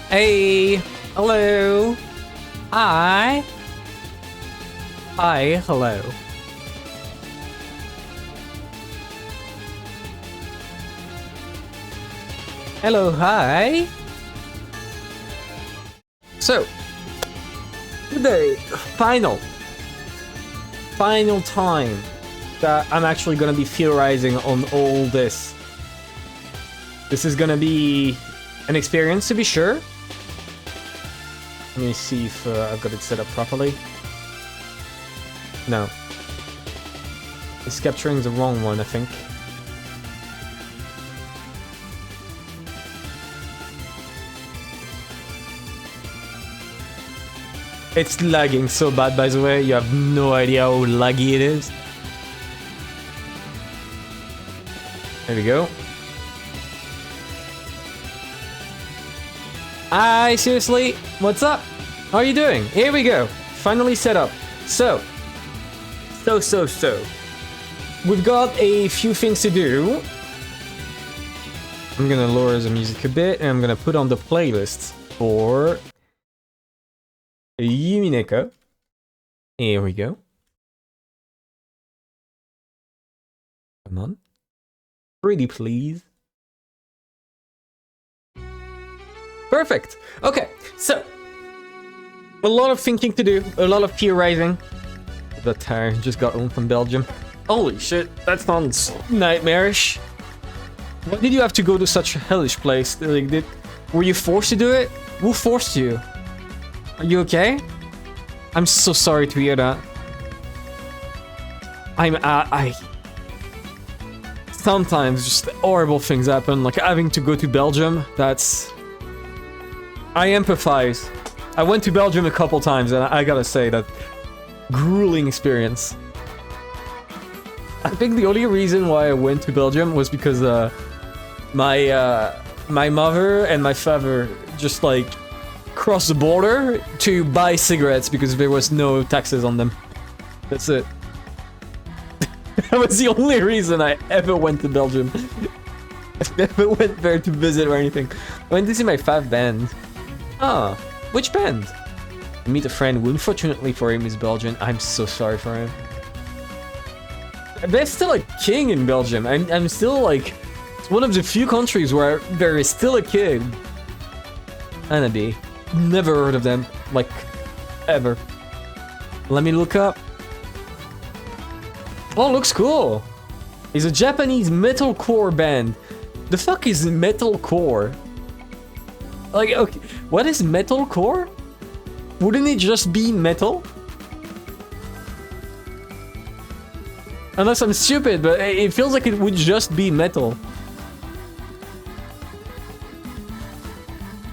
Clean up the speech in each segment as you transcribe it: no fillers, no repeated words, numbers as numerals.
Hey, hello. Hi. Hi, hello. Hello, hi. So, today, final time that I'm actually gonna be theorizing on all this. This is gonna be an experience to be sure. Let me see if I've got it set up properly. No. It's capturing the wrong one, I think. It's lagging so bad, by the way. You have no idea how laggy it is. There we go. Hi, seriously? What's up? How are you doing? Here we go. Finally set up. So. We've got a few things to do. I'm gonna lower the music a bit, and I'm gonna put on the playlist for Umineko. Here we go. Come on. Pretty please. Perfect. Okay, so a lot of thinking to do, a lot of theorizing. That I just got home from Belgium. Holy shit, that sounds nightmarish. Why did you have to go to such a hellish place? Like, were you forced to do it? Who forced you? Are you okay? I'm so sorry to hear that. I sometimes just horrible things happen, like having to go to Belgium. That's... I empathize. I went to Belgium a couple times, and I gotta say that grueling experience. I think the only reason why I went to Belgium was because my mother and my father just like crossed the border to buy cigarettes because there was no taxes on them. That's it. That was the only reason I ever went to Belgium. I never went there to visit or anything. I went to see my fave band. Ah, which band? I meet a friend who, unfortunately for him, is Belgian. I'm so sorry for him. There's still a king in Belgium. I'm still like... It's one of the few countries where there is still a king. Anabi. Never heard of them. Like, ever. Let me look up. Oh, looks cool. It's a Japanese metalcore band. The fuck is metalcore? Like, okay, what is metalcore? Wouldn't it just be metal? Unless I'm stupid, but it feels like it would just be metal.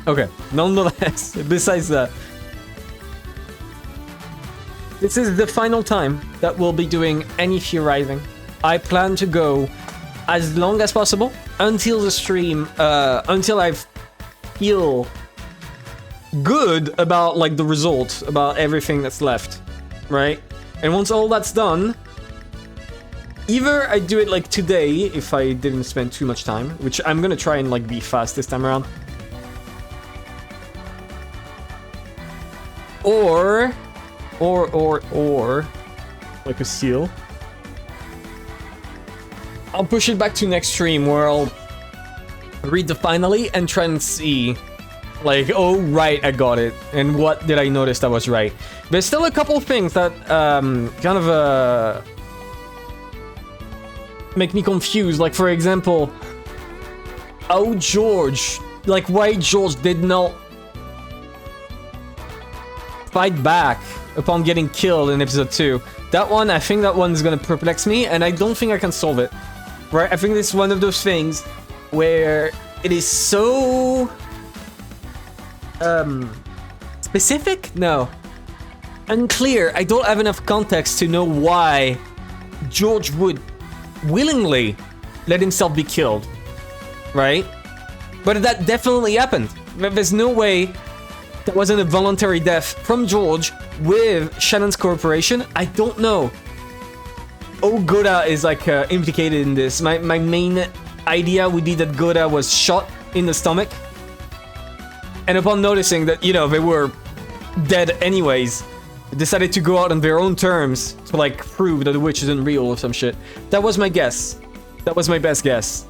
Okay, nonetheless, besides that, this is the final time that we'll be doing any theorizing. I plan to go as long as possible until the stream, until I feel good about like the result, about everything that's left, right? And once all that's done, either I do it like today if I didn't spend too much time, which I'm gonna try and like be fast this time around, or like a seal, I'll push it back to next stream where I'll read the finale and try and see like, oh right, I got it, and what did I notice that was right. There's still a couple things that kind of make me confused, like for example, how George, like why George did not fight back upon getting killed in episode 2. That one, I think that one's gonna perplex me, and I don't think I can solve it. Right? I think this is one of those things where it is so specific? No. Unclear. I don't have enough context to know why George would willingly let himself be killed. Right? But that definitely happened. There's no way that wasn't a voluntary death from George with Shannon's cooperation. I don't know. Oh, Goda is like implicated in this. My main idea would be that Goda was shot in the stomach. And upon noticing that, you know, they were dead anyways, they decided to go out on their own terms to, like, prove that the witch isn't real or some shit. That was my guess. That was my best guess.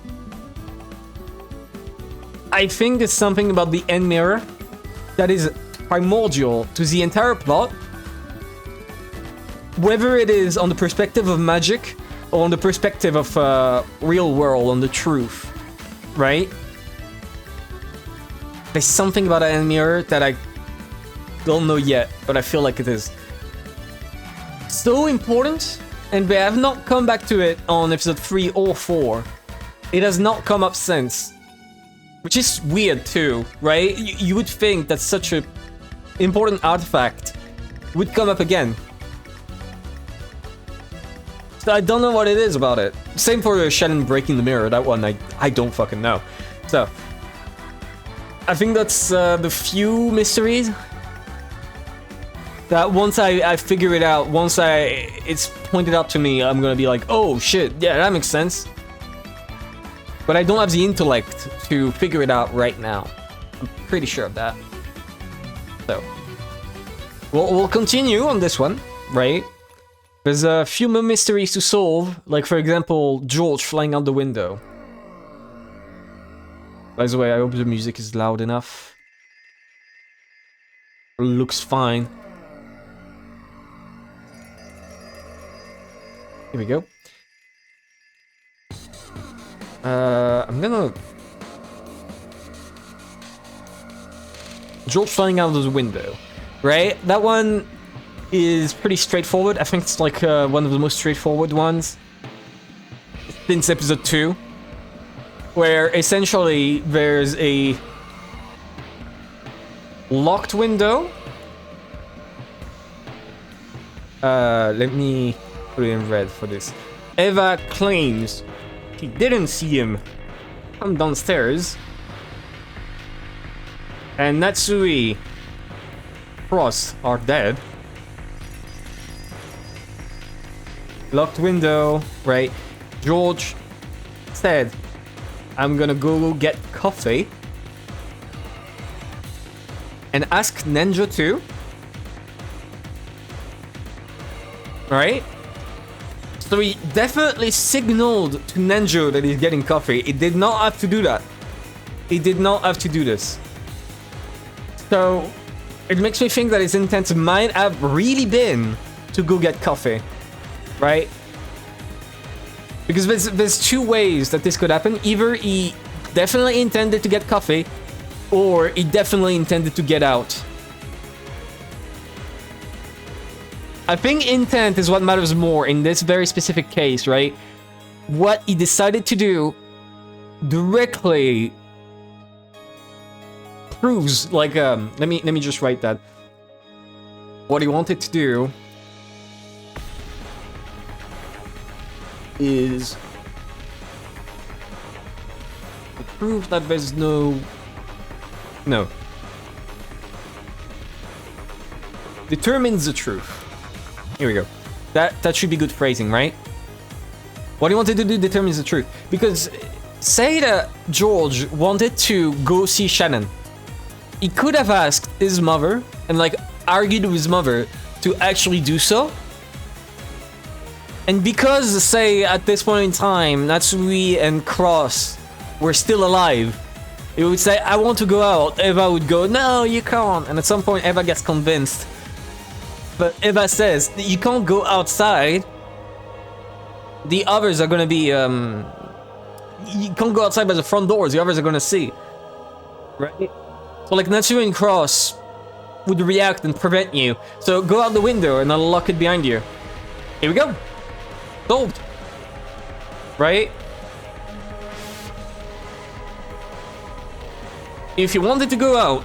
I think there's something about the end mirror that is primordial to the entire plot. Whether it is on the perspective of magic or on the perspective of real world, on the truth, right? There's something about an end mirror that I don't know yet, but I feel like it is so important, and they have not come back to it on episode 3 or 4. It has not come up since, which is weird too, right? You would think that such a important artifact would come up again. So I don't know what it is about it. Same for Shannon breaking the mirror. That one I don't fucking know. So I think that's the few mysteries that once I figure it out, once it's pointed out to me, I'm gonna be like, oh shit, yeah, that makes sense. But I don't have the intellect to figure it out right now. I'm pretty sure of that. So we'll continue on this one, right? There's a few more mysteries to solve, like for example, George flying out the window. By the way, I hope the music is loud enough. Looks fine. Here we go. I'm gonna... George flying out of the window, right? That one is pretty straightforward. I think it's like one of the most straightforward ones since episode 2, where essentially there's a locked window. Let me put it in red for this. Eva claims he didn't see him come downstairs, and Natsui Cross are dead. Locked window, right? George said, I'm gonna go get coffee. And ask Ninja too. Right? So he definitely signaled to Nenjo that he's getting coffee. He did not have to do that. He did not have to do this. So it makes me think that his intent might have really been to go get coffee. Right? Because there's two ways that this could happen. Either he definitely intended to get coffee, or he definitely intended to get out. I think intent is what matters more in this very specific case, right? What he decided to do directly proves, like, let me just write that. What he wanted to do is to prove that there's no determines the truth. Here we go. That should be good phrasing, right? What he wanted to do determines the truth. Because say that George wanted to go see Shannon. He could have asked his mother and like argued with his mother to actually do so. And because, say, at this point in time, Natsui and Cross were still alive, he would say, I want to go out. Eva would go, no, you can't. And at some point, Eva gets convinced. But Eva says, you can't go outside. The others are gonna be, you can't go outside by the front doors. The others are gonna see. Right? So, like, Natsui and Cross would react and prevent you. So, go out the window and I'll lock it behind you. Here we go. Solved. Right? If you wanted to go out,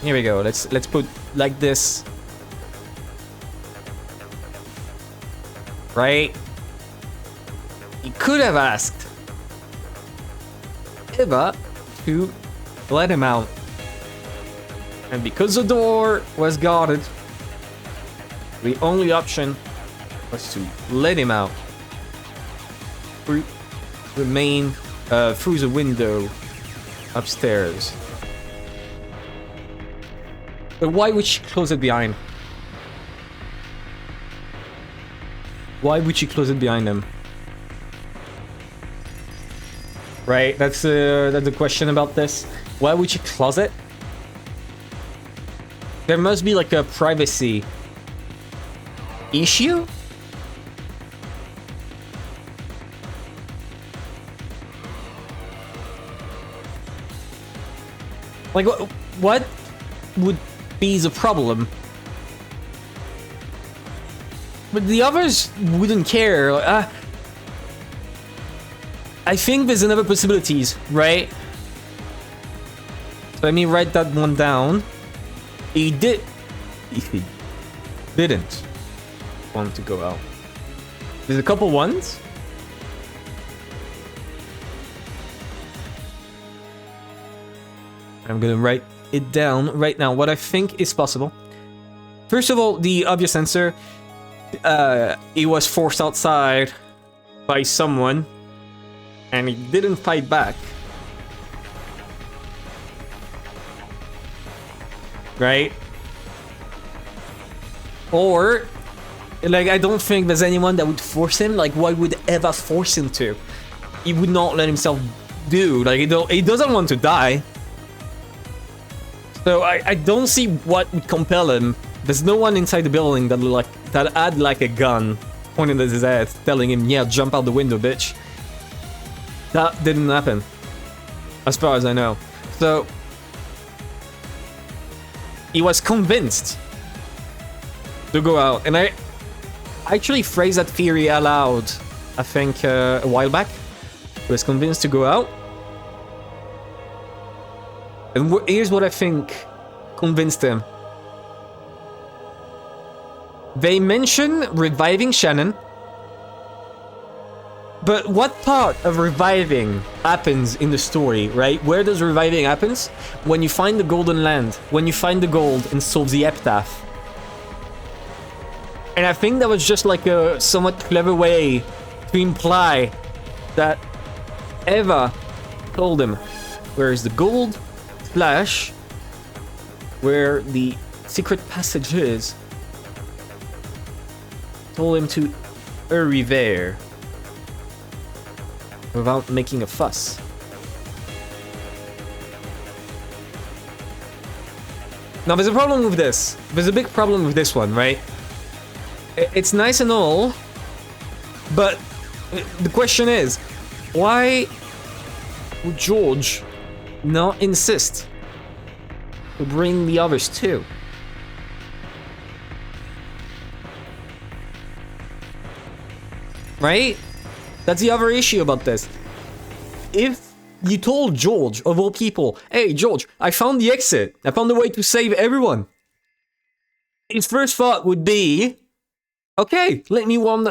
here we go. Let's put like this. Right? You could have asked Eva to let him out. And because the door was guarded, the only option was to let him out. through the main, through the window upstairs. But why would she close it behind? Why would she close it behind him? Right, that's the question about this. Why would she close it? There must be like a privacy issue? Like, what would be the problem? But the others wouldn't care. I think there's another possibilities, right? So let me write that one down. He didn't want to go out. There's a couple ones. I'm gonna write it down right now. What I think is possible. First of all, the obvious answer. He was forced outside by someone, and he didn't fight back. Right? Or, like, I don't think there's anyone that would force him. Like, why would ever force him to? He would not let himself do. Like, he doesn't want to die. So I don't see what would compel him. There's no one inside the building that had like a gun pointed at his head, telling him, "Yeah, jump out the window, bitch." That didn't happen, as far as I know. So he was convinced to go out, and I actually phrased that theory aloud. I think a while back. He was convinced to go out, and here's what I think convinced him. They mention reviving Shannon, but what part of reviving happens in the story, right? Where does reviving happens? When you find the Golden Land, when you find the gold and solve the epitaph. And I think that was just like a somewhat clever way to imply that Eva told him, where is the gold? Slash, where the secret passage is. Told him to hurry there without making a fuss. Now there's a problem with this. There's a big problem with this one, right? It's nice and all, but the question is, why would George not insist to bring the others too? Right? That's the other issue about this. If you told George, of all people, "Hey, George, I found the exit. I found a way to save everyone," his first thought would be, "Okay, let me warn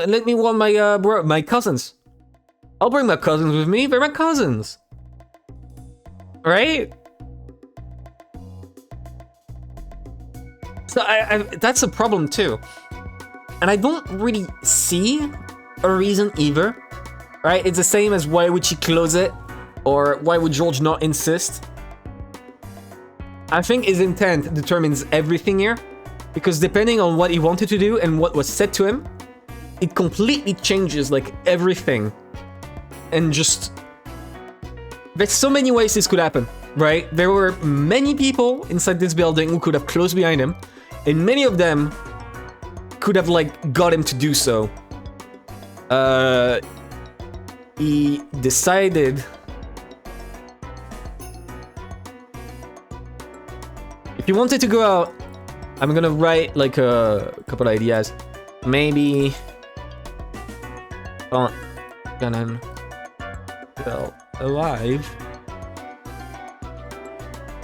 my cousins. I'll bring my cousins with me. They're my cousins." Right? So that's a problem too. And I don't really see a reason either, right? It's the same as why would she close it, or why would George not insist? I think his intent determines everything here, because depending on what he wanted to do and what was said to him, it completely changes like everything. And just, there's so many ways this could happen, right? There were many people inside this building who could have closed behind him, and many of them could have like got him to do so. He decided if he wanted to go out, I'm gonna write like a couple ideas. Maybe Shannon fell alive.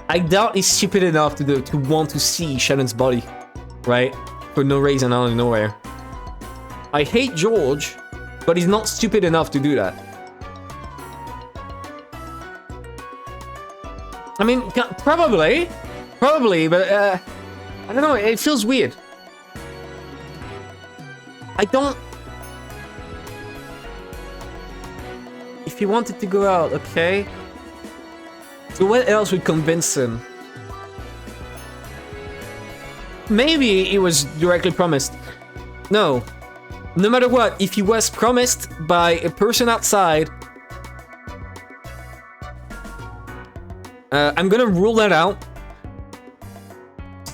I doubt he's stupid enough to want to see Shannon's body, right? For no reason out of nowhere. I hate George, but he's not stupid enough to do that. I mean, probably, but I don't know, it feels weird. if he wanted to go out, okay. So what else would convince him? Maybe he was directly promised. No. No matter what, if he was promised by a person outside, I'm gonna rule that out.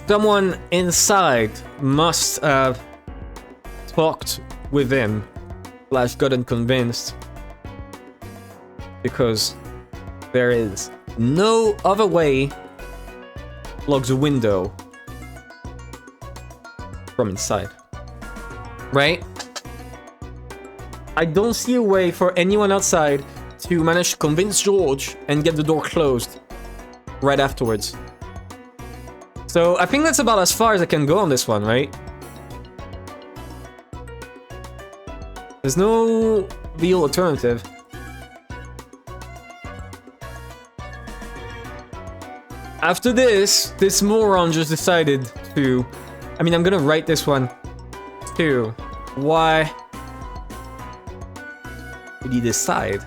Someone inside must have talked with him, / gotten convinced. Because there is no other way to block the window from inside. Right? I don't see a way for anyone outside to manage to convince George and get the door closed right afterwards. So I think that's about as far as I can go on this one, right? There's no real alternative. After this moron just decided to... I mean, I'm gonna write this one too. Why did he decide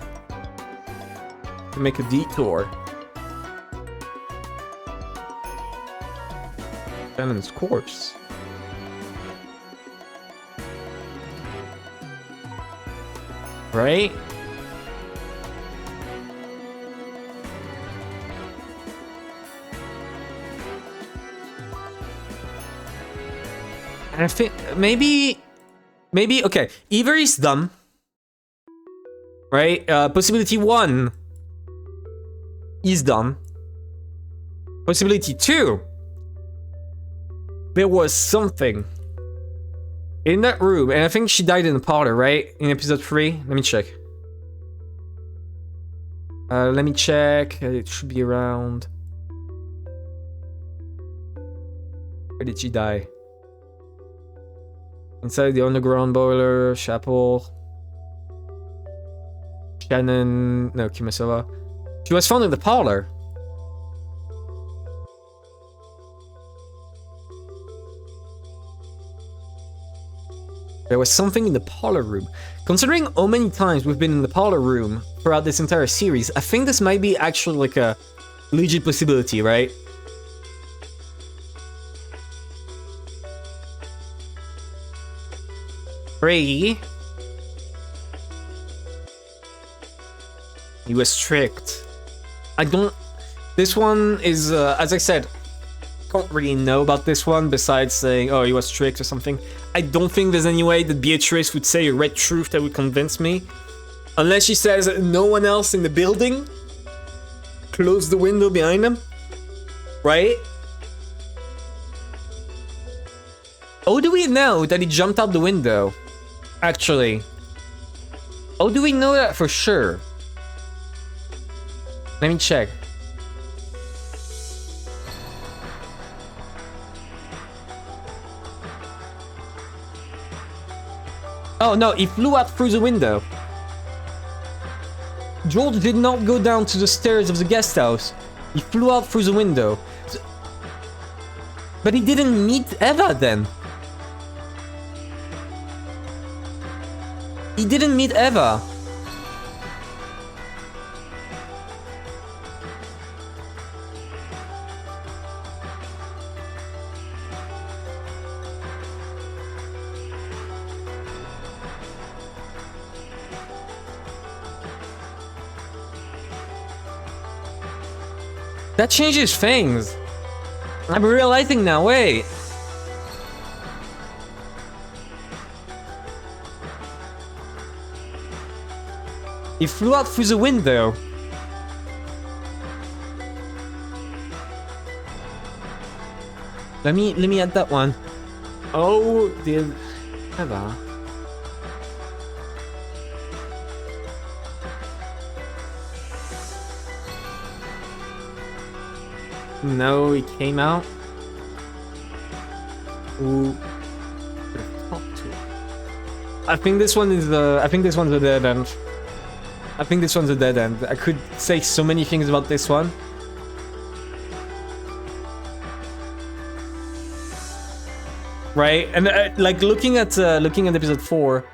to make a detour? Shannon's course. Right? And I think maybe, okay, either he's dumb, right? Possibility 1, he's dumb. Possibility 2, there was something in that room, and I think she died in the parlor, right? In episode 3? Let me check. It should be around... Where did she die? Inside the underground boiler, chapel. Shannon... No, Kimasawa. She was found in the parlor. There was something in the parlor room. Considering how many times we've been in the parlor room throughout this entire series, I think this might be actually like a legit possibility, right? He was tricked. I don't... This one is, as I said, can't really know about this one besides saying, oh, he was tricked or something. I don't think there's any way that Beatrice would say a red truth that would convince me. Unless she says that no one else in the building closed the window behind him. Right? How do we know that he jumped out the window? Actually. How do we know that for sure? Let me check. Oh no, he flew out through the window. George did not go down to the stairs of the guest house. He flew out through the window. But he didn't meet Eva then. He didn't meet Eva. That changes things. I'm realizing now, wait. He flew out through the window. Let me add that one. Oh, did Eva? No, he came out. Who talked to? I think this one is the. I think this one's a dead end. I think this one's a dead end. I could say so many things about this one. Right, and like looking at episode 4,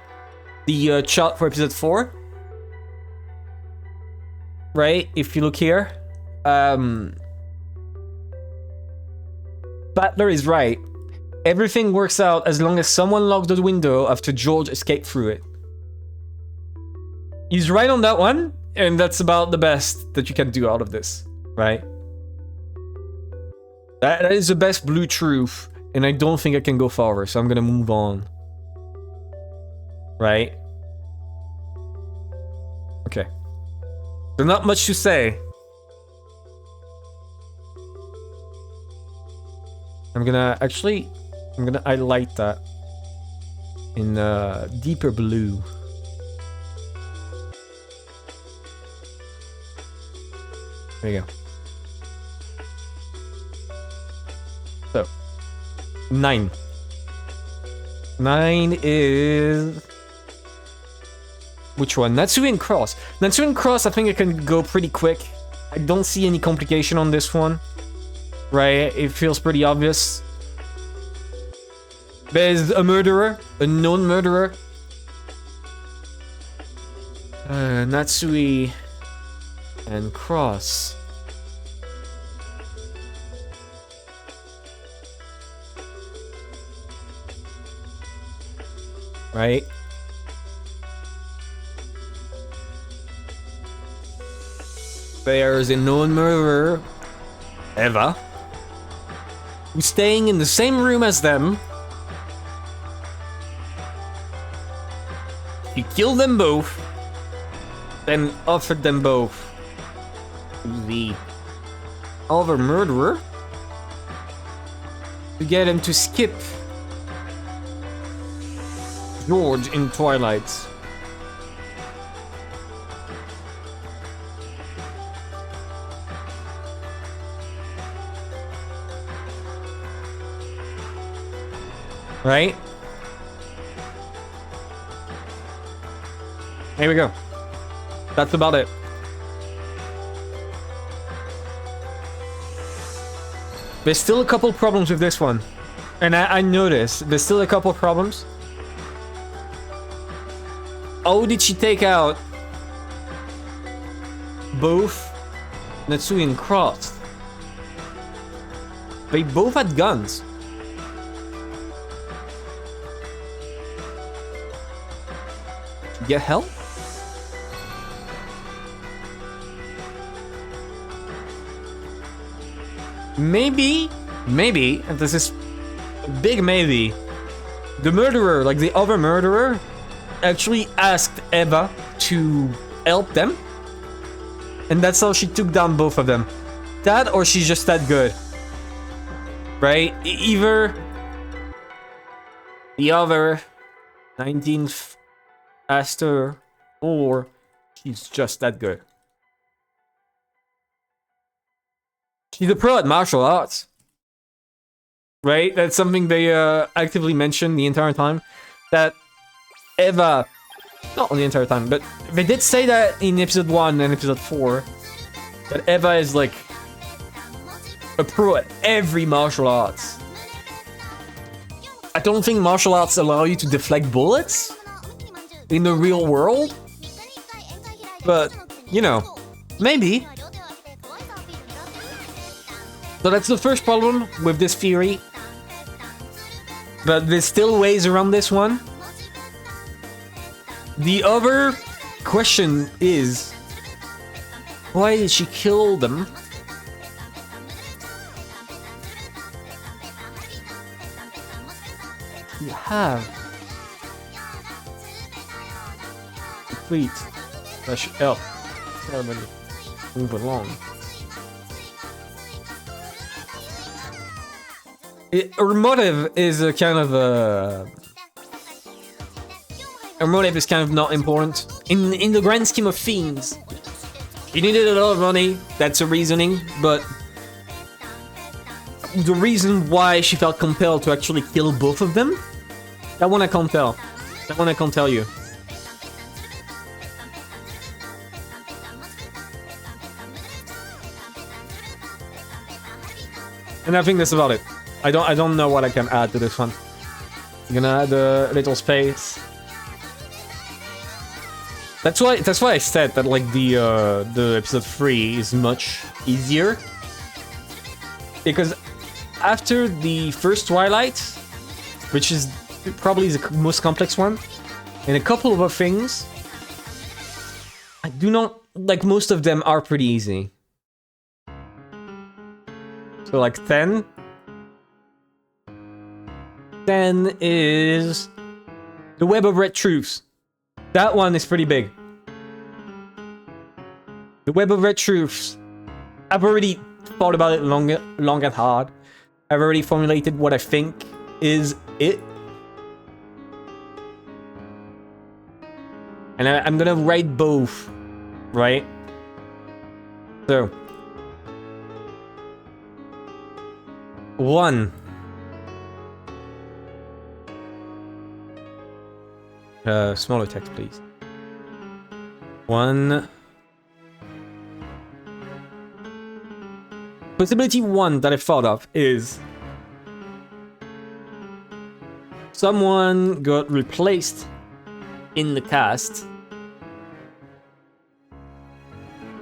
the chart for episode 4. right? If you look here, Battler is right. Everything works out as long as someone locks the window after George escaped through it. He's right on that one, and that's about the best that you can do out of this, right? That is the best blue truth, and I don't think I can go farther, so I'm gonna move on. Right? Okay. There's not much to say. I'm gonna highlight that in deeper blue. There you go. So, 9. 9 is... Which one? Natsu and Cross. Natsu and Cross, I think I can go pretty quick. I don't see any complication on this one. Right? It feels pretty obvious. There's a murderer, a known murderer. Natsui and Cross. Right? There's a known murderer, Eva, who's staying in the same room as them. He killed them both, then offered them both to the other murderer to get him to skip George in Twilight. Right? Here we go. That's about it. There's still a couple problems with this one. And I noticed there's still a couple problems. How did she take out both Natsui and Cross? They both had guns. Get help? Maybe, and this is a big maybe, the murderer, like the other murderer, actually asked Eva to help them. And that's how she took down both of them. That or she's just that good. Right? Either the other 19th asked her, or she's just that good. She's a pro at martial arts. Right? That's something they actively mention the entire time. That Eva... Not the entire time, but they did say that in episode 1 and episode 4. That Eva is like... a pro at every martial arts. I don't think martial arts allow you to deflect bullets in the real world. But, you know, maybe. So that's the first problem with this theory. But there's still ways around this one. The other question is, why did she kill them? You have complete help ceremony. Move along. Her motive is a kind of her motive is kind of not important in the grand scheme of things. She needed a lot of money. That's a reasoning, but the reason why she felt compelled to actually kill both of them, that one I can't tell. That one I can't tell you. And I think that's about it. I don't know what I can add to this one. I'm gonna add a little space. That's why I said that like the episode 3 is much easier. Because after the first Twilight, which is probably the most complex one, and a couple of other things, I do not like, most of them are pretty easy. So like 10 is the Web of Red Truths. That one is pretty big. The Web of Red Truths. I've already thought about it long and hard. I've already formulated what I think is it. And I'm gonna write both, right? So, 1. Smaller text, please. 1. Possibility 1 that I thought of is someone got replaced in the cast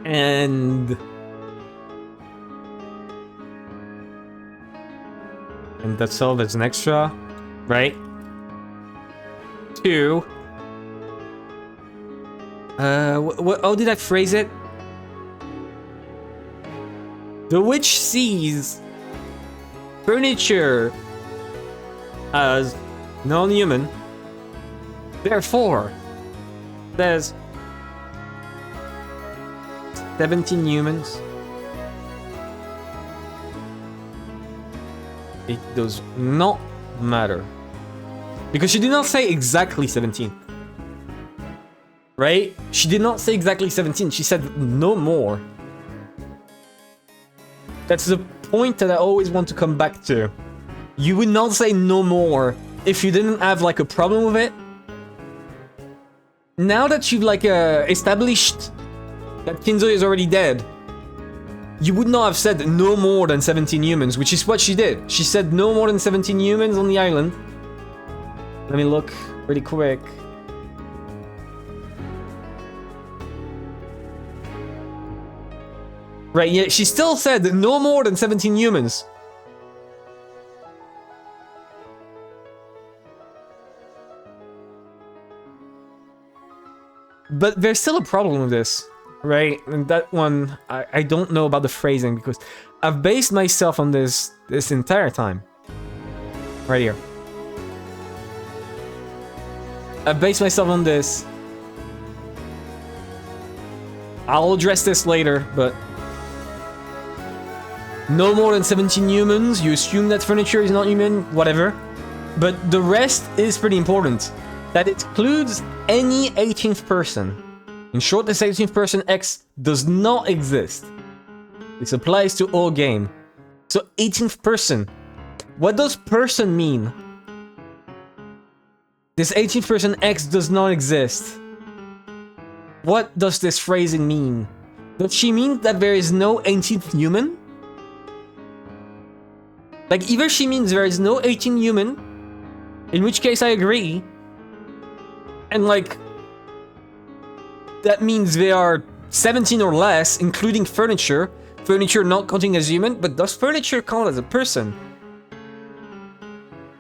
and that's all, there's an extra, right? 2. How did I phrase it? The witch sees furniture as non-human. Therefore, there's 17 humans. It does not matter. Because she did not say exactly 17. Right? She did not say exactly 17. She said no more. That's the point that I always want to come back to. You would not say no more if you didn't have like a problem with it. Now that you've like established that Kinzo is already dead, you would not have said no more than 17 humans, which is what she did. She said no more than 17 humans on the island. Let me look really quick. Right, yeah, she still said no more than 17 humans. But there's still a problem with this, right? And that one, I don't know about the phrasing because I've based myself on this entire time. Right here. I've based myself on this. I'll address this later, but no more than 17 humans, you assume that furniture is not human, whatever. But the rest is pretty important. That excludes any 18th person. In short, this 18th person X does not exist. This applies to all game. So 18th person. What does person mean? This 18th person X does not exist. What does this phrasing mean? Does she mean that there is no 18th human? Like, either she means there is no 18 human, in which case I agree, and like, that means there are 17 or less, including furniture, furniture not counting as human, but does furniture count as a person?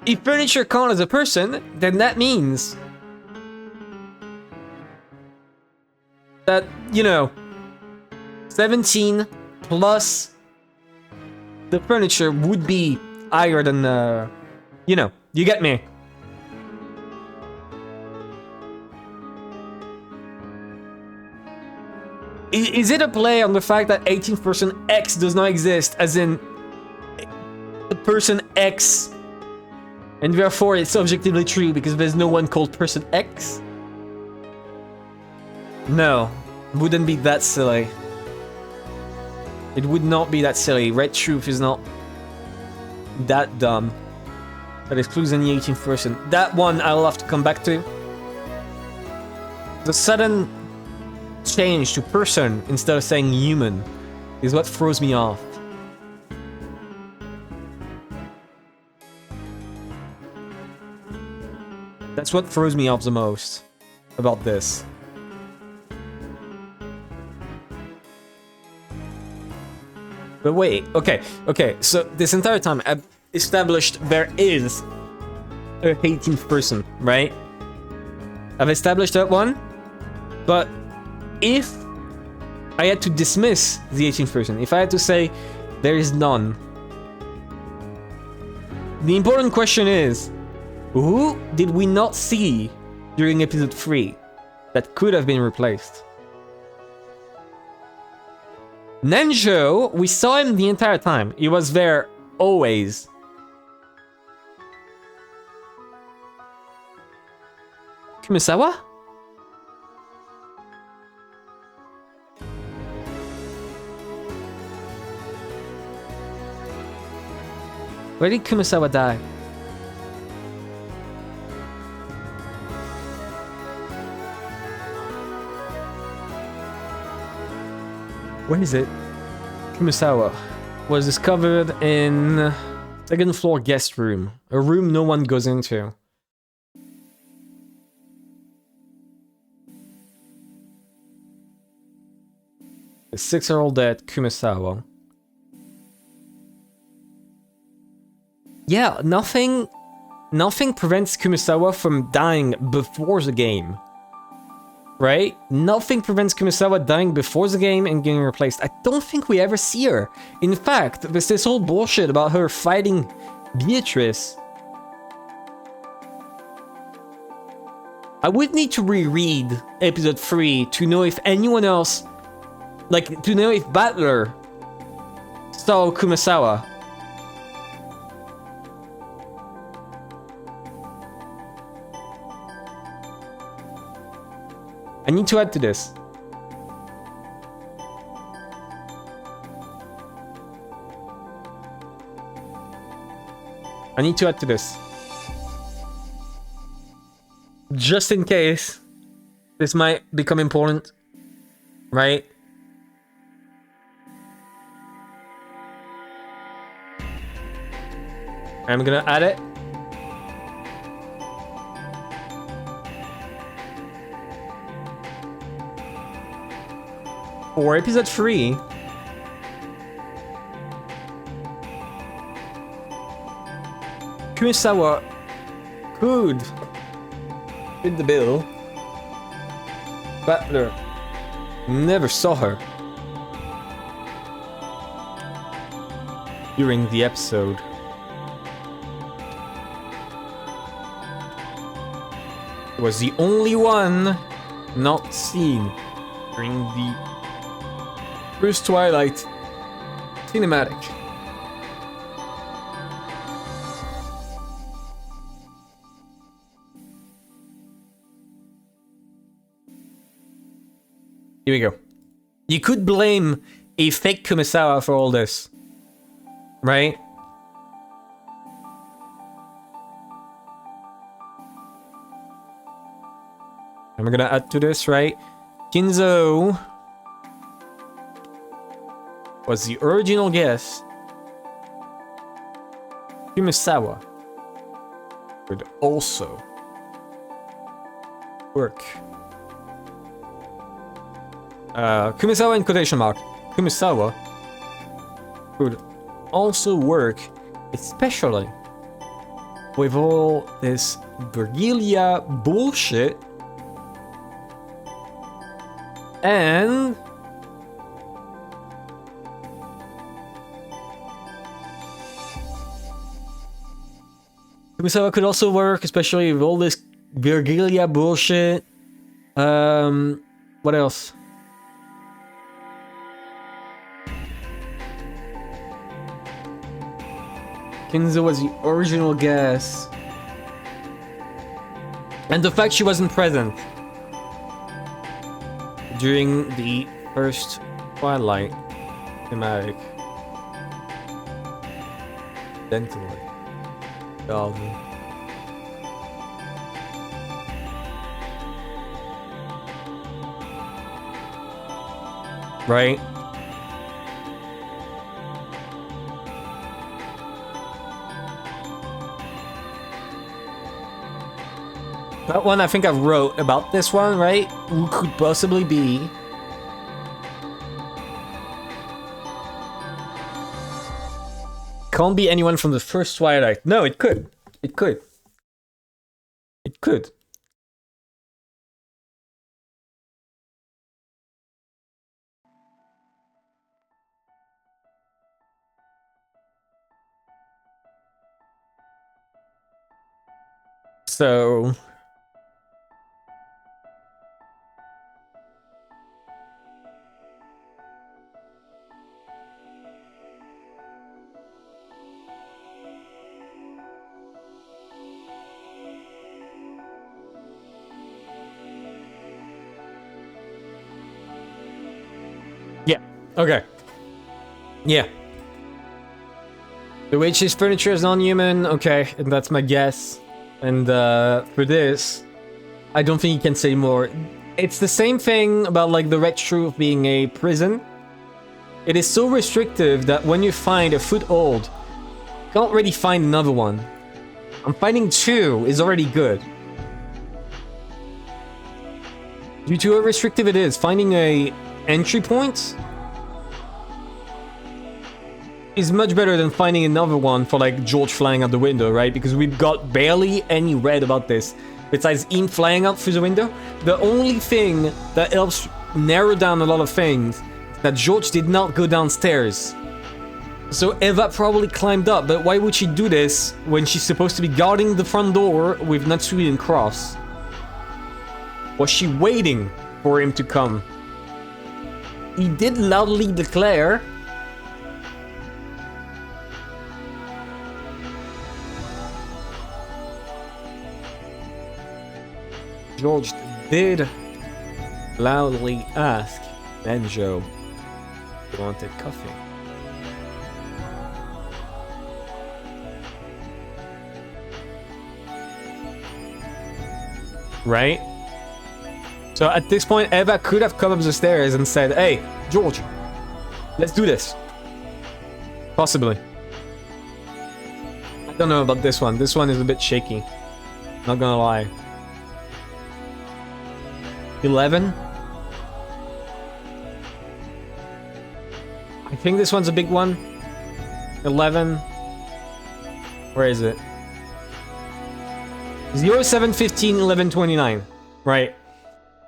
If furniture count as a person, then that means that, you know, 17 plus the furniture would be higher than, you know, you get me. Is it a play on the fact that 18th person X does not exist, as in the person X, and therefore it's objectively true because there's no one called person X? No, wouldn't be that silly. It would not be that silly. Red Truth is not that dumb. That excludes any 18th person. That one I'll have to come back to. The sudden change to person instead of saying human is what throws me off. That's what throws me off the most about this. But wait, okay, so this entire time I've established there is a 18th person, right? I've established that one, but if I had to dismiss the 18th person, if I had to say there is none, the important question is, who did we not see during episode 3 that could have been replaced? Nenjo, we saw him the entire time. He was there always. Kumisawa? Where did Kumisawa die? Where is it? Kumisawa was discovered in second floor guest room, a room no one goes into. The 6-year-old dead Kumisawa. Yeah, nothing prevents Kumisawa from dying before the game. Right? Nothing prevents Kumisawa dying before the game and getting replaced. I don't think we ever see her. In fact, there's this whole bullshit about her fighting Beatrice. I would need to reread episode 3 to know if anyone else, like, to know if Butler saw Kumisawa. I need to add to this. I need to add to this. Just in case this might become important, right? I'm gonna add it. For episode 3, Kumisawa could fit the bill. Butler never saw her during the episode. Was the only one not seen during the first Twilight cinematic. Here we go. You could blame a fake Kumisawa for all this, right? And we're gonna add to this, right? Kinzo was the original guess. Kumisawa would also work. Kumisawa in quotation mark. Kumisawa would also work, especially with all this Virgilia bullshit and Kumisawa could also work, especially with all this Virgilia bullshit. What else? Kinzo was the original guess. And the fact she wasn't present during the first Twilight thematic. Dentally. Darling. Right? That one I think I wrote about this one, right? Who could possibly be can't be anyone from the first Twilight. No, it could. It could. It could. So... yeah. Okay. Yeah. The witch's furniture is non-human. Okay, and that's my guess. And for this, I don't think you can say more. It's the same thing about like the Red Truth being a prison. It is so restrictive that when you find a foothold, you can't really find another one. And finding 2 is already good. Due to how restrictive it is, finding a entry point is much better than finding another one for like George flying out the window, right? Because we've got barely any read about this besides him flying out through the window. The only thing that helps narrow down a lot of things is that George did not go downstairs. So Eva probably climbed up, but why would she do this when she's supposed to be guarding the front door with Natsui and Cross? Was she waiting for him to come? He did loudly declare... George did loudly ask Benjo if he wanted coffee. Right? So at this point, Eva could have come up the stairs and said, "Hey, George, let's do this." Possibly. I don't know about this one. This one is a bit shaky. Not gonna lie. 11? I think this one's a big one. 11. Where is it? 0715 11 29. Right.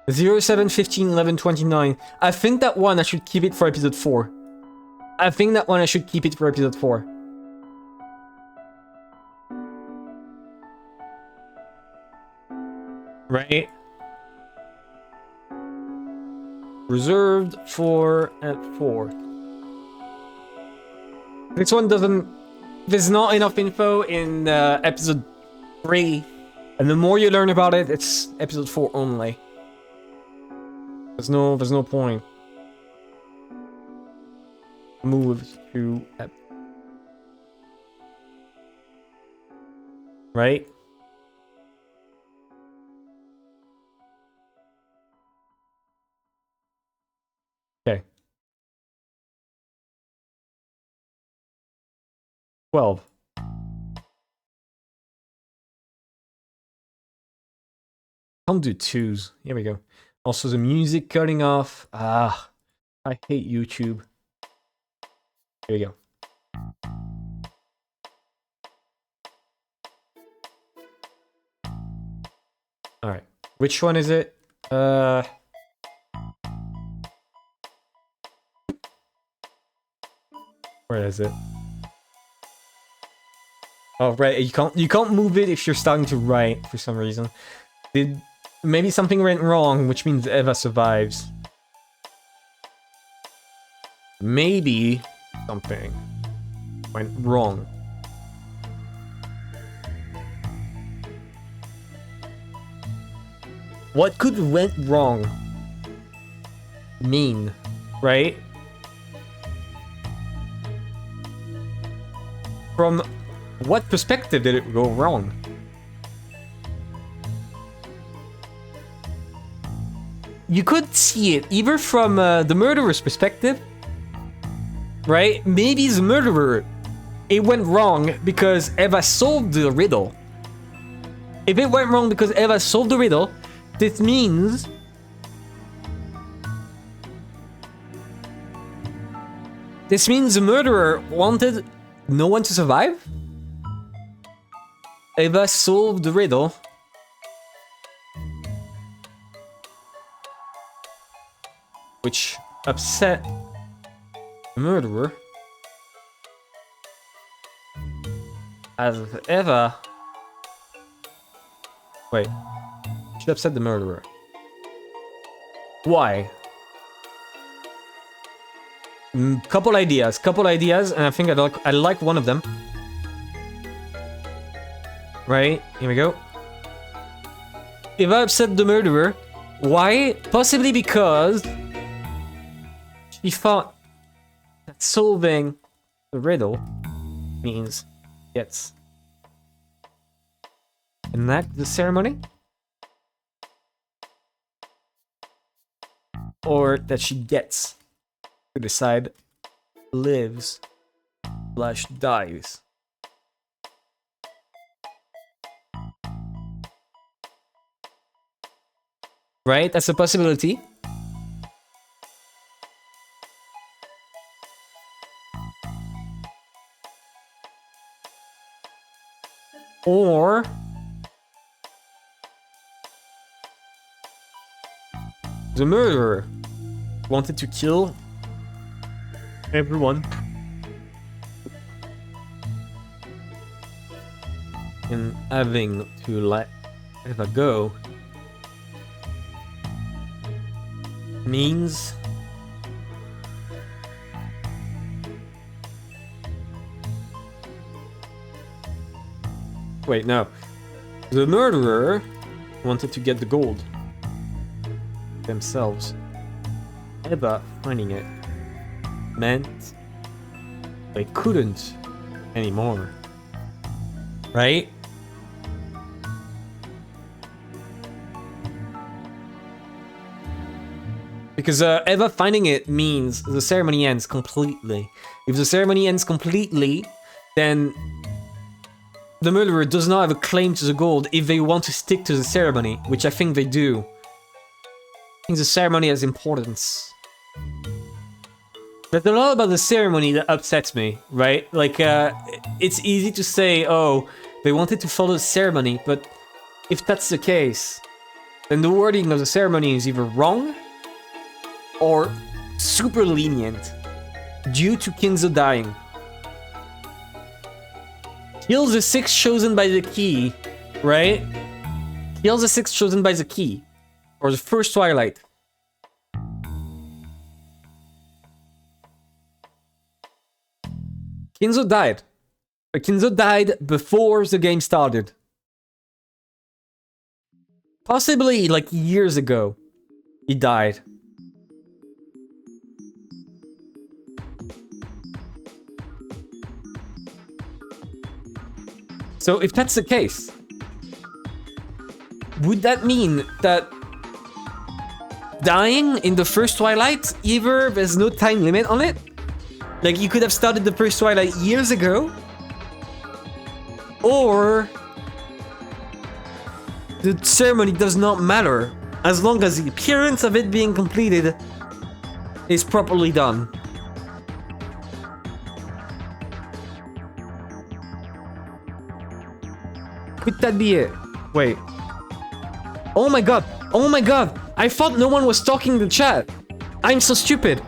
0715 11 29. I think that one I should keep it for episode 4. I think that one I should keep it for episode 4. Right? Reserved for at 4. This one doesn't... There's not enough info in episode 3. And the more you learn about it, it's episode 4 only. There's no point. Move to... Right? Okay. 12. Can't do 2s. Here we go. Also, the music cutting off. Ah, I hate YouTube. Here we go. All right. Which one is it? Where is it? Oh, right. You can't move it if you're starting to write for some reason. Maybe something went wrong, which means Eva survives. Maybe something went wrong. What could went wrong mean, right? From what perspective did it go wrong? You could see it either from the murderer's perspective, right? Maybe the murderer, it went wrong because Eva solved the riddle. If it went wrong because Eva solved the riddle, this means the murderer wanted no one to survive? Eva solved the riddle. Which upset the murderer. As Eva... Wait. Should upset the murderer. Why? Couple ideas, and I think I like one of them. Right, here we go. If I upset the murderer, why? Possibly because she thought that solving the riddle means gets enact the ceremony, or that she gets to decide lives / dies. Right? That's a possibility. Or the murderer wanted to kill everyone. And having to let Eva go means wait, no. The murderer wanted to get the gold themselves. Eva finding it meant they couldn't anymore. Right? Because Eva finding it means the ceremony ends completely. If the ceremony ends completely, then the murderer does not have a claim to the gold if they want to stick to the ceremony, which I think they do. I think the ceremony has importance. There's a lot about the ceremony that upsets me, right? Like, it's easy to say, oh, they wanted to follow the ceremony, but if that's the case, then the wording of the ceremony is either wrong or super lenient due to Kinzo dying. Kills the 6 chosen by the key, right? Kills the 6 chosen by the key. Or the first Twilight. Kinzo died. But Kinzo died before the game started. Possibly like years ago. He died. So if that's the case, would that mean that dying in the first Twilight, either there's no time limit on it? Like you could have started the first Twilight years ago, or the ceremony does not matter as long as the appearance of it being completed is properly done. Could that be it? Wait. Oh my god. Oh my god. I thought no one was talking in the chat. I'm so stupid.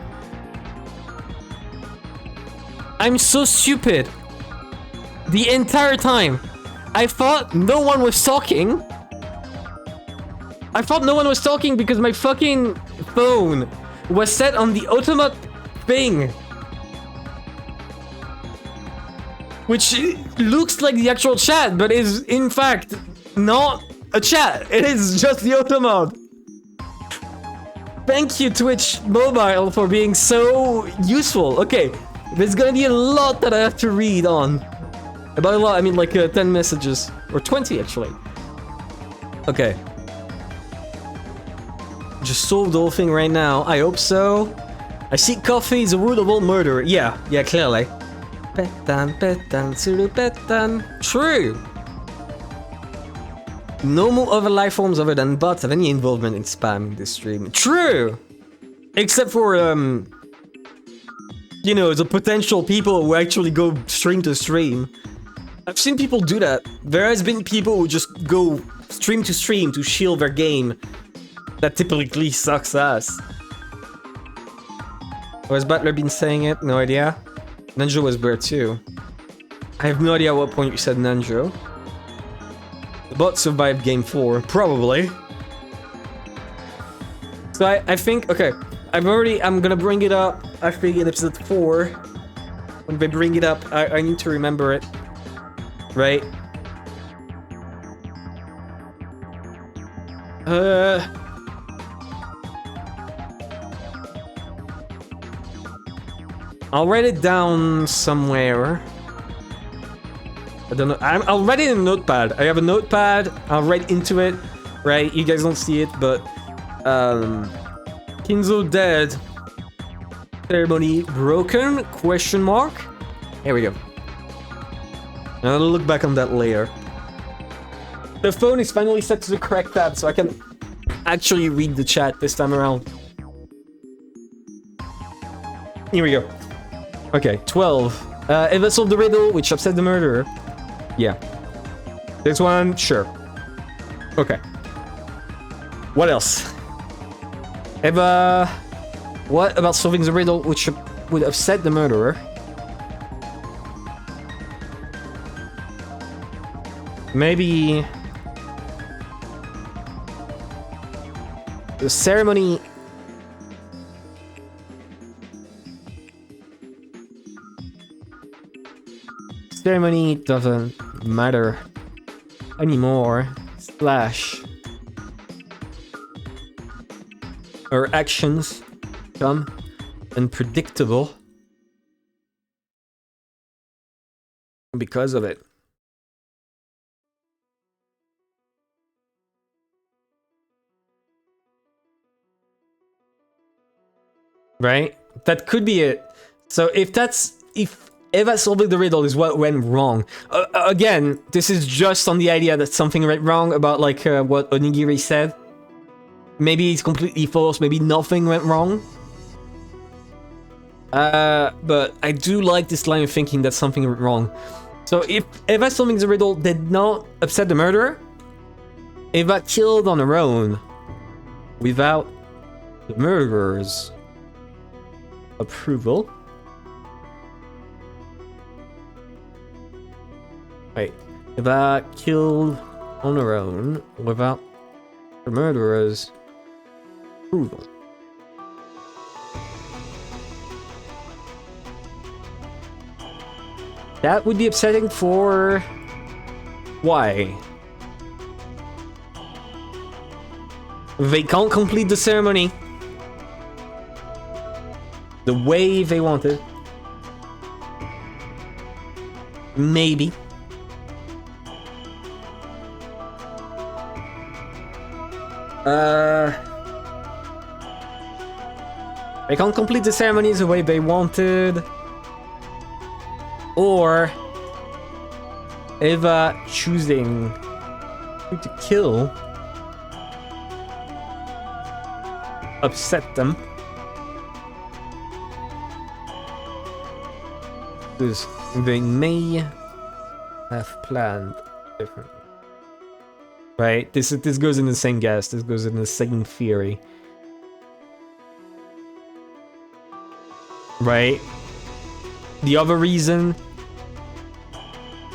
I'm so stupid. The entire time. I thought no one was talking. I thought no one was talking because my fucking phone was set on the automatic thing. Which looks like the actual chat, but is in fact not a chat. It is just the automod. Thank you, Twitch Mobile, for being so useful. Okay, there's gonna be a lot that I have to read on. By a lot, I mean like 10 messages. Or 20, actually. Okay. Just solved the whole thing right now. I hope so. I see coffee is the root of all murder. Yeah, clearly. Petan, petan, suru petan. True! No more other life forms other than bots have any involvement in spam in this stream. True! Except for, you know, the potential people who actually go stream to stream. I've seen people do that. There has been people who just go stream to shield their game. That typically sucks ass. Was Butler been saying it? No idea. Nanjo was there too. I have no idea what point you said Nanjo. The bot survived game 4. Probably. So I think, okay. I'm gonna bring it up, I think in episode 4. When they bring it up, I need to remember it. Right? I'll write it down somewhere. I don't know. I'll write it in a notepad. I have a notepad. I'll write into it. Right? You guys don't see it, but Kinzo dead. Ceremony broken? Question mark? Here we go. I'll look back on that later. The phone is finally set to the correct tab, so I can actually read the chat this time around. Here we go. Okay, 12. Eva solved the riddle, which upset the murderer. Yeah. This one, sure. Okay. What else? Eva... What about solving the riddle, which would upset the murderer? Maybe... The ceremony... Ceremony doesn't matter anymore. Slash... Her actions become unpredictable because of it. Right? That could be it. So if Eva solving the riddle is what went wrong. Again, this is just on the idea that something went wrong about like what Onigiri said. Maybe it's completely false, maybe nothing went wrong. But I do like this line of thinking that something went wrong. So if Eva solving the riddle did not upset the murderer, Eva killed on her own without the murderer's approval. Wait, Eva killed on her own without the murderer's approval. That would be upsetting for... Why? They can't complete the ceremony the way they wanted. Maybe. They can't complete the ceremonies the way they wanted. Or Eva choosing who to kill upset them. Because they may have planned differently. Right? This goes in the same guess. This goes in the same theory. Right? The other reason,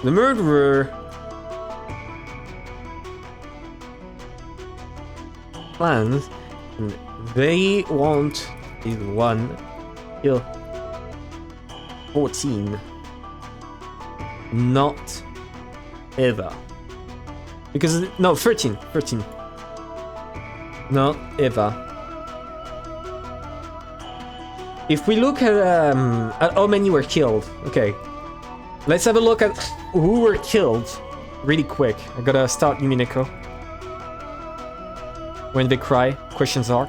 the murderer plans, and they want is 1 kill 14, not Eva. Because, no, 13, not Eva. If we look at how many were killed, okay. Let's have a look at who were killed really quick. I gotta start Umineko. When they cry, questions arc.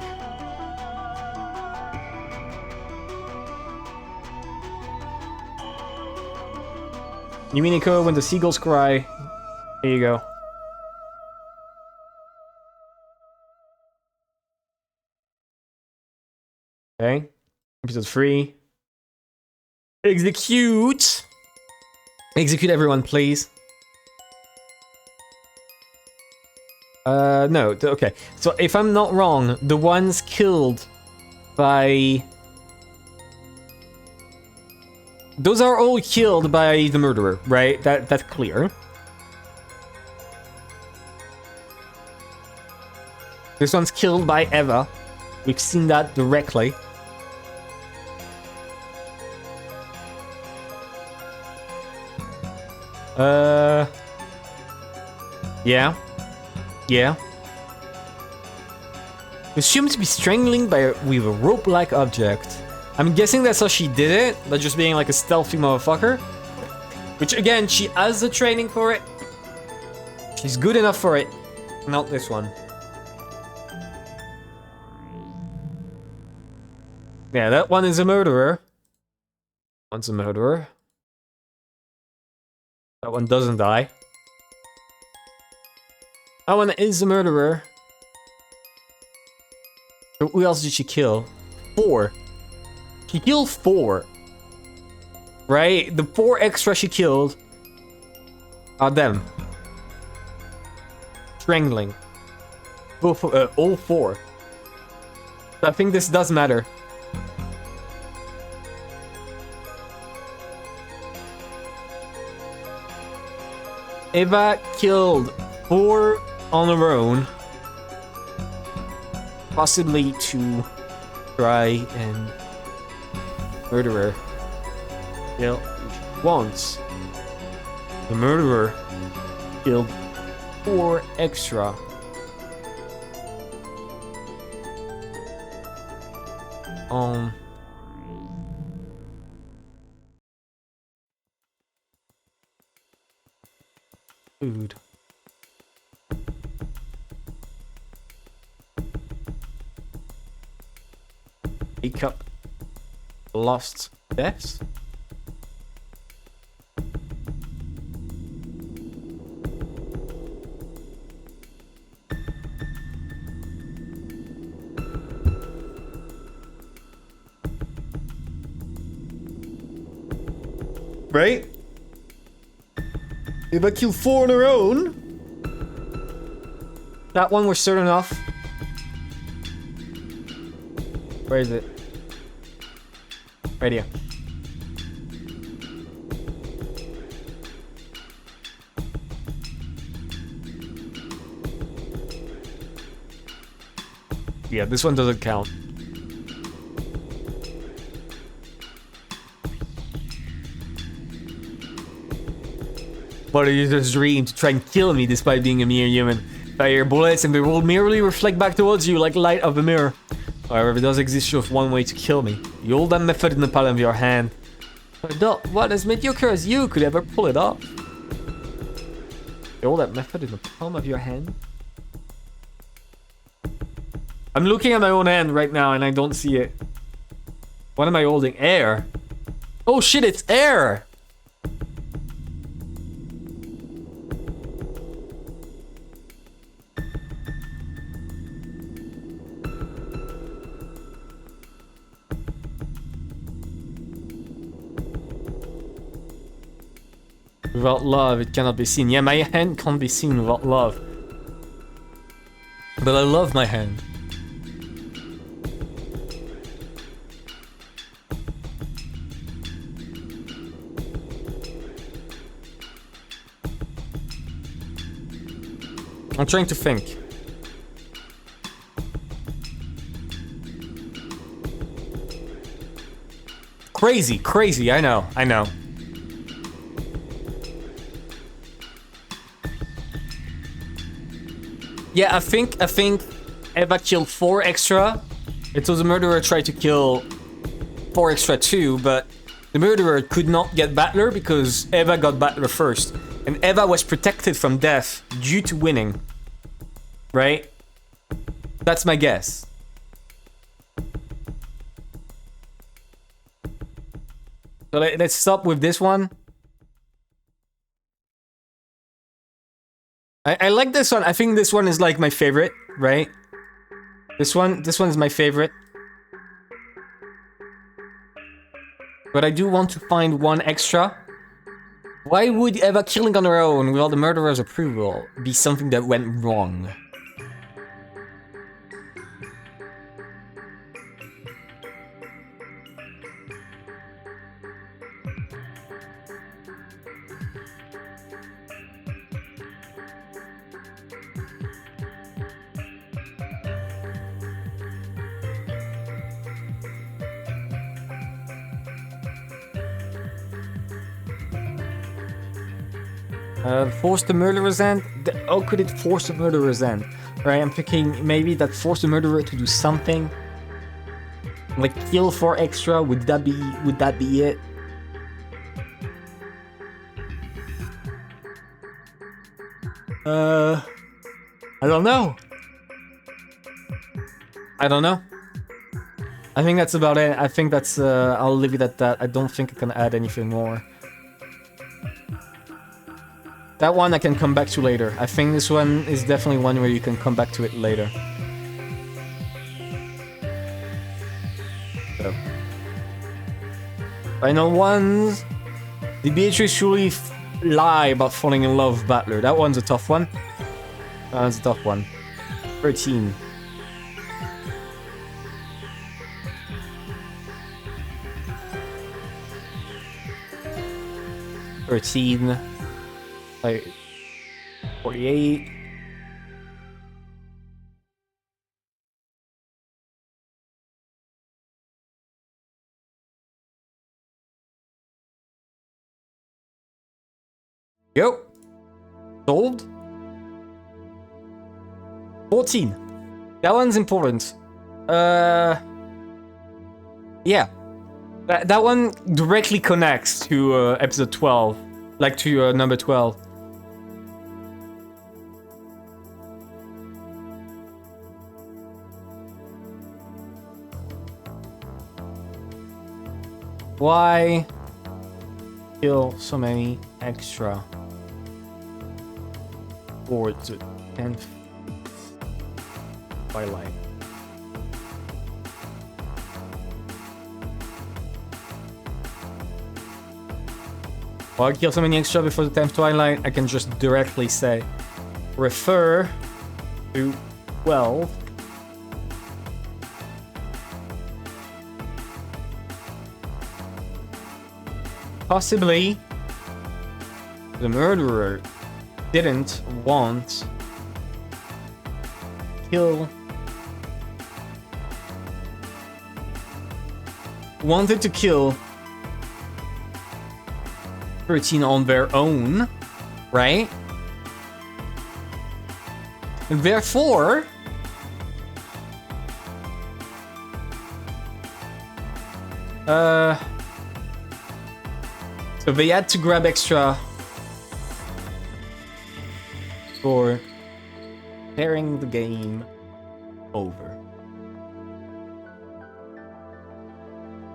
Umineko, when the seagulls cry. Here you go. Okay. Episode 3. Execute! Execute everyone, please. No, okay. So if I'm not wrong, the ones killed by... Those are all killed by the murderer, right? That's clear. This one's killed by Eva. We've seen that directly. Yeah. Yeah. Assumed to be strangling with a rope-like object. I'm guessing that's how she did it, by just being like a stealthy motherfucker. Which again, she has the training for it. She's good enough for it. Not this one. Yeah, that one is a murderer. One's a murderer. That one doesn't die. That one is a murderer. So who else did she kill? 4. She killed 4. Right? The 4 extra she killed are them. Strangling. All 4. So I think this does matter. Eva killed 4 on her own. Possibly to try and murder her. Kill once. The murderer killed 4 extra. Food. Wake up. Lost deaths. Right? If I kill 4 on her own. That one we're certain of. Where is it? Right here. Yeah, this one doesn't count. But a user's dream to try and kill me despite being a mere human. Fire bullets and they will merely reflect back towards you like light of a mirror. However, there does exist just one way to kill me. You hold that method in the palm of your hand. But what as mediocre as you could ever pull it off? You hold that method in the palm of your hand? I'm looking at my own hand right now and I don't see it. What am I holding? Air. Oh shit, it's air! Without love, it cannot be seen. Yeah, my hand can't be seen without love. But I love my hand. I'm trying to think. Crazy, I know. Yeah, I think Eva killed 4 extra. It was the murderer tried to kill 4 extra too, but the murderer could not get Battler because Eva got Battler first. And Eva was protected from death due to winning. Right? That's my guess. So let's stop with this one. I like this one. I think this one is like my favorite, right? This one is my favorite. But I do want to find one extra. Why would Eva killing on her own without the murderer's approval be something that went wrong? Force the murderer's hand? How could it force the murderer's hand? Right, I'm thinking maybe that forced the murderer to do something. Like kill for extra, would that be it? I don't know. I don't know. I think that's about it. I think that's I'll leave it at that. I don't think I can add anything more. That one I can come back to later. I think this one is definitely one where you can come back to it later. So. Final ones. Did Beatrice truly lie about falling in love with Battler? That one's a tough one. That one's a tough one. 13. Like 48. Go. Sold. 14. That one's important. Yeah. That one directly connects to episode 12. Like to number 12. Why kill so many extra for the 10th twilight? Why kill so many extra before the 10th twilight? I can just directly say refer to 12. Possibly, the murderer didn't want kill. Wanted to kill 13 on their own, right? And therefore, so they had to grab extra for carrying the game over.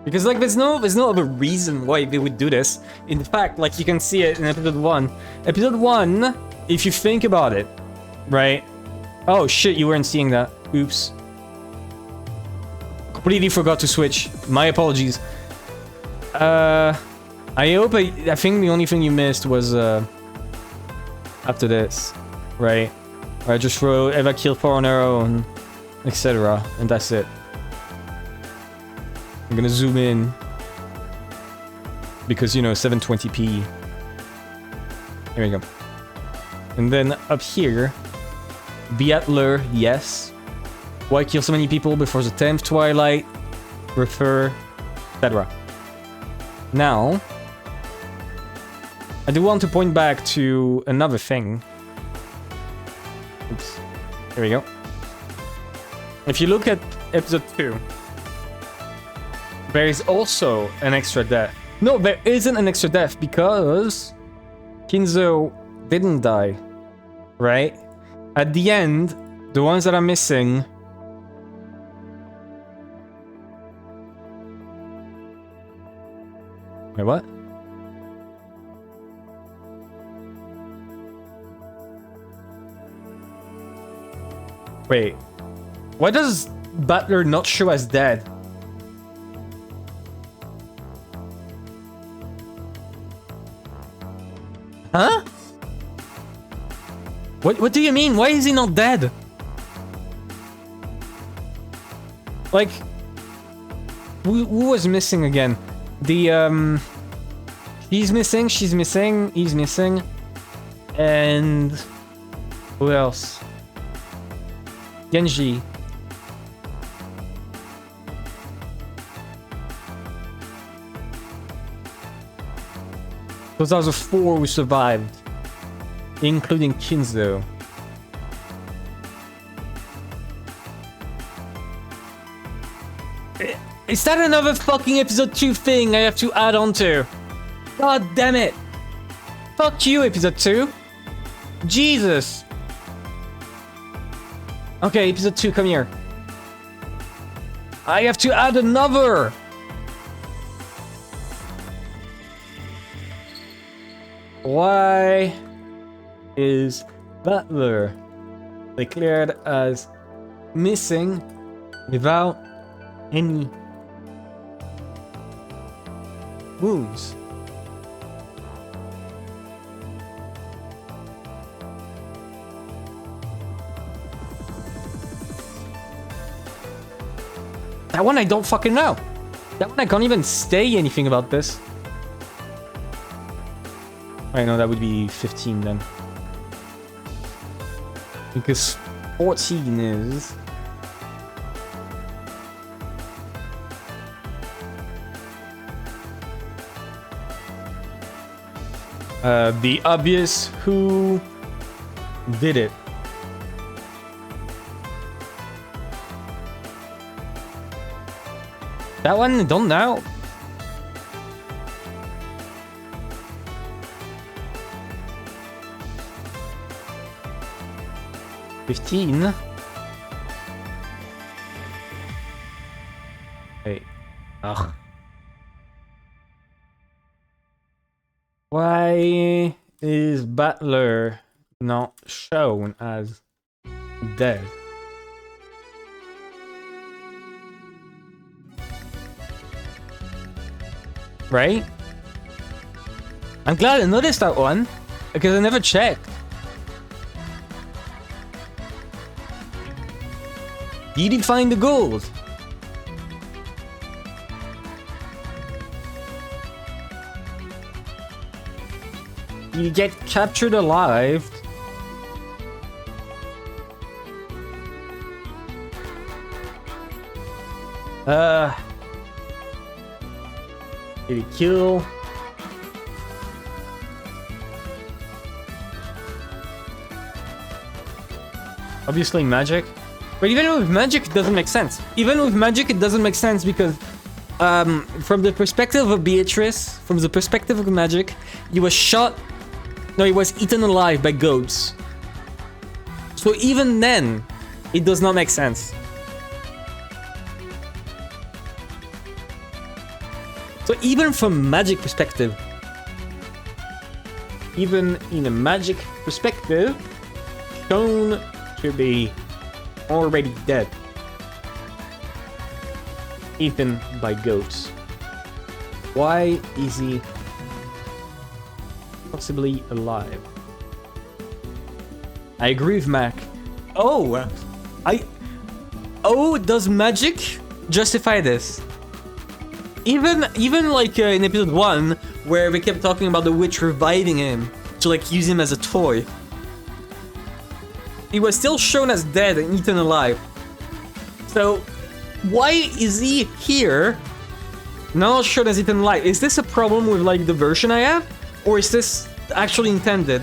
Because like there's no other reason why they would do this. In fact, like you can see it in episode 1. Episode 1, if you think about it, right? Oh shit, you weren't seeing that. Oops. Completely forgot to switch. My apologies. I think the only thing you missed was after this, right? Where I just wrote Eva killed 4 on her own, etc. And that's it. I'm gonna zoom in because, you know, 720p. Here we go. And then up here, Beatler, yes. Why kill so many people before the 10th twilight? Refer, etc. Now, I do want to point back to another thing. Oops. Here we go. If you look at episode 2, there is also an extra death. No, there isn't an extra death because Kinzo didn't die, right? At the end, the ones that are missing... Wait, what? Wait. Why does Butler not show as dead? Huh? What do you mean? Why is he not dead? Like, who was missing again? The, he's missing, she's missing, he's missing. And who else? Genji. Those are the 4 who survived, including Kinzo. Is that another fucking episode 2 thing I have to add on to? God damn it! Fuck you, episode 2. Jesus. Okay, episode 2, come here. I have to add another. Why is Butler declared as missing without any wounds? That one I don't fucking know. That one I can't even say anything about this. I know that would be 15 then. Because 14 is... the obvious who did it. That one, I don't know. $15. Hey. Ugh. Why is Butler not shown as dead? Right? I'm glad I noticed that one, because I never checked. Did he find the gold? You get captured alive. Did he kill? Obviously magic. But even with magic, it doesn't make sense. Even with magic, it doesn't make sense because from the perspective of Beatrice, from the perspective of magic, he was shot... No, he was eaten alive by goats. So even then, it does not make sense. So even from magic perspective, even in a magic perspective, shown to be already dead, eaten by goats. Why is he possibly alive? I agree with Mac. Oh, does magic justify this? Even like in episode 1, where we kept talking about the witch reviving him to like use him as a toy. He was still shown as dead and eaten alive. So, why is he here, not shown as eaten alive? Is this a problem with like the version I have? Or is this actually intended?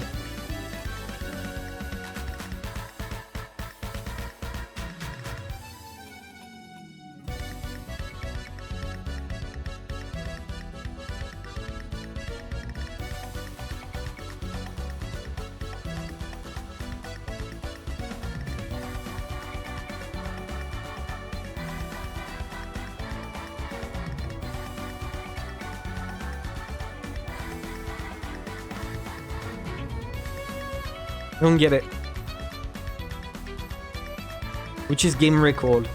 Don't get it. Which is game record.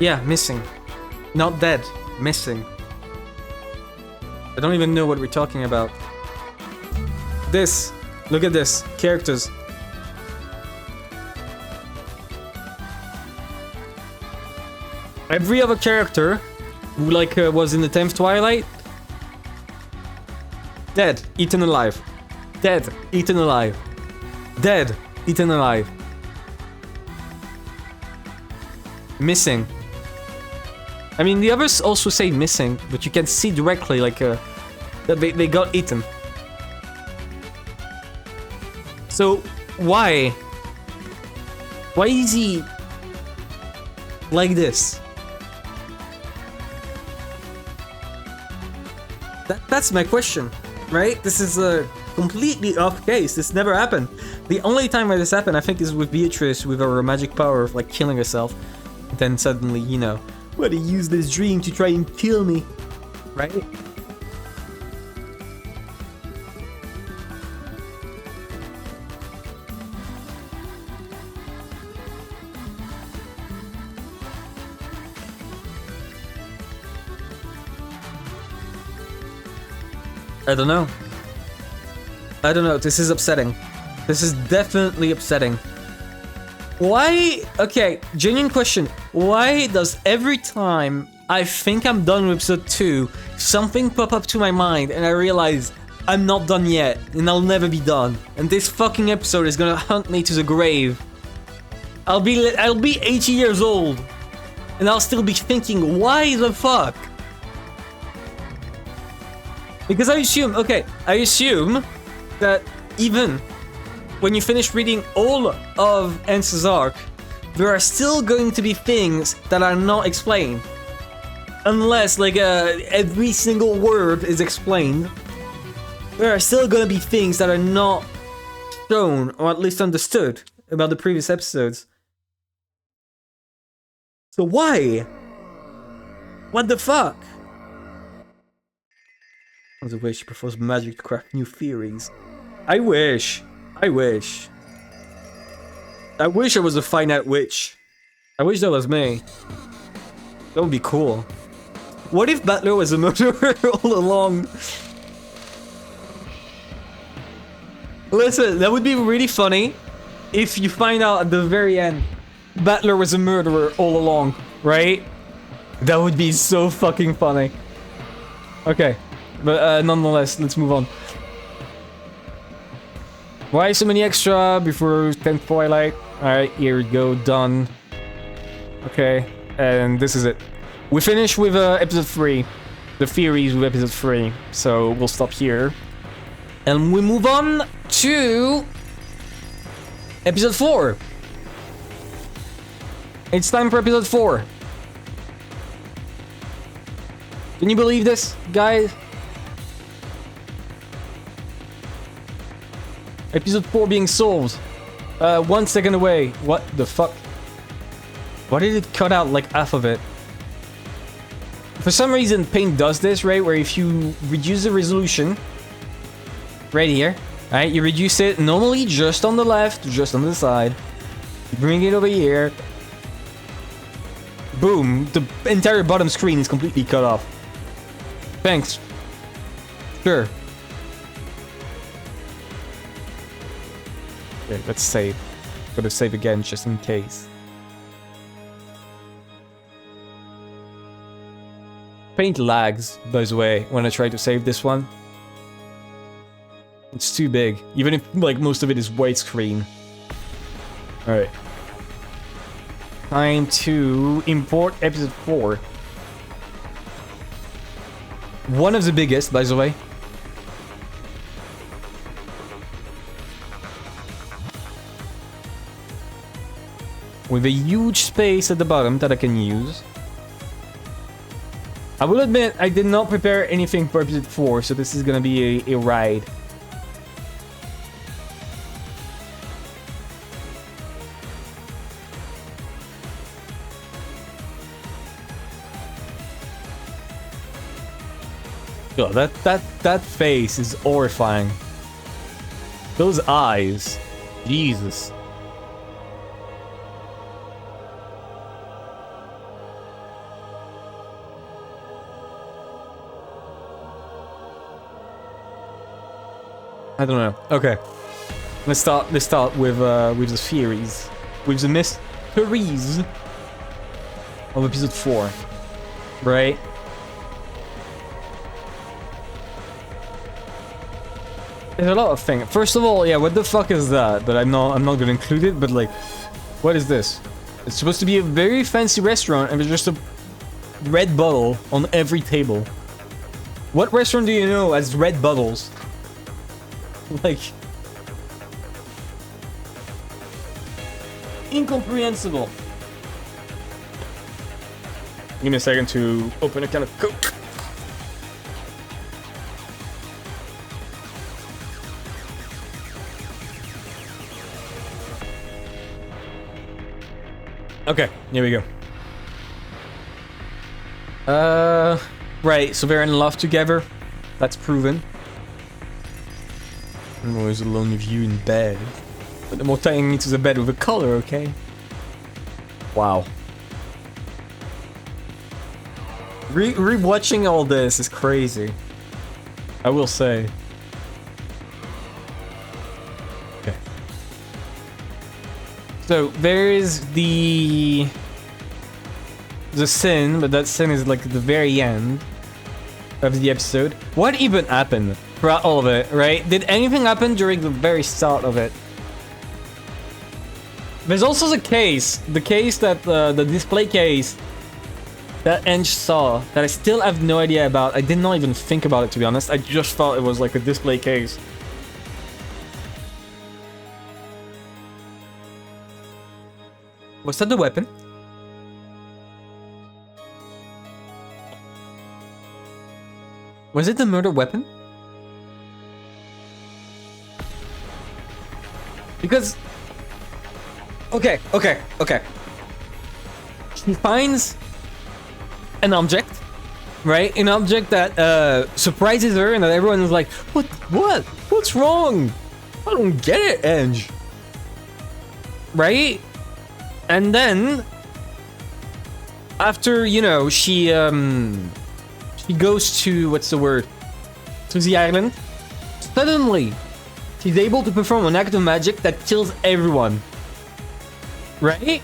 Yeah, missing. Not dead. Missing. I don't even know what we're talking about. This. Look at this. Characters. Every other character who was in the 10th Twilight. Dead. Eaten alive. Dead. Eaten alive. Dead. Eaten alive. Missing. I mean, the others also say missing, but you can see directly that they got eaten. So, why? Why is he like this? That's my question, right? This is a completely off case. This never happened. The only time where this happened, I think, is with Beatrice with her magic power of killing herself. Then suddenly, what, he used this dream to try and kill me, right? I don't know. I don't know. This is upsetting. This is definitely upsetting. Why? Okay, genuine question. Why does every time I think I'm done with episode 2, something pop up to my mind and I realize I'm not done yet and I'll never be done. And this fucking episode is gonna hunt me to the grave. I'll be 80 years old and I'll still be thinking, why the fuck? Because I assume that even when you finish reading all of Ence's arc, there are still going to be things that are not explained. Unless, every single word is explained. There are still gonna be things that are not shown, or at least understood, about the previous episodes. So why? What the fuck? The way she prefers magic to craft new theories. I wish I was a finite witch. I wish that was me. That would be cool. What if Battler was a murderer all along? Listen, that would be really funny if you find out at the very end Battler was a murderer all along, right? That would be so fucking funny. Okay, but nonetheless, let's move on. Why so many extra before 10th Twilight? Alright, here we go, done. Okay, and this is it. We finish with episode 3. The theories with episode 3. So we'll stop here. And we move on to episode 4. It's time for episode 4. Can you believe this, guys? Episode 4 being solved. 1 second away. What the fuck? Why did it cut out half of it? For some reason, Paint does this, right? Where if you reduce the resolution, right here, right? You reduce it normally just on the left, just on the side. You bring it over here. Boom! The entire bottom screen is completely cut off. Thanks. Sure. Okay, let's save. Gotta save again just in case. Paint lags, by the way, when I try to save this one. It's too big, even if most of it is widescreen. Alright. Time to import episode 4. One of the biggest, by the way. With a huge space at the bottom that I can use. I will admit, I did not prepare anything for episode 4, so this is gonna be a ride. God, that face is horrifying. Those eyes. Jesus. I don't know. Okay. Let's start with the theories. With the mysteries of episode 4. Right? There's a lot of things. First of all, yeah, what the fuck is that? But I'm not gonna include it, but like, what is this? It's supposed to be a very fancy restaurant and there's just a red bottle on every table. What restaurant do you know has red bottles? Like, incomprehensible. Give me a second to open a can of Coke. Okay, here we go. Right, so they're in love together. That's proven. I'm always alone with you in bed. But the more tying me to the bed with a color, okay? Wow. Rewatching all this is crazy. I will say. Okay. So there is the sin, but that sin is like at the very end of the episode. What even happened throughout all of it, right? Did anything happen during the very start of it? There's also the case that the display case that Eng saw that I still have no idea about. I did not even think about it, to be honest. I just thought it was like a display case. Was that the weapon? Was it the murder weapon? Because... Okay. She finds an object, right? An object that surprises her and that everyone is like, What? What's wrong? I don't get it, Eng. Right? And then, after, you know, she goes to, what's the word? To the island. Suddenly, she's able to perform an act of magic that kills everyone. Right?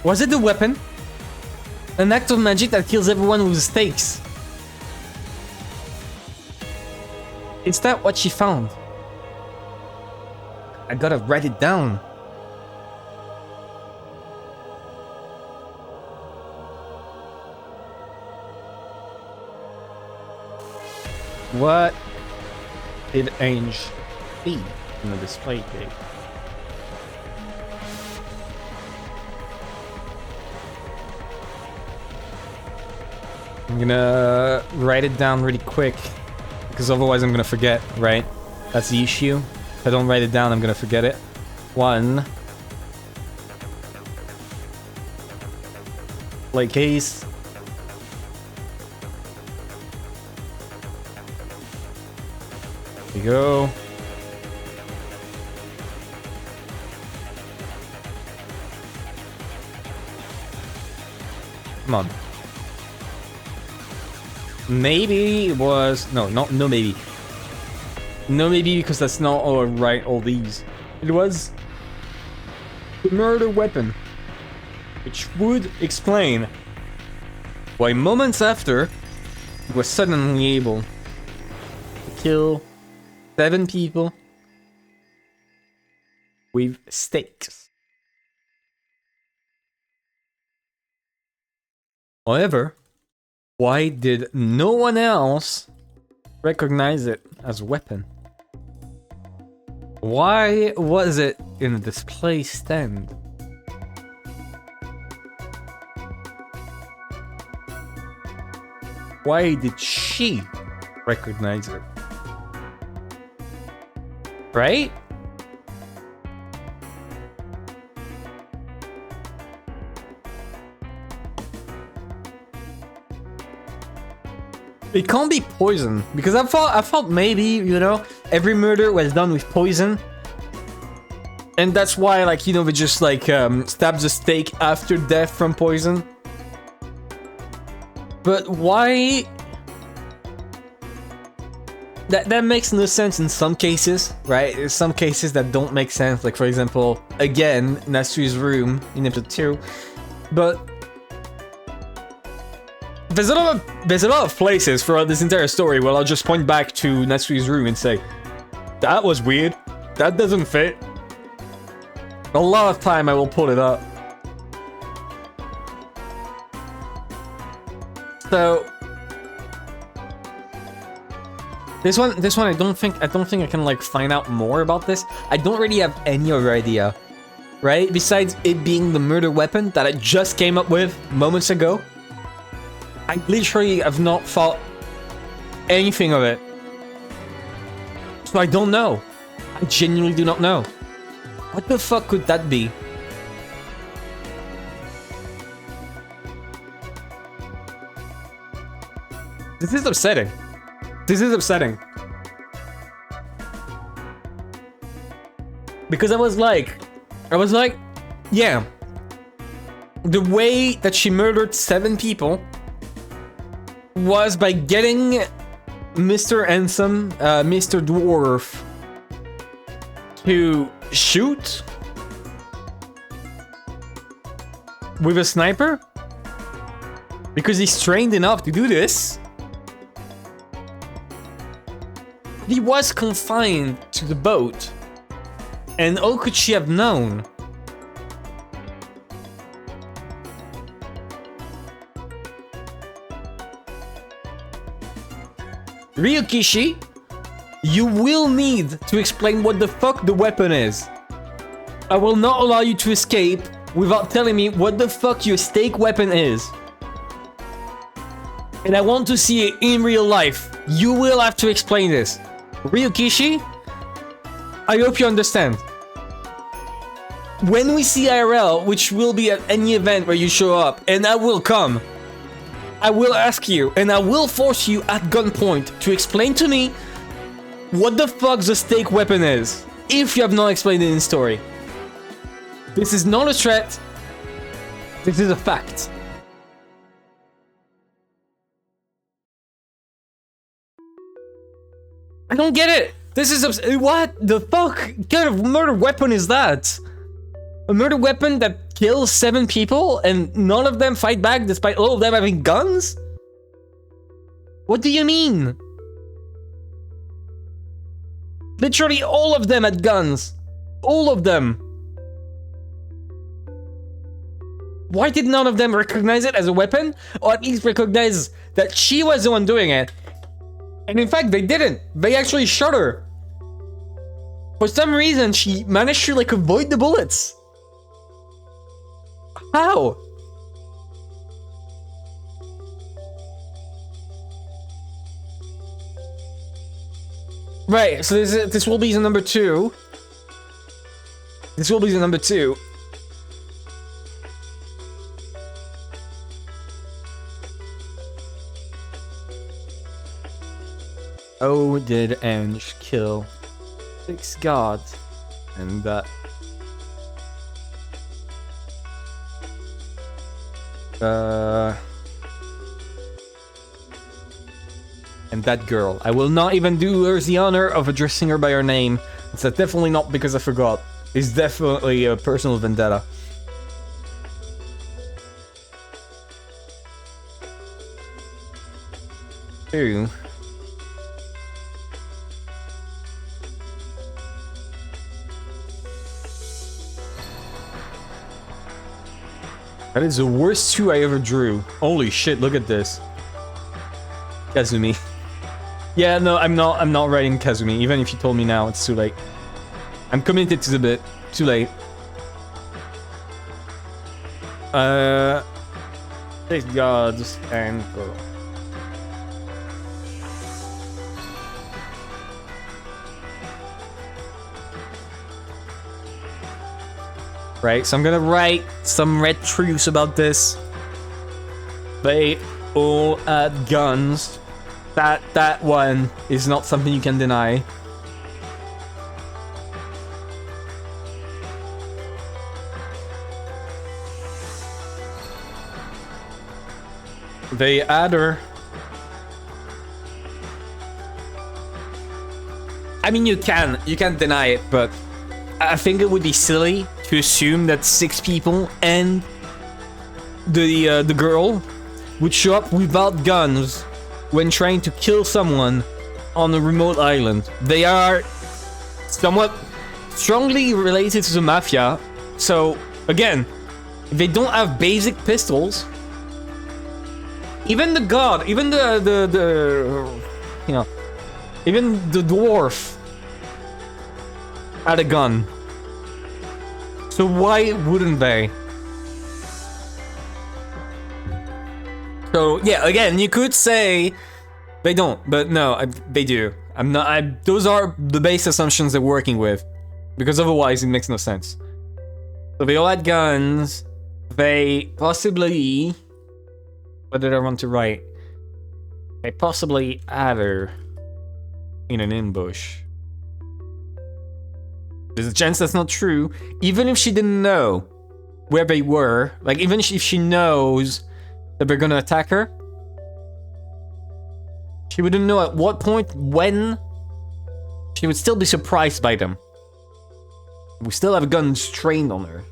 Was it the weapon? An act of magic that kills everyone with stakes. Is that what she found? I gotta write it down. What did Eng see in the display case? I'm gonna write it down really quick, because otherwise I'm gonna forget, right? That's the issue. If I don't write it down, I'm gonna forget it. 1. Play case. There we go. Come on. Maybe it was... No maybe. No maybe, because that's not all these. It was the murder weapon. Which would explain why moments after, he was suddenly able to kill 7 people with stakes. However, why did no one else recognize it as a weapon? Why was it in the display stand? Why did she recognize it? Right? It can't be poison, because I thought maybe, you know, every murder was done with poison, and that's why, like, you know, they just like stab the stake after death from poison. But why that makes no sense in some cases, right? There's some cases that don't make sense, like for example, again, Natsui's room in episode 2. But there's a lot of places throughout this entire story where I'll just point back to Natsui's room and say, that was weird. That doesn't fit. A lot of time I will pull it up. So this one I don't think I can like find out more about this. I don't really have any other idea, right? Besides it being the murder weapon that I just came up with moments ago. I literally have not thought anything of it. So I don't know. I genuinely do not know. What the fuck could that be? This is upsetting. This is upsetting. Because I was like, yeah. The way that she murdered 7 people was by getting Mr. Handsome, Mr. Dwarf to shoot with a sniper? Because he's trained enough to do this. He was confined to the boat. And how could she have known? Ryukishi, you will need to explain what the fuck the weapon is. I will not allow you to escape without telling me what the fuck your stake weapon is. And I want to see it in real life. You will have to explain this. Ryukishi, I hope you understand. When we see IRL, which will be at any event where you show up, and I will come, I will ask you, and I will force you at gunpoint to explain to me what the fuck the stake weapon is, if you have not explained it in story. This is not a threat. This is a fact. I don't get it. This is what the fuck kind of murder weapon is that? A murder weapon that kills 7 people and none of them fight back despite all of them having guns? What do you mean? Literally all of them had guns. All of them. Why did none of them recognize it as a weapon? Or at least recognize that she was the one doing it? And in fact, they didn't. They actually shot her. For some reason, she managed to like avoid the bullets. How? Right, so this will be the number 2. This will be the number 2. Oh, did Ange kill 6 gods? And that... And that girl. I will not even do her the honor of addressing her by her name. It's definitely not because I forgot. It's definitely a personal vendetta. Two. That is the worst 2 I ever drew. Holy shit, look at this. Kazumi. Yeah, no, I'm not writing Kazumi. Even if you told me now, it's too late. I'm committed to the bit. Too late. Thank gods and go. Right, so I'm gonna write some red truths about this. They all had guns. That one is not something you can deny. They had her. I mean, you can deny it, but I think it would be silly to assume that 6 people and the girl would show up without guns when trying to kill someone on a remote island. They are somewhat strongly related to the mafia, so again, if they don't have basic pistols, even the god, even the you know, even the dwarf had a gun. So why wouldn't they? So yeah, again, you could say they don't, but no, they do. I'm not. Those are the base assumptions they're working with, because otherwise it makes no sense. So they all had guns. They possibly. What did I want to write? They possibly had her in an ambush. There's a chance that's not true, even if she didn't know where they were. Like, even if she knows that they're gonna attack her, she wouldn't know at what point, when. She would still be surprised by them. We still have guns trained on her.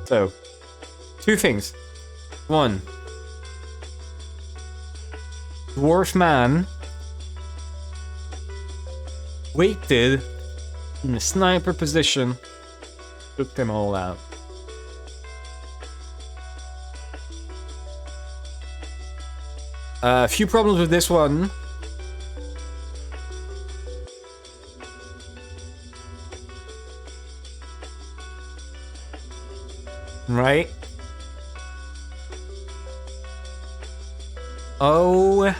So, 2 things. 1. Dwarf man waited in a sniper position, took them all out. A few problems with this one. Right? Oh,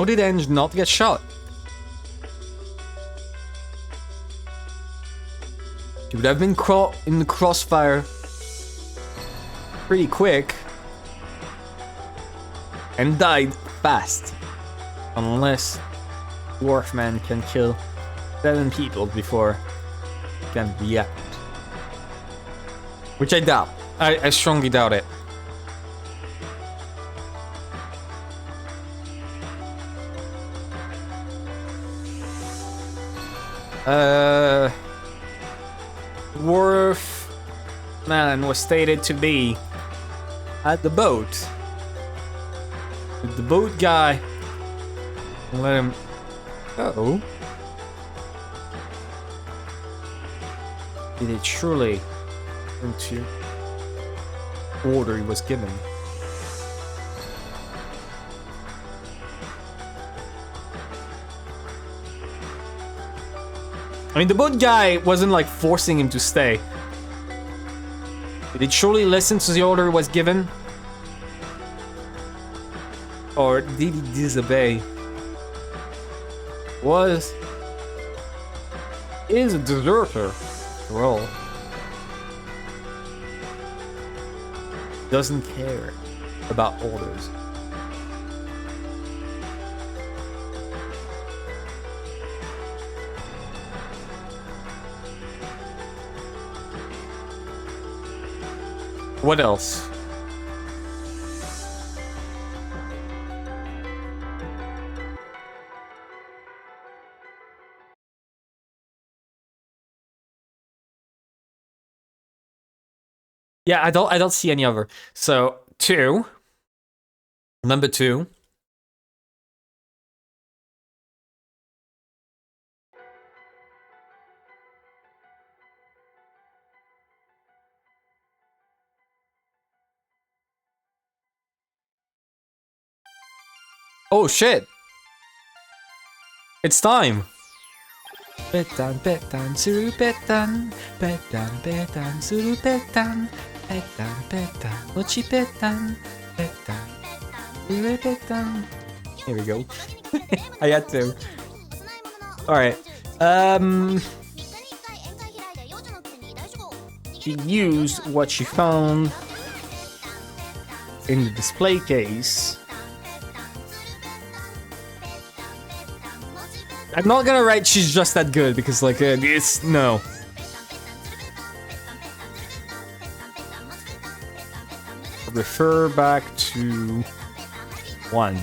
did Eng not get shot? He would have been caught in the crossfire pretty quick and died fast. Unless Dwarfman can kill 7 people before he can react. Which I doubt. I strongly doubt it. Dwarf man was stated to be at the boat. With the boat guy, let him go. Did it truly into order he was given? I mean, the boat guy wasn't like forcing him to stay. Did he truly listen to the order he was given? Or did he disobey? Is a deserter, after all. Doesn't care about orders. What else? Yeah, I don't see any other. So, number 2. Oh shit! It's time! Petan, petan, suru petan. Petan, petan, suru petan. Petan, petan, mochi petan. Petan, suru petan. Here we go. I had to. Alright. She used what she found in the display case. I'm not gonna write she's just that good because, like, it's no. refer back to 1.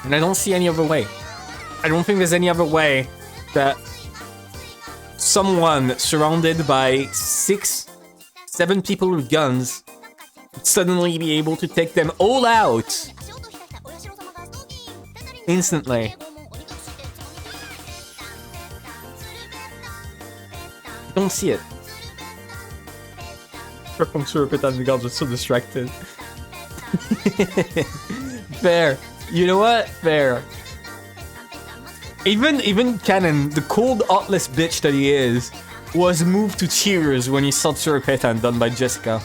And I don't see any other way. I don't think there's any other way that someone surrounded by 6, 7 people with guns would suddenly be able to take them all out instantly. I don't see it. I'm sure the guns are so distracted. Fair. You know what? Fair. Even Cannon, the cold, artless bitch that he is, was moved to tears when he saw Tsurupetan done by Jessica.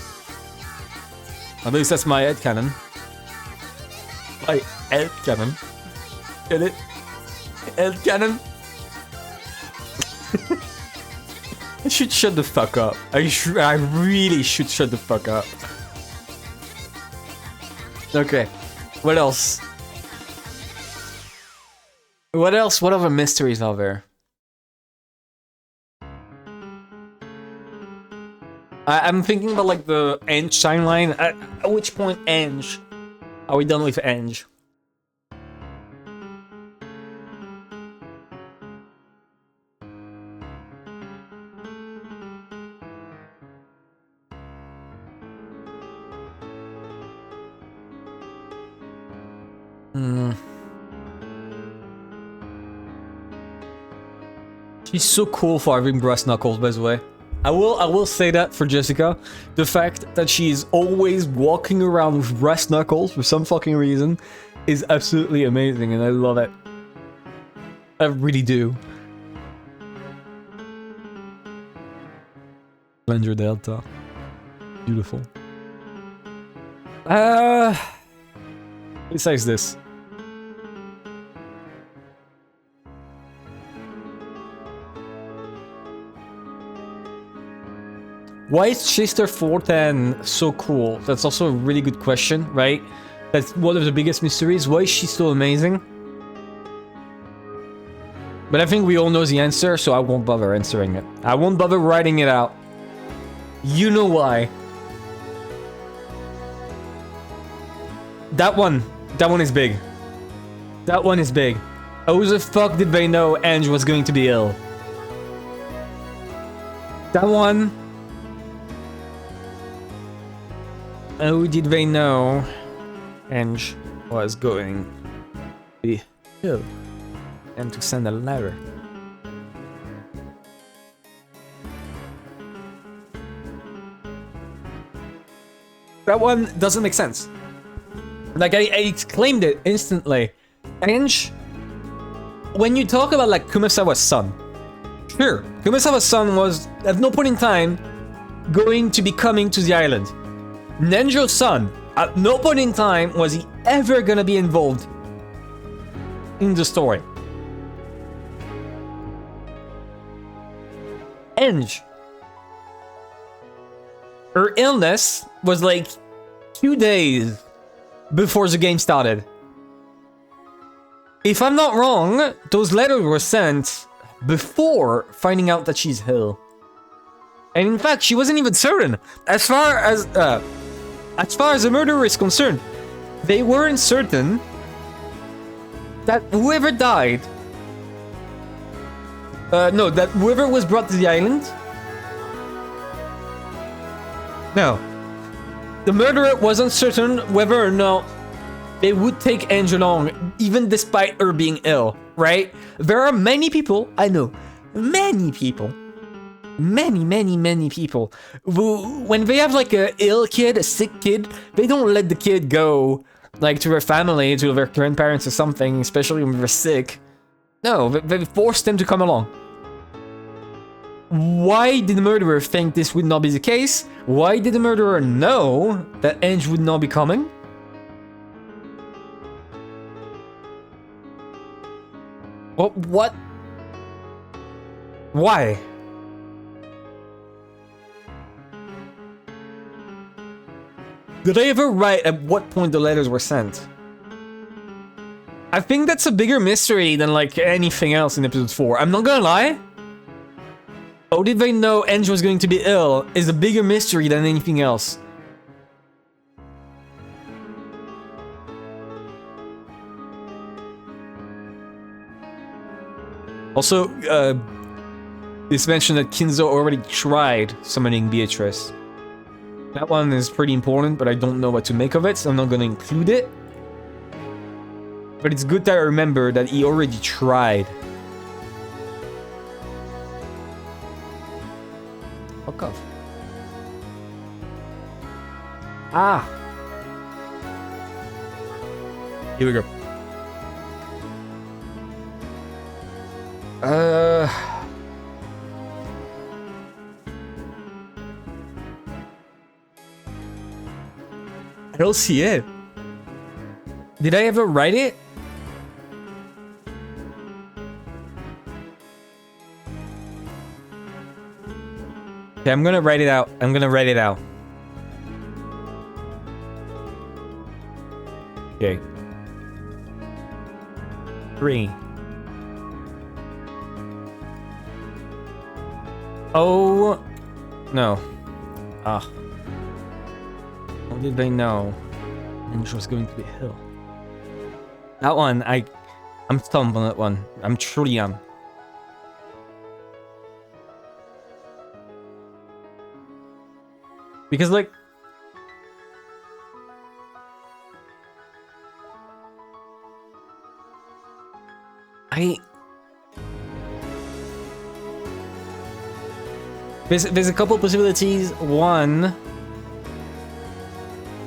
At least that's my headcanon. My headcanon. Get it? Headcanon? I should shut the fuck up. I really should shut the fuck up. Okay. What else? What else? What other mysteries are there? I'm thinking about like the Eng timeline. At which point Eng? Are we done with Eng? She's so cool for having brass knuckles, by the way. I will say that for Jessica. The fact that she's always walking around with brass knuckles for some fucking reason is absolutely amazing, and I love it. I really do. Avenger Delta. Beautiful. Besides this. Why is Chester 410 so cool? That's also a really good question, right? That's one of the biggest mysteries. Why is she so amazing? But I think we all know the answer, so I won't bother answering it. I won't bother writing it out. You know why. That one is big. That one is big. How the fuck did they know Eng was going to be ill? That one... How did they know Eng was going to be ill and to send a letter? That one doesn't make sense. Like, I exclaimed it instantly. Eng, when you talk about, like, Kumasawa's son, sure, Kumasawa's son was, at no point in time, going to be coming to the island. Nenjo's son, at no point in time was he ever gonna be involved in the story. Eng, her illness was like 2 days before the game started. If I'm not wrong, those letters were sent before finding out that she's ill. And in fact, she wasn't even certain. As far as the murderer is concerned, they weren't certain that whoever died... no, that whoever was brought to the island... No. The murderer wasn't certain whether or not they would take Eng along, even despite her being ill, right? There are many people, I know, many people, many people, who, when they have like a ill kid, a sick kid, they don't let the kid go, like, to their family, to their grandparents or something, especially when they're sick. No, they force them to come along. Why did the murderer think this would not be the case? Why did the murderer know that Eng would not be coming? What? Why? Did I ever write at what point the letters were sent? I think that's a bigger mystery than like anything else in episode 4. I'm not gonna lie. How did they know Ange was going to be ill is a bigger mystery than anything else. Also, this mentioned that Kinzo already tried summoning Beatrice. That one is pretty important, but I don't know what to make of it, so I'm not gonna include it. But it's good that I remember that he already tried. Fuck off. Ah! Here we go. I don't see it. Did I ever write it? Okay, I'm gonna write it out. I'm gonna write it out. Okay. 3. Oh no. Ah. How did they know Ange was going to be ill? That one, I'm stumped on that one. I'm truly am. Because like There's a couple possibilities. One,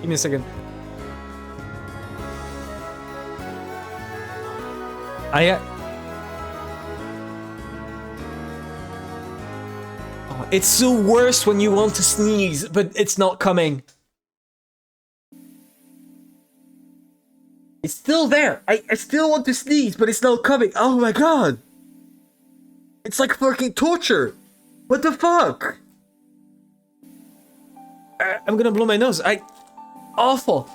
give me a second. Oh, it's the worst when you want to sneeze, but it's not coming. It's still there. I still want to sneeze, but it's not coming. Oh my god. It's like fucking torture. What the fuck? I'm gonna blow my nose. Awful.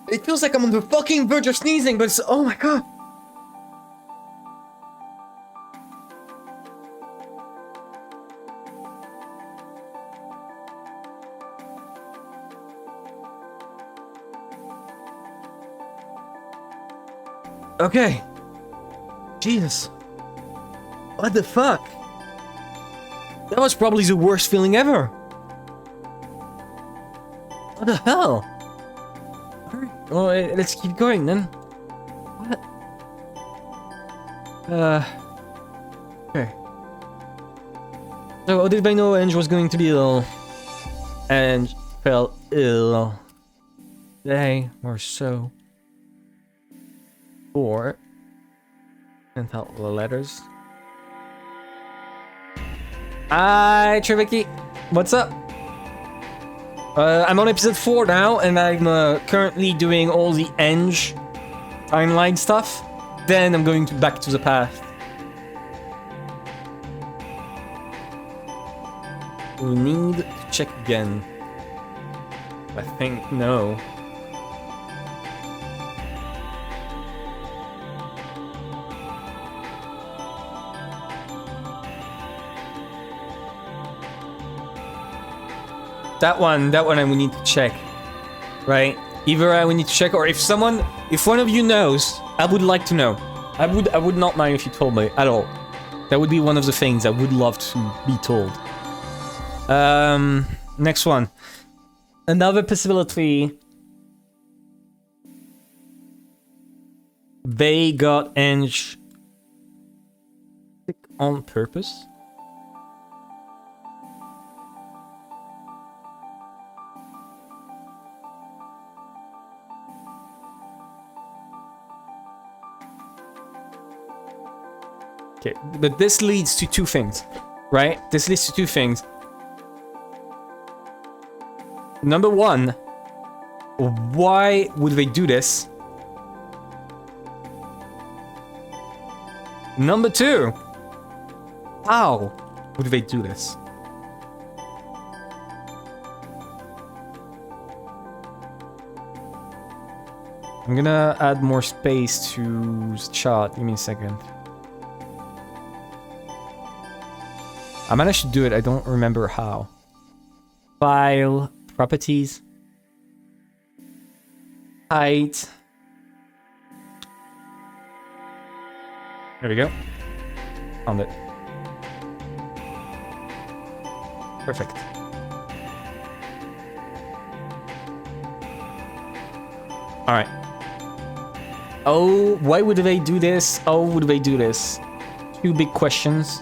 It feels like I'm on the fucking verge of sneezing, but it's... Oh my god. Okay. Jesus. What the fuck? That was probably the worst feeling ever. What the hell? Alright, well, let's keep going then. What? Okay. So, how did I know Ange was going to be ill? Ange fell ill. They were so... Or... Sent out the letters. Hi, Triviki. What's up? I'm on episode 4 now, and I'm currently doing all the Ange timeline stuff. Then I'm going back to the past. We need to check again. I think no. That one I would need to check, right? Either I would need to check, or if one of you knows, I would like to know. I would not mind if you told me at all. That would be one of the things I would love to be told. Next one. Another possibility. They got Ange sick on purpose. Okay, but this leads to two things, right? This leads to two things. Number one, why would they do this? Number two, how would they do this? I'm gonna add more space to the chart. Give me a second. I managed to do it, I don't remember how. File, properties, height. There we go. Found it. Perfect. Alright. Oh, why would they do this? How would they do this? Two big questions.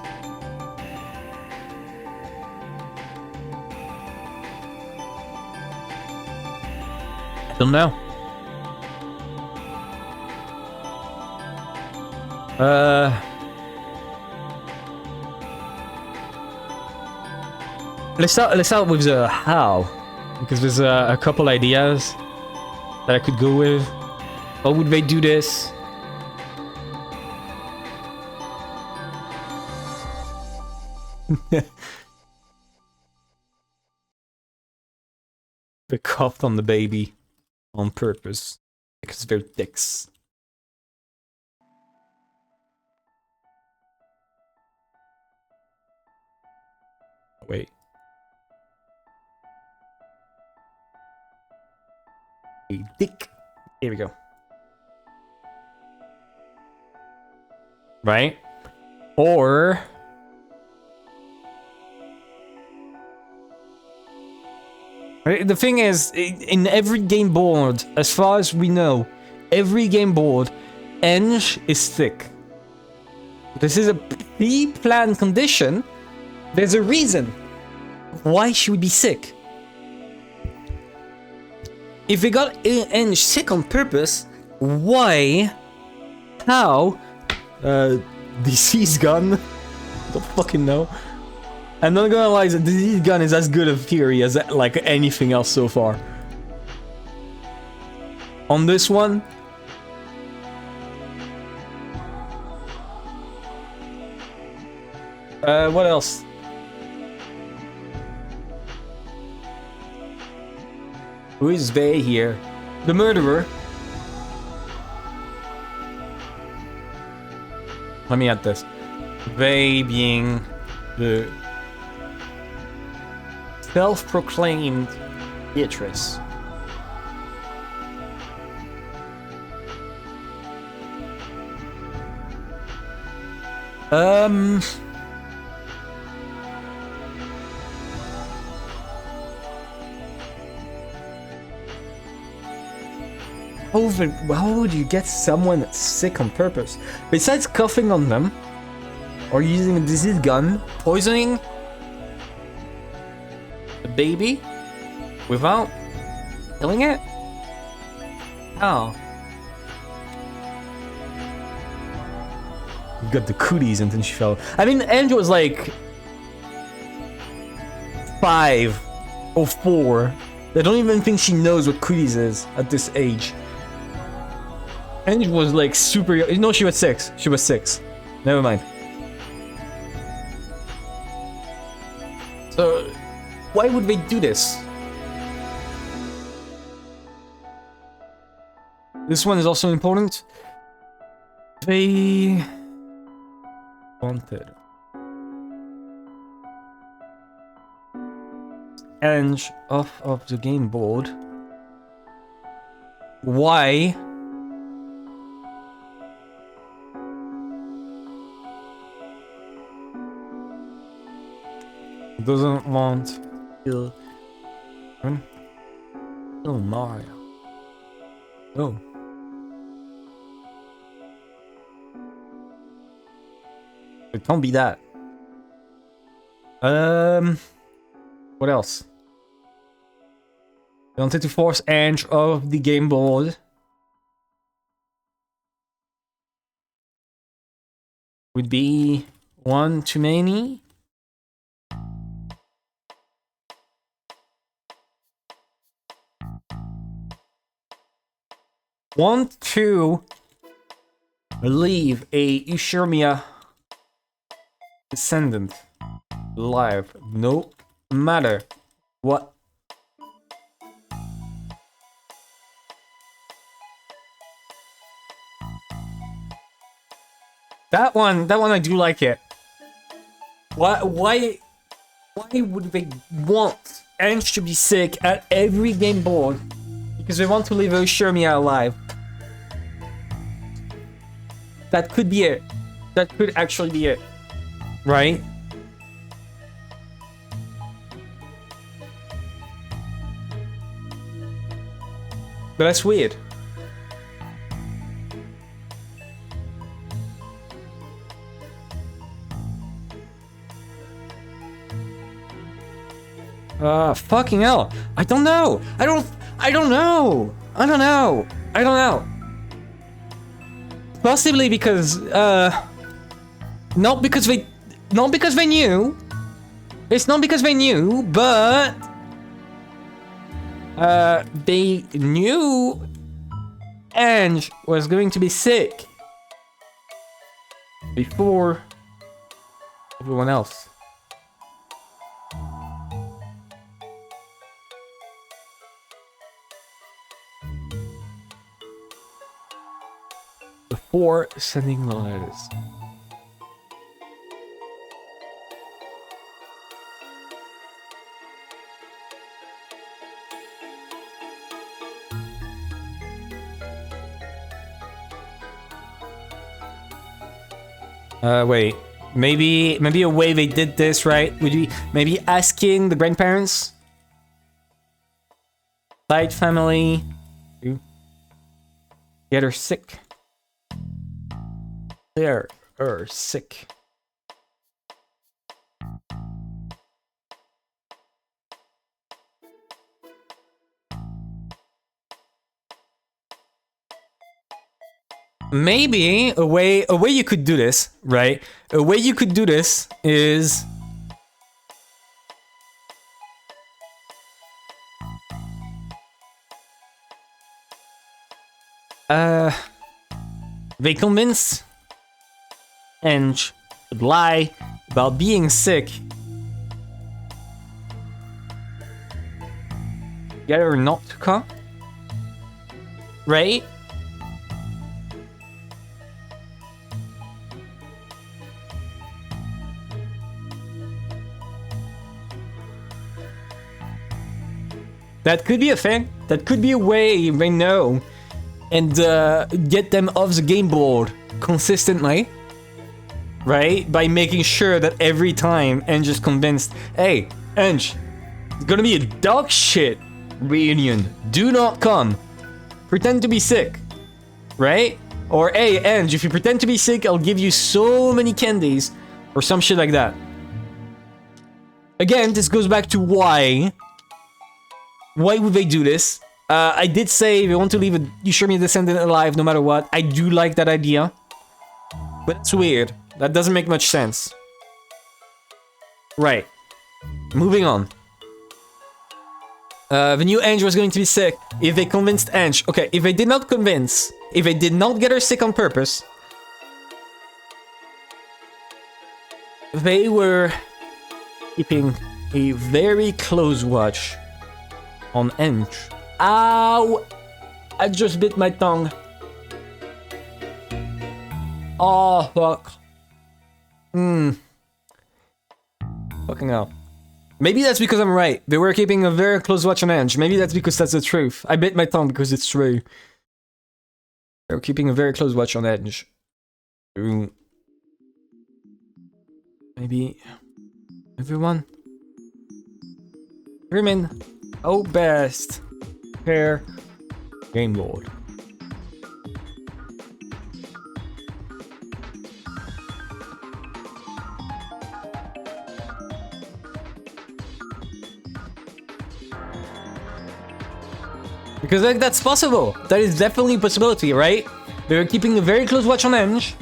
I don't know. Let's start with the how, because there's a couple ideas that I could go with. How would they do this? They coughed on the baby on purpose because they're dicks. Wait. A dick. Here we go. Right? Or the thing is, in every game board, as far as we know, every game board, Eng is thick. This is a pre-planned condition. There's a reason why she would be sick. If they got Eng sick on purpose, why? How? Disease gun? Don't fucking know. I'm not gonna lie, the disease gun is as good a theory as like anything else so far. On this one, what else? Who is they here? The murderer. Let me add this. They being the self-proclaimed Beatrice. How would you get someone sick on purpose? Besides coughing on them, or using a disease gun, poisoning a baby without killing it? How? You got the cooties and then she fell. I mean, Angel was like 5 or 4. I don't even think she knows what cooties is at this age. Angel was like super young. No, she was 6. She was 6. Never mind. So, why would they do this? This one is also important. They wanted Eng off of the game board. Why? Doesn't want to kill Mario. Oh. It can't be that. What else? I wanted to force Eng off the game board. Would be one too many. Want to leave a Ushirmia descendant alive, no matter what. That one I do like it. Why would they want Ange to be sick at every game board? Because they want to leave Oshirmia alive. That could be it. That could actually be it. Right? But that's weird. Fucking hell. I don't know. I don't know. Possibly because, not because they knew. It's not because they knew, but they knew Ange was going to be sick before everyone else. Before sending the letters. Wait. Maybe a way they did this, right? Would be maybe asking the grandparents? Side family to get her sick. They're sick. Maybe a way you could do this, right? A way you could do this is they convince Ange would lie about being sick. Get her not to come, right? That could be a thing. That could be a way they know and get them off the game board consistently, right? By making sure that every time Ange is convinced, hey, Ange, it's gonna be a dog shit reunion. Do not come. Pretend to be sick, right? Or, hey, Ange, if you pretend to be sick, I'll give you so many candies, or some shit like that. Again, this goes back to why. Why would they do this? I did say they want to leave a Ushirmia descendant alive no matter what. I do like that idea. But it's weird. That doesn't make much sense. Right. Moving on. The new Ange was going to be sick. If they convinced Ange... Okay, if they did not convince... If they did not get her sick on purpose... They were keeping a very close watch on Ange. Ow! I just bit my tongue. Oh, fuck. Fucking hell. Maybe that's because I'm right. They were keeping a very close watch on Ange. Maybe that's because that's the truth. I bit my tongue because it's true. They were keeping a very close watch on Ange. Ooh. Maybe... Everyone? Women. Oh, best. Pair. Game board. Because like, that's possible. That is definitely a possibility, right? They're keeping a very close watch on Ange.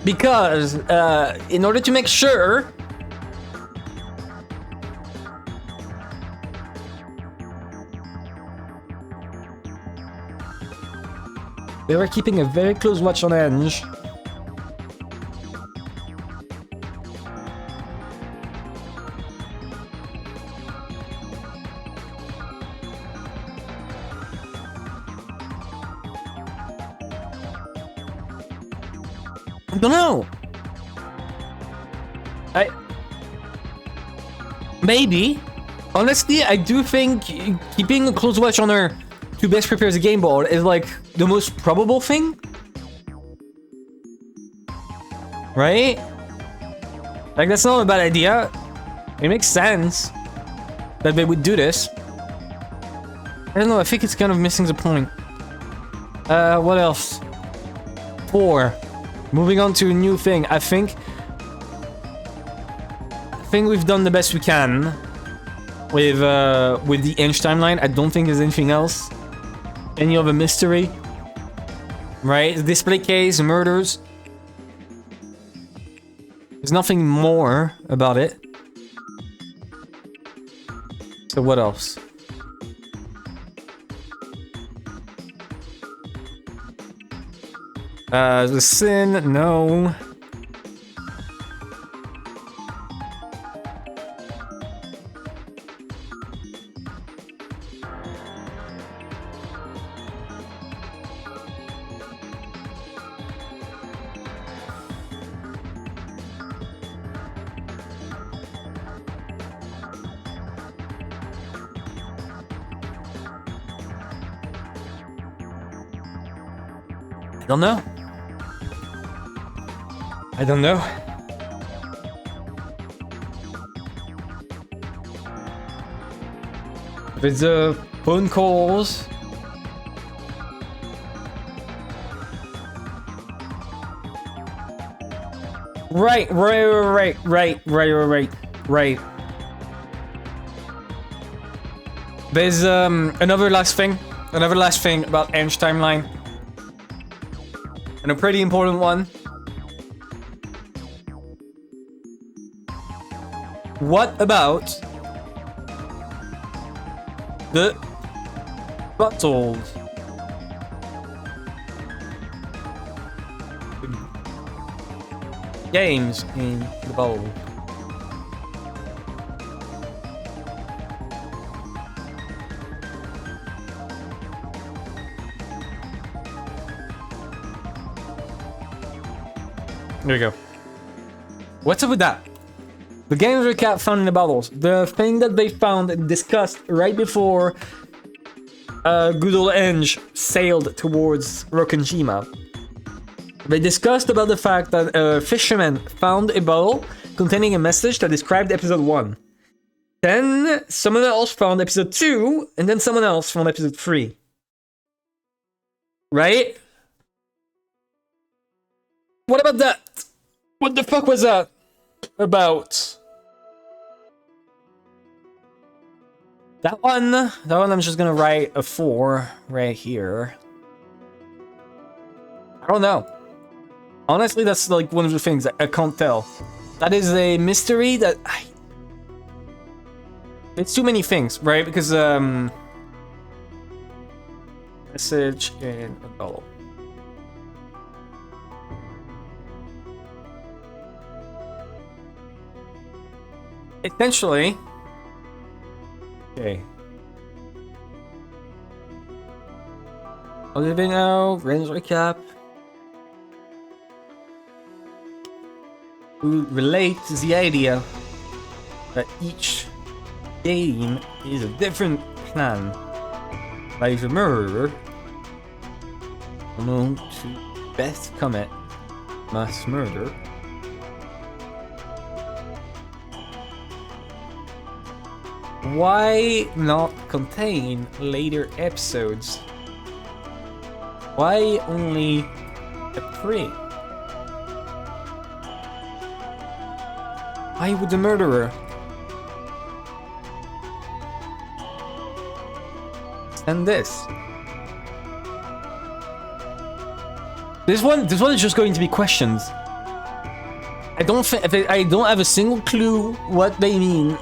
Because, in order to make sure... They were keeping a very close watch on Ange. I don't know. Maybe. Honestly, I do think keeping a close watch on her to best prepare the game board is like the most probable thing. Right? Like, that's not a bad idea. It makes sense that they would do this. I don't know, I think it's kind of missing the point. What else? 4. Moving on to a new thing. I think we've done the best we can with the Inch timeline. I don't think there's anything else. Any other mystery? Right? The display case, murders. There's nothing more about it. So what else? The sin, no. I don't know. I don't know. There's phone calls. Right. There's another last thing about Inch timeline. And a pretty important one. What about the bottles? Games in the bowl. There we go. What's up with that? The games recap found in the bottles. The thing that they found and discussed right before good old Enge sailed towards Rokkenjima. They discussed about the fact that a fisherman found a bottle containing a message that described episode 1. Then someone else found episode 2, and then someone else found episode 3. Right? What about that? What the fuck was that about? That one I'm just gonna write a 4 right here. I don't know. Honestly, that's like one of the things I can't tell. That is a mystery that it's too many things, right? Because message in a bottle. Essentially. Okay. Living now, range recap. We relate to the idea that each game is a different plan by the murderer unknown to best commit mass murder. Why not contain later episodes? Why only a 3? Why would the murderer send this? This one is just going to be questions. I don't have a single clue what they mean.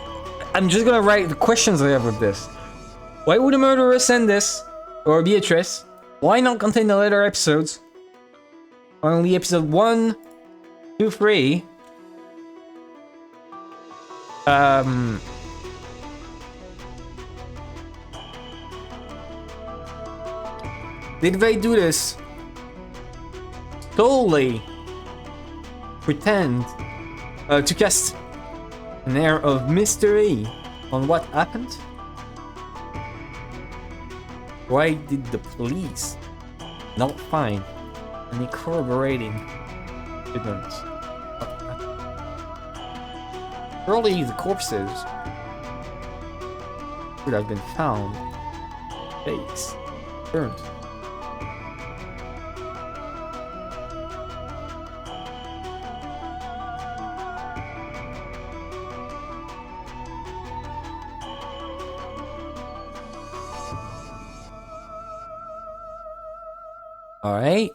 I'm just gonna write the questions I have with this. Why would a murderer send this? Or Beatrice? Why not contain the later episodes? Only episode 1, 2, 3. Did they do this solely pretend to cast an air of mystery on what happened. Why did the police not find any corroborating evidence? Surely the corpses would have been found. Face burnt. All right.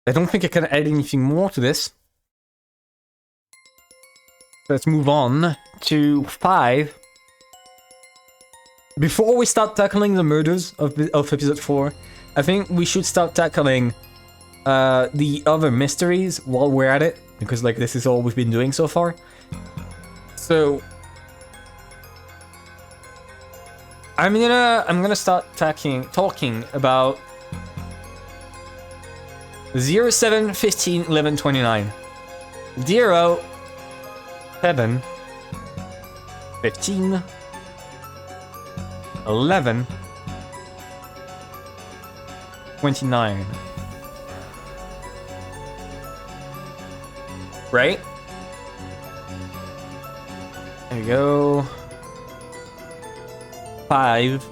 I don't think I can add anything more to this. Let's move on to 5. Before we start tackling the murders of episode 4, I think we should start tackling the other mysteries while we're at it, because like this is all we've been doing so far. So I'm gonna start talking about 0, 7, 15, 11, 29. 0, 7, 15, 11, 29. Right? There we go. 5.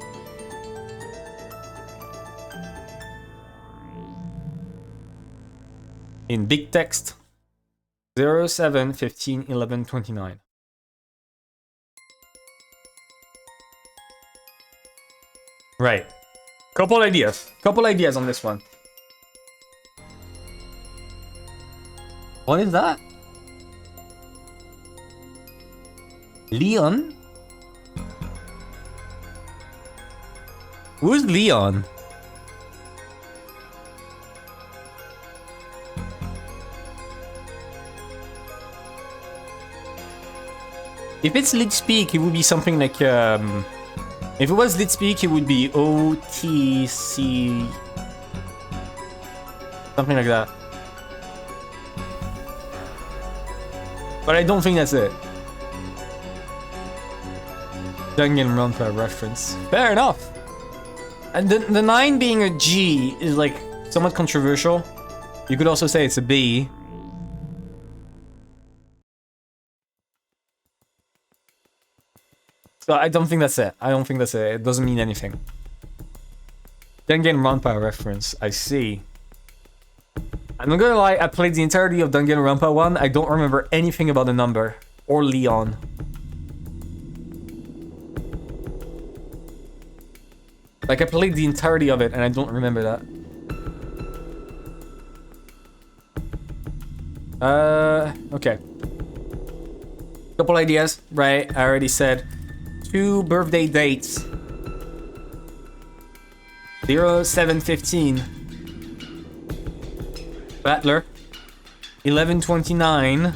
In big text. 0, 7, 15, 11, 29. Right. Couple ideas on this one. What is that? Leon? Who's Leon? If it's lit speak, it would be something like if it was lit speak, it would be OTC, something like that. But I don't think that's it. Danganronpa reference. Fair enough. And the 9 being a G is like somewhat controversial. You could also say it's a B. So I don't think that's it. It doesn't mean anything. Danganronpa reference. I see. I'm not gonna lie, I played the entirety of Danganronpa 1. I don't remember anything about the number. Or Leon. Like, I played the entirety of it, and I don't remember that. Okay. Couple ideas, right? I already said 2 birthday dates. 0, 7, 15. Battler. 11, 29.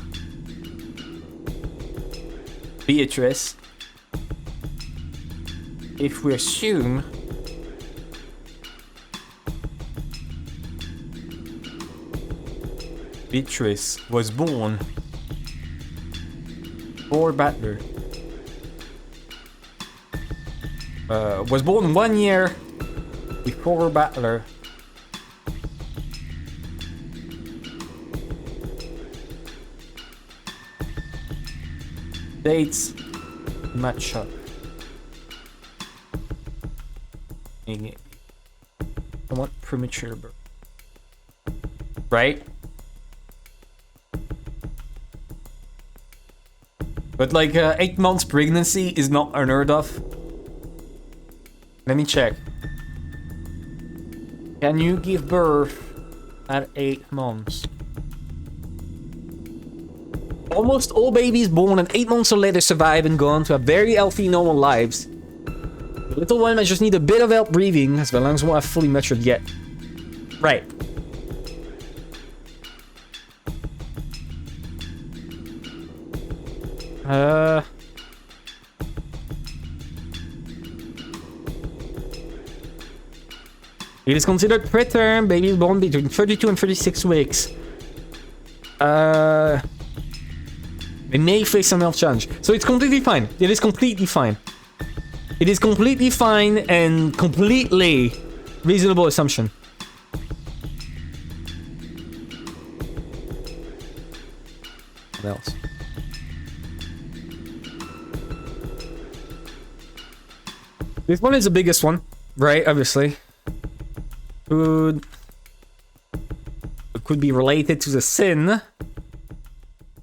Beatrice. If we assume Beatrice was born before Battler. Was born 1 year before Battler. Dates match up. Somewhat premature birth. Right? But like 8 months pregnancy is not unheard of. Let me check. Can you give birth at 8 months? Almost all babies born at 8 months or later survive and go on to have very healthy, normal lives. The little one might just need a bit of help breathing, as the lungs won't have fully matured yet. Right. It is considered preterm. Babies born between 32 and 36 weeks. They may face some health challenge. So it's completely fine. It is completely fine. It is completely fine and completely reasonable assumption. What else? This one is the biggest one, right? Obviously. It could be related to the sin.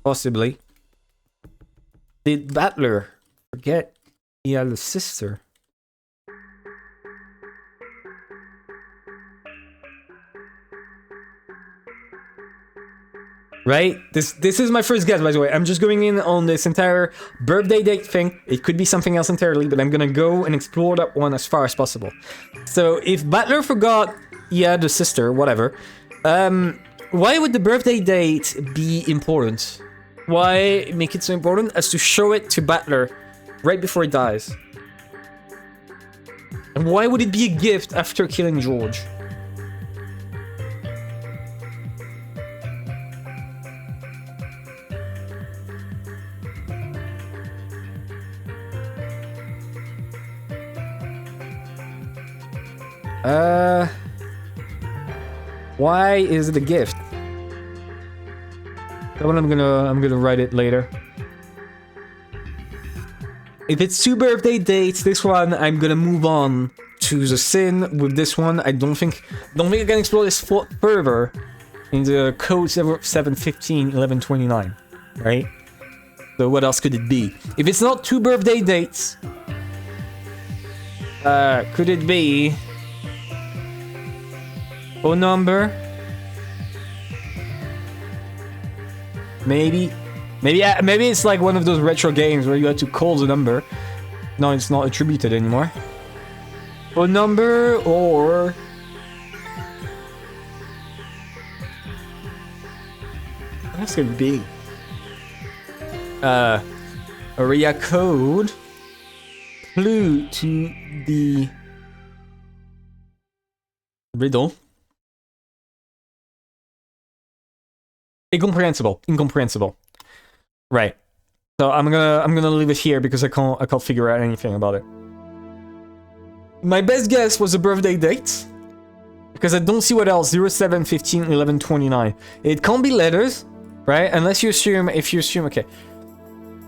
Possibly. Did Battler forget he had a sister? Right? This is my first guess, by the way. I'm just going in on this entire birthday date thing. It could be something else entirely, but I'm gonna go and explore that one as far as possible. So if Battler forgot he had a sister, whatever, why would the birthday date be important? Why make it so important as to show it to Battler right before he dies? And why would it be a gift after killing George? Why is it a gift? That one I'm gonna write it later. If it's 2 birthday dates, this one I'm gonna move on to the sin with this one. I don't think I can explore this further in the code 715-1129, right? So what else could it be? If it's not 2 birthday dates, could it be a number? Maybe it's like one of those retro games where you had to call the number. No, it's not attributed anymore. A number, or what else could it be? Area code, clue to the riddle. Incomprehensible. Right. So I'm gonna leave it here because I can't figure out anything about it. My best guess was a birthday date, because I don't see what else. 07, 15, 11, 29. It can't be letters, right? Unless you assume, okay.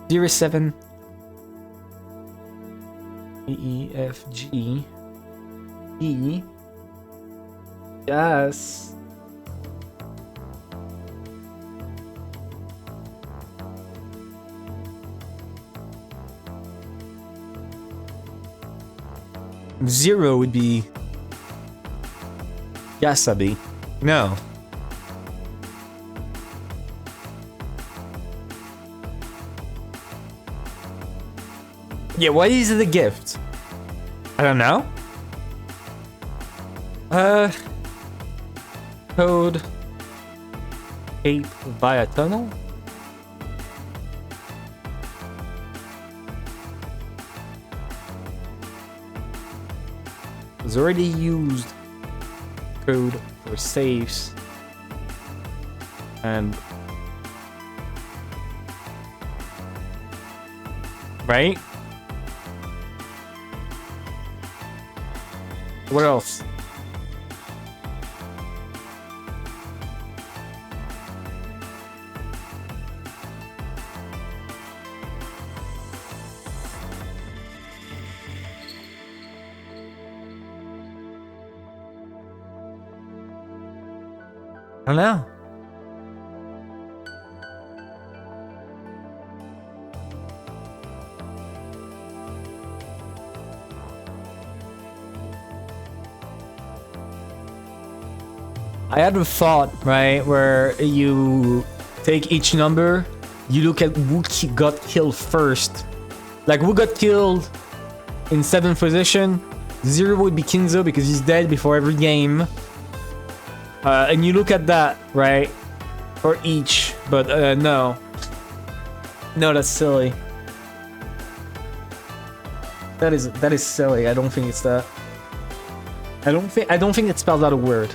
07 E F G E. Yes. Zero would be Yasabi. No. Yeah, why is it a gift? I don't know. Code 8 via tunnel. It's already used code for saves and right? What else? I don't know. I had a thought, right, where you take each number, you look at who got killed first. Like, who got killed in 7th position? 0 would be Kinzo because he's dead before every game. And you look at that, right, for each, but no. No, that's silly. That is silly. I don't think it's that. I don't think it spells out a word.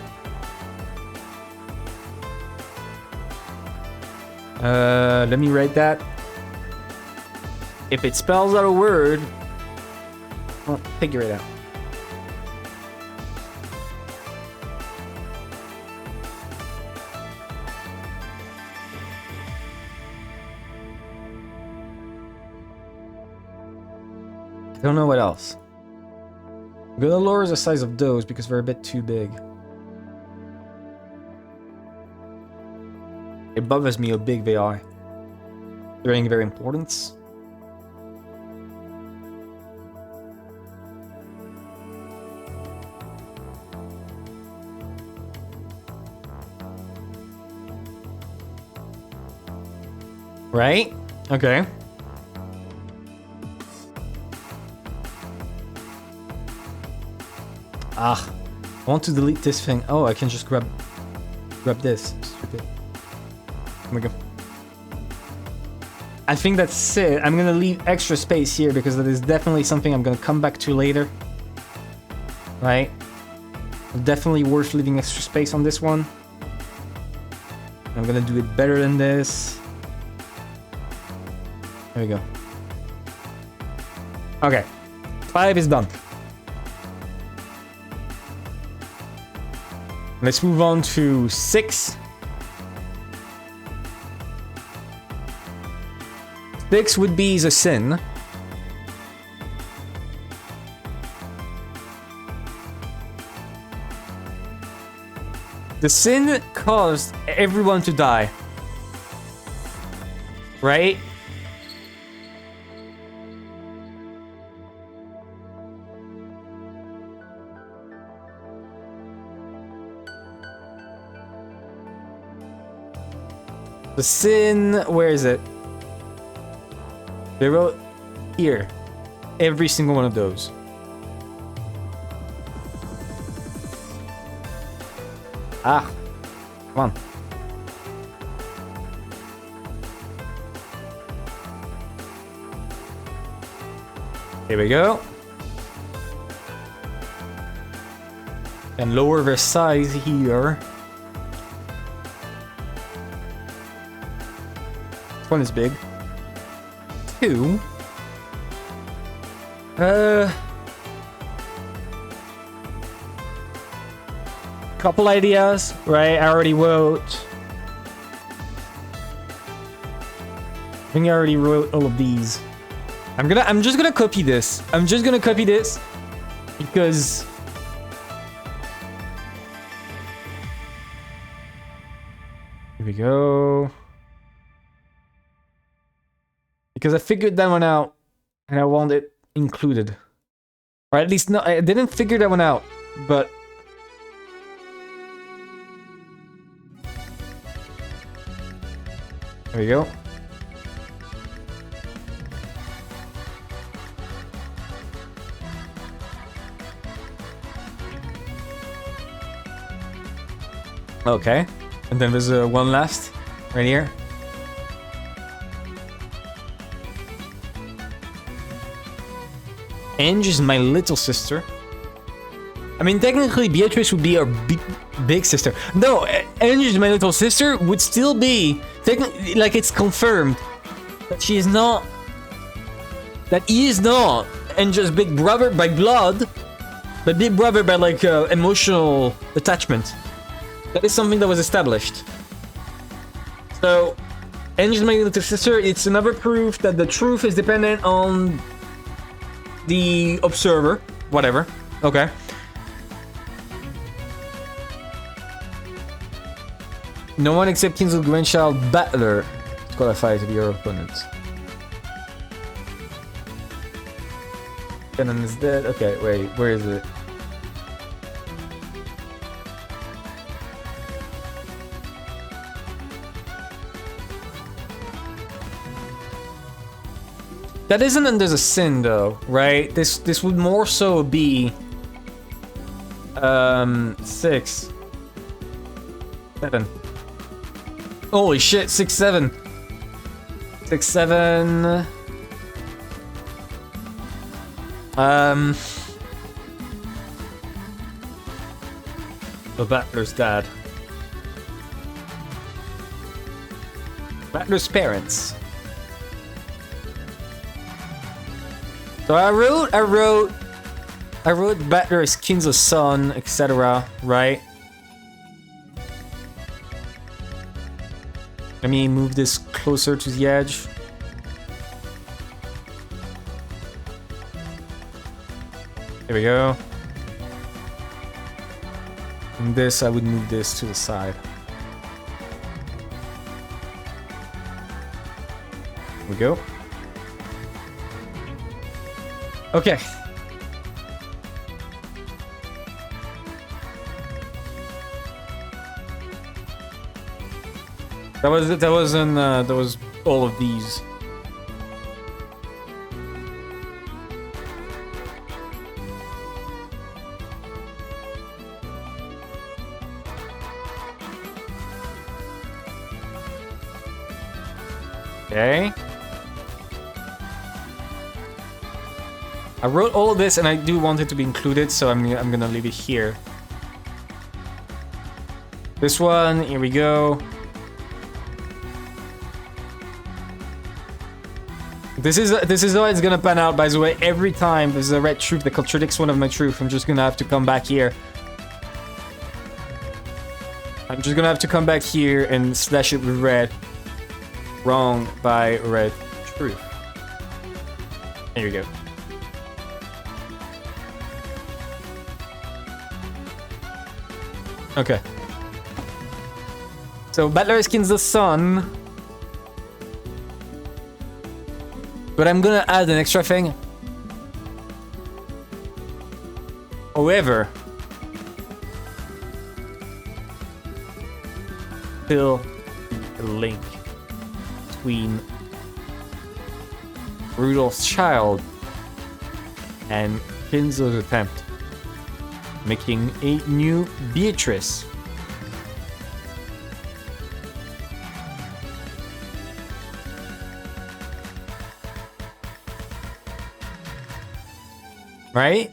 Let me write that. If it spells out a word, I'll figure it out. I don't know what else. I'm gonna lower the size of those because they're a bit too big. It bothers me how big they are. During their importance. Right? Okay. Ah, I want to delete this thing. Oh, I can just grab this. Stupid. Here we go. I think that's it. I'm gonna leave extra space here because that is definitely something I'm gonna come back to later. Right? Definitely worth leaving extra space on this one. I'm gonna do it better than this. There we go. Okay. 5 is done. Let's move on to 6. 6 would be the sin. The sin caused everyone to die. Right? The sin, where is it? They wrote here. Every single one of those. Ah, come on. Here we go. And lower the size here. This one is big. 2. Couple ideas, right? I already wrote. I think I already wrote all of these. I'm just gonna copy this. I'm just gonna copy this because here we go. Because I figured that one out and I want it included. Or at least, no, I didn't figure that one out, but there we go. Okay, and then there's one last right here. Ange is my little sister. I mean, technically, Beatrice would be our big sister. No, Ange is my little sister would still be technically, like, it's confirmed that she is not. That he is not Ange's big brother by blood, but big brother by like emotional attachment. That is something that was established. So, Ange is my little sister. It's another proof that the truth is dependent on the observer, whatever. Okay. No one except King's grandchild Battler is qualified to be your opponent. Cannon is dead. Okay, wait, where is it? That isn't under the sin though, right? This would more so be 6 7. Holy shit, 6 7. 6 7. The Battler's dad. Battler's parents. So I wrote Battler's Kinzo's son, etc. Right? Let me move this closer to the edge. There we go. And this, I would move this to the side. There we go. Okay. That was all of these. Okay. I wrote all of this and I do want it to be included, so I'm gonna leave it here. This one, here we go. This is how it's gonna pan out, by the way. Every time there's a red truth that contradicts one of my truth, I'm just gonna have to come back here. I'm just gonna have to come back here and slash it with red. Wrong by red truth. There you go. Okay. So Battler skins the sun. But I'm gonna add an extra thing. However, still a link between Rudolph's child and Kinzo's attempt, making a new Beatrice. Right?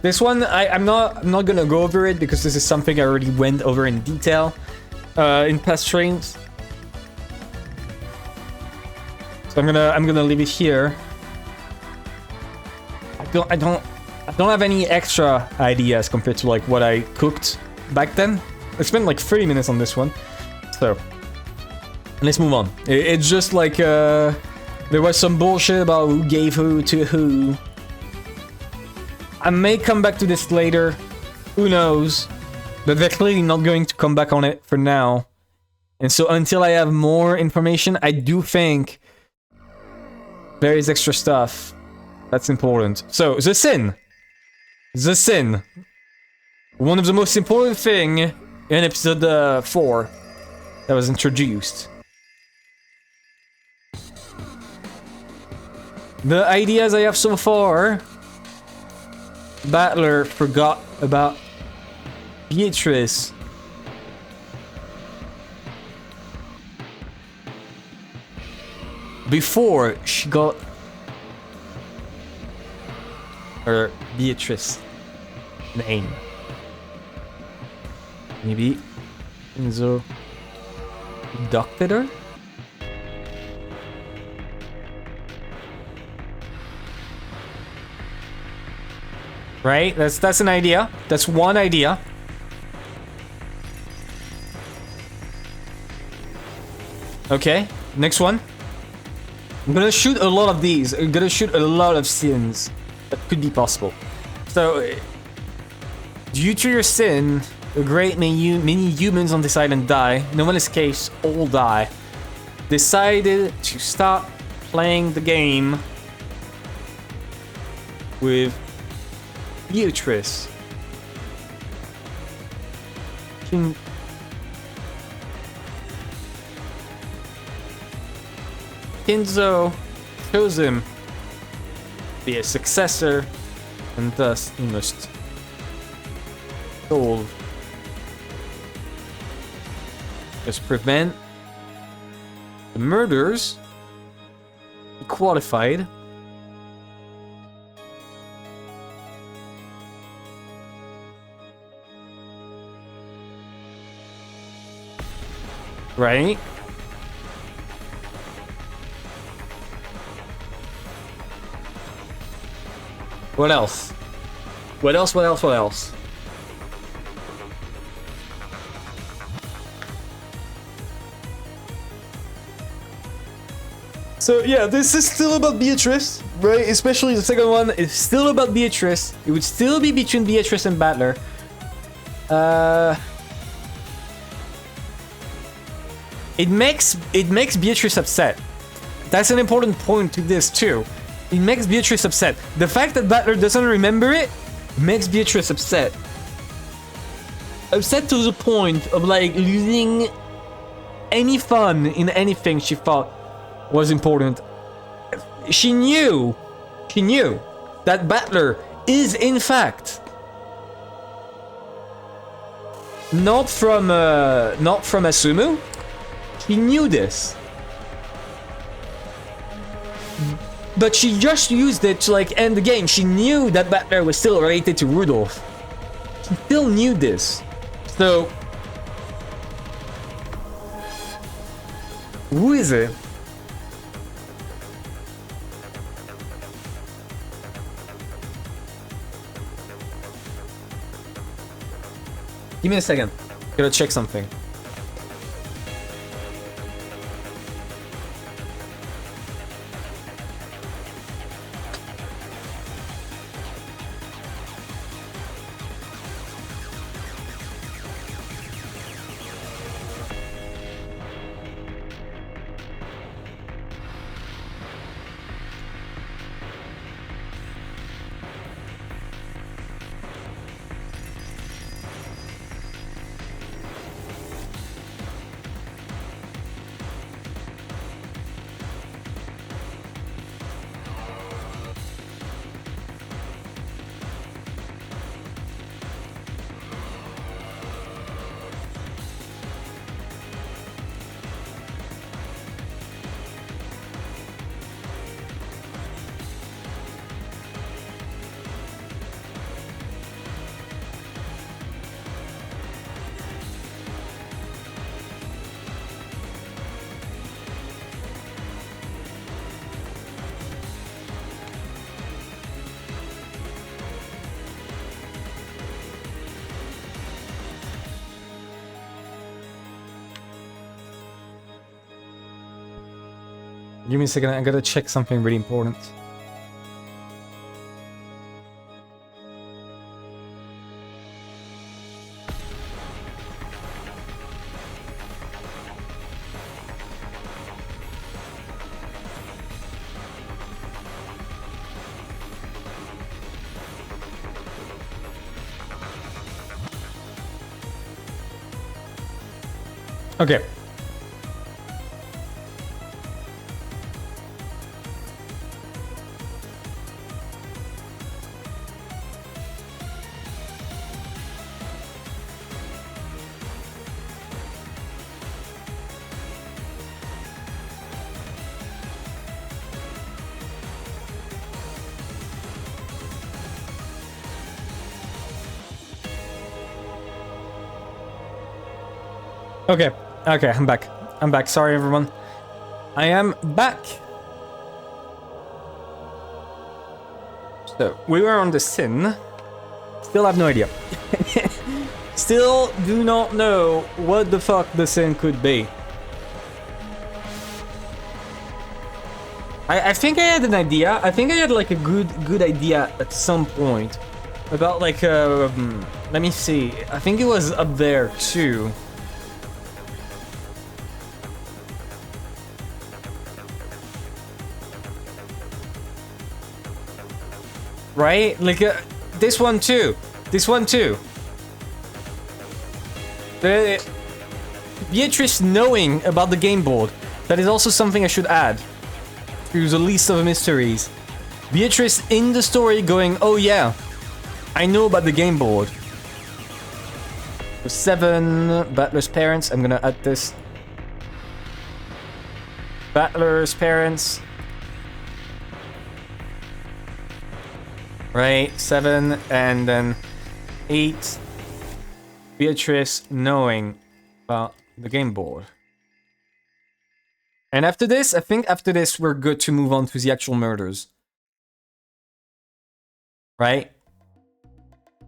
This one, I'm not gonna go over it because this is something I already went over in detail in past streams. So I'm gonna leave it here. I don't have any extra ideas compared to like what I cooked back then. I spent like 30 minutes on this one. So let's move on. It's just like there was some bullshit about who gave who to who. I may come back to this later. Who knows? But they're clearly not going to come back on it for now. And so until I have more information, I do think there is extra stuff that's important. So, the sin. The sin. One of the most important thing in episode 4 that was introduced. The ideas I have so far, Battler forgot about Beatrice. Before she got her Beatrice name. Maybe Enzo abducted her? Right? That's an idea. That's one idea. Okay, next one. I'm gonna shoot a lot of these. I'm gonna shoot a lot of sins that could be possible. So, due to your sin, a great many humans on this island die. No one escapes, all die. Decided to stop playing the game with Beatrice. Kinzo chose him to be a successor, and thus he must solve. Just prevent the murders. He qualified. Right? What else? What else? What else? What else? So yeah, this is still about Beatrice, right? Especially the second one is still about Beatrice. It would still be between Beatrice and Battler. It makes Beatrice upset. That's an important point to this too. It makes Beatrice upset. The fact that Battler doesn't remember it makes Beatrice upset. Upset to the point of like losing any fun in anything she thought was important. She knew that Battler is in fact not from Asumu. She knew this, but she just used it to like end the game. She knew that Battler was still related to Rudolph. She still knew this. So who is it? Give me a second. Gotta check something. Give me a second, I gotta check something really important. Okay. Okay, okay, I'm back. I'm back. Sorry, everyone. I am back. So, we were on the sin. Still have no idea. Still do not know what the fuck the sin could be. I think I had an idea. I think I had like a good idea at some point. About like, let me see. I think it was up there too. Right? Like, this one too. This one too. Beatrice knowing about the game board. That is also something I should add to the list of mysteries. Beatrice in the story going, oh yeah, I know about the game board. 7, Battler's parents. I'm gonna add this. Battler's parents. Right, 7, and then 8. Beatrice knowing about the game board. And after this, I think after this, we're good to move on to the actual murders. Right?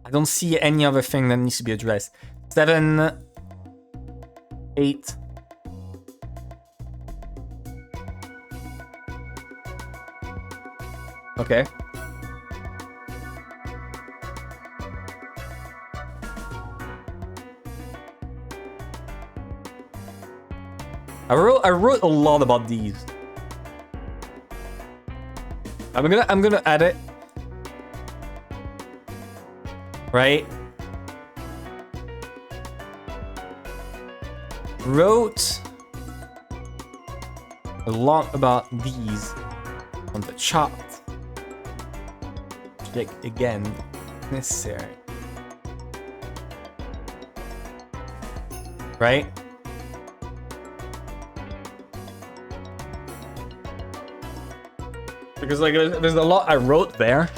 I don't see any other thing that needs to be addressed. 7, 8. Okay. I wrote a lot about these. I'm gonna add it. Right? Wrote a lot about these on the chart. Check again, necessary. Right? Because like there's a lot I wrote there.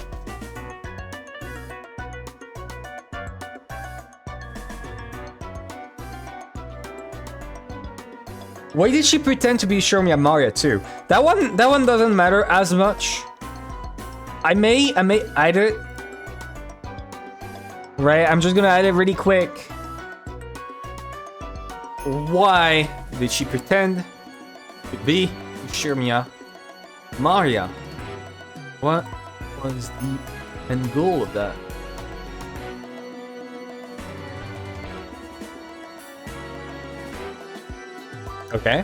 Why did she pretend to be Shomiya Maria too? That one doesn't matter as much. I may add it. Right, I'm just gonna add it really quick. Why did she pretend to be Shomiya Maria? What was the end goal of that? Okay.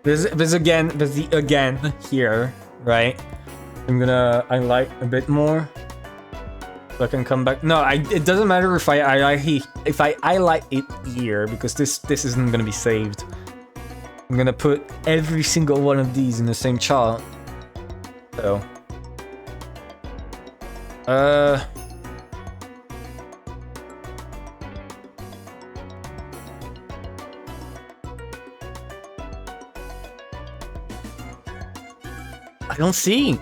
There's the again here, right? I'm gonna highlight a bit more. So I can come back. No, it doesn't matter if I highlight it here because this isn't gonna be saved. I'm gonna put every single one of these in the same chart. So I don't see.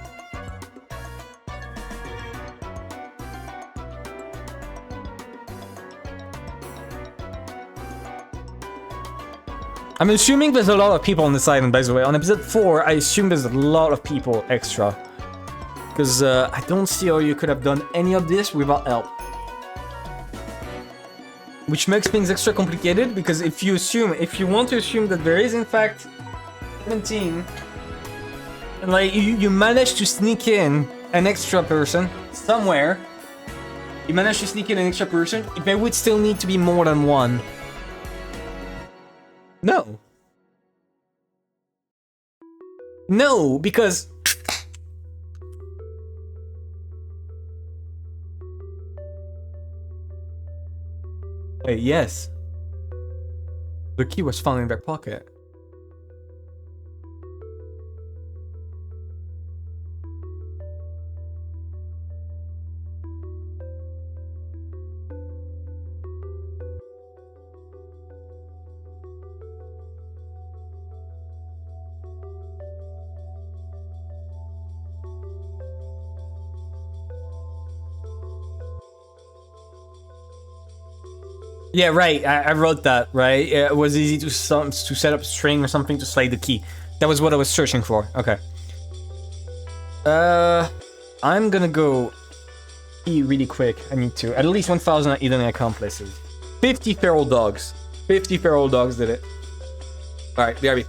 I'm assuming there's a lot of people on this island, by the way. On episode 4, I assume there's a lot of people extra. Because I don't see how you could have done any of this without help. Which makes things extra complicated, because if you want to assume that there is in fact 17, and like you manage to sneak in an extra person somewhere, there would still need to be more than one. No. No, because... Hey, yes. The key was found in their pocket. Yeah, right. I wrote that, right? It was easy to set up a string or something to slide the key. That was what I was searching for. Okay. I'm gonna go really quick. I need to. At least 1,000 hidden accomplices. 50 feral dogs. 50 feral dogs did it. Alright, BRB.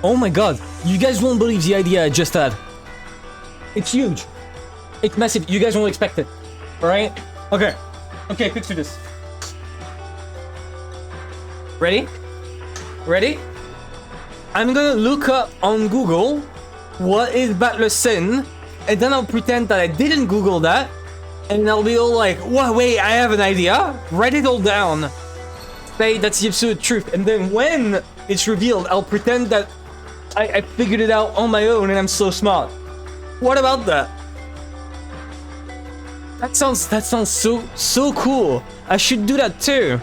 Oh my god, you guys won't believe the idea I just had. It's huge. It's massive. You guys won't expect it. Alright? Okay. Okay, picture this. Ready? Ready? I'm gonna look up on Google what is Battler Sin, and then I'll pretend that I didn't Google that, and I'll be all like, "Whoa, wait, I have an idea." Write it all down. Say that's the absolute truth, and then when it's revealed, I'll pretend that I figured it out on my own and I'm so smart. What about that? That sounds so cool. I should do that too.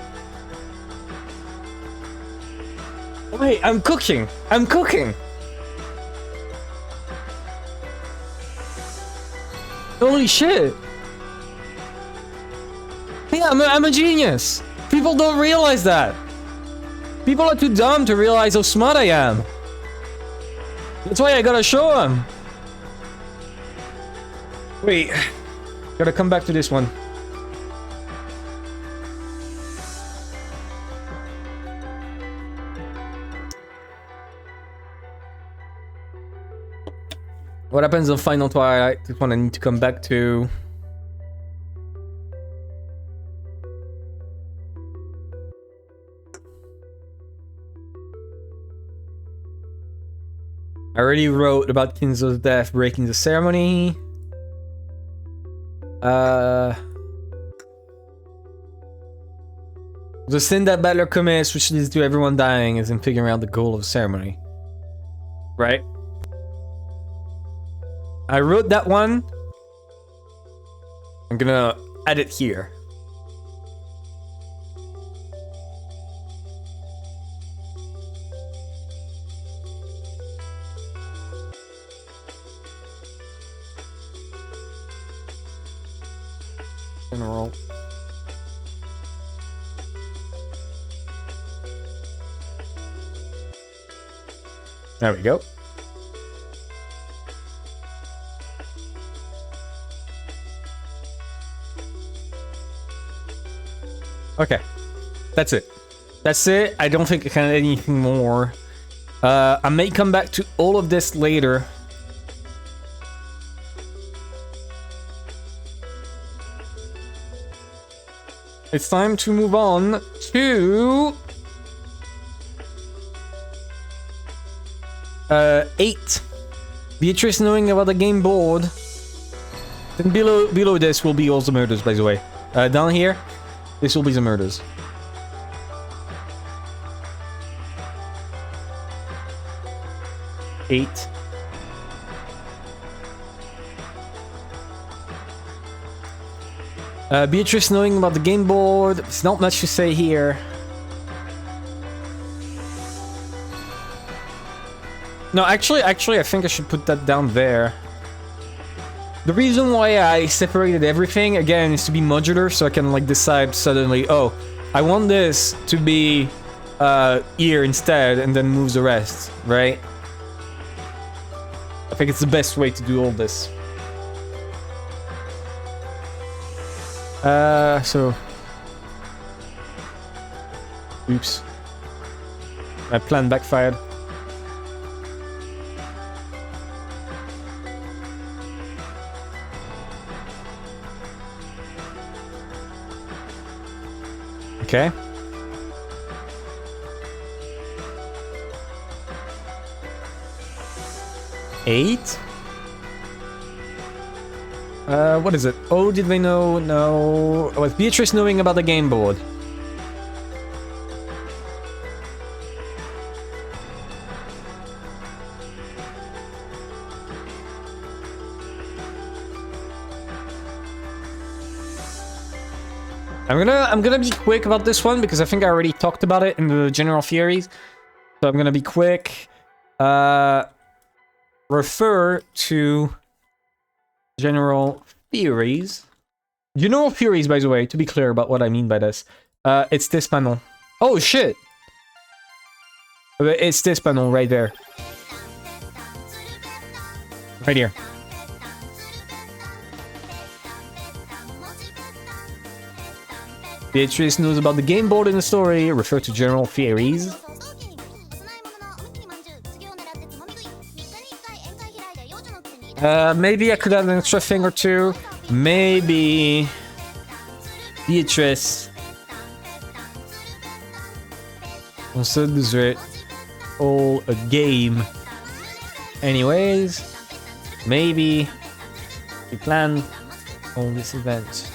Wait, I'm cooking. I'm cooking. Holy shit. Yeah, I'm a genius. People don't realize that. People are too dumb to realize how smart I am. That's why I gotta show them. Wait. Gotta come back to this one. What happens on Final Twilight? This one I need to come back to. I already wrote about Kinzo's death breaking the ceremony. The sin that Battler commits, which leads to everyone dying, is in figuring out the goal of the ceremony. Right? I wrote that one. I'm gonna add it here. General. There we go. Okay, that's it. That's it. I don't think I can add anything more. I may come back to all of this later. It's time to move on to 8. Beatrice knowing about the game board. Then below this will be all the murders, by the way. Down here, this will be the murders. Eight. Beatrice knowing about the game board. There's not much to say here. No, actually, I think I should put that down there. The reason why I separated everything, again, is to be modular, so I can, like, decide suddenly, oh, I want this to be here instead, and then move the rest, right? I think it's the best way to do all this. So... Oops. My plan backfired. Okay. Eight? What is it? Oh, did they know? No. Was Beatrice knowing about the game board? I'm gonna be quick about this one because I think I already talked about it in the general theories. So I'm gonna be quick. Refer to general theories. General theories, by the way, to be clear about what I mean by this. It's this panel. Oh shit! It's this panel right there. Right here. Beatrice knows about the game board in the story. Refer to general theories. Maybe I could add an extra thing or two. Maybe Beatrice. Also, dessert. All a game. Anyways, maybe we plan all this event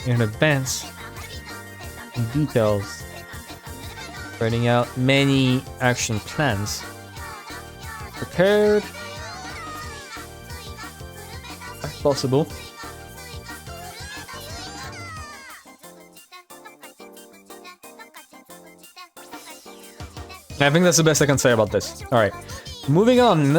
in advance, in details, writing out many action plans. Prepared as possible. I think that's the best I can say about this. Alright, moving on.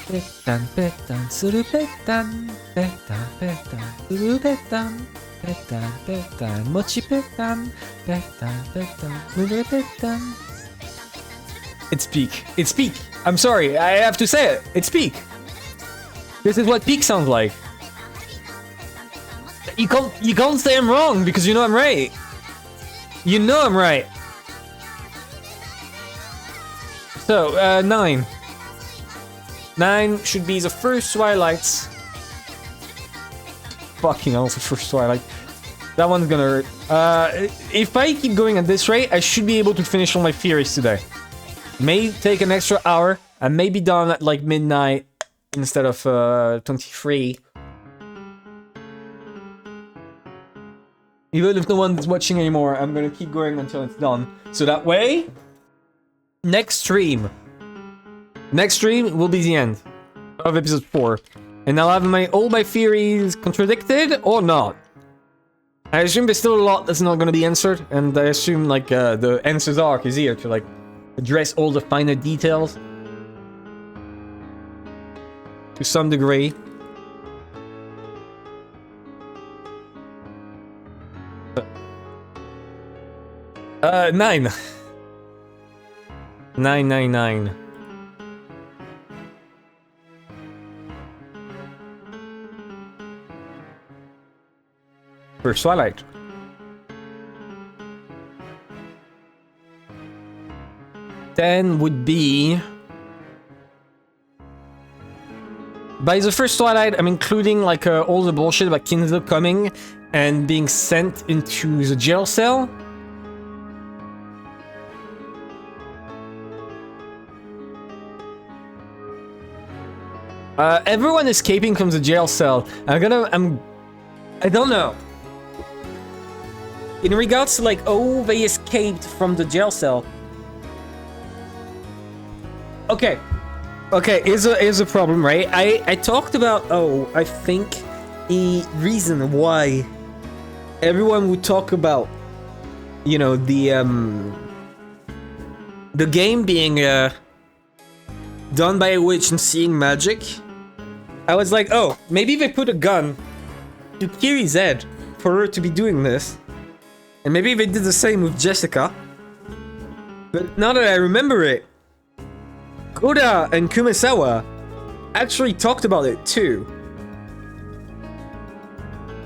Petan, petan, suru petan, petan, petan, suru petan, petan, petan, mochi petan, petan, petan, suru petan. It's peak. It's peak. I'm sorry, I have to say it. It's peak. This is what peak sounds like. You can't say I'm wrong because you know I'm right. You know I'm right. So, 9. 9 should be the first Twilights. Fucking hell, the first Twilight. That one's gonna hurt. If I keep going at this rate, I should be able to finish all my theories today. May take an extra hour. I may be done at like midnight instead of 23. Even if no one's watching anymore, I'm gonna keep going until it's done. So that way, next stream will be the end of episode 4. And I'll have all my theories contradicted or not. I assume there's still a lot that's not gonna be answered, and I assume like the answers arc is here to like address all the finer details. To some degree. 9. 999. First Twilight. Then would be... By the first Twilight, I'm including like all the bullshit about Kinzo coming and being sent into the jail cell. Everyone escaping from the jail cell. I don't know. In regards to like, oh, they escaped from the jail cell. Okay, here's a problem, right? I talked about, I think a reason why everyone would talk about, you know, the game being done by a witch and seeing magic. I was like, oh, maybe they put a gun to Kiri's head for her to be doing this. And maybe they did the same with Jessica. But now that I remember it, Koda and Kumasawa actually talked about it too.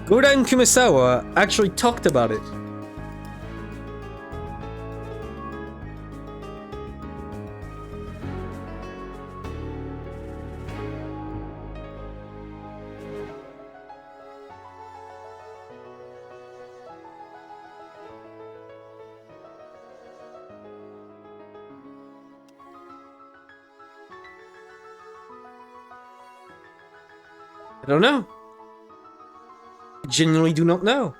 Koda and Kumasawa actually talked about it. I don't know. I genuinely do not know.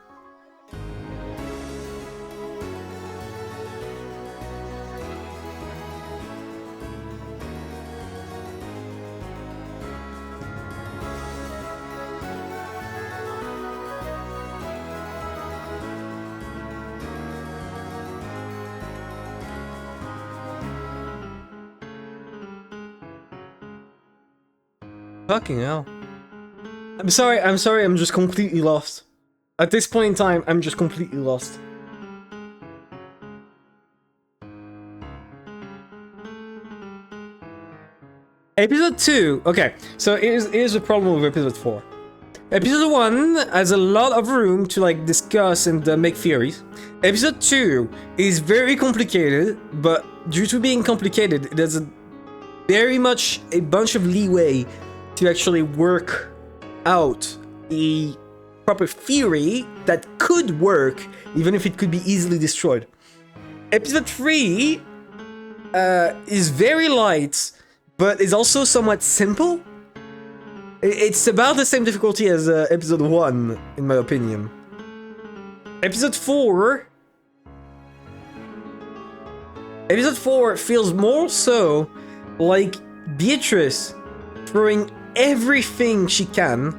Fucking hell. I'm sorry, I'm just completely lost. At this point in time, I'm just completely lost. Episode 2, okay, so here's the problem with episode 4. Episode 1 has a lot of room to like discuss and make theories. Episode 2 is very complicated, but due to being complicated, it has very much a bunch of leeway to actually work out a proper theory that could work, even if it could be easily destroyed. Episode 3 is very light, but is also somewhat simple. It's about the same difficulty as episode 1, in my opinion. Episode 4 feels more so like Beatrice throwing everything she can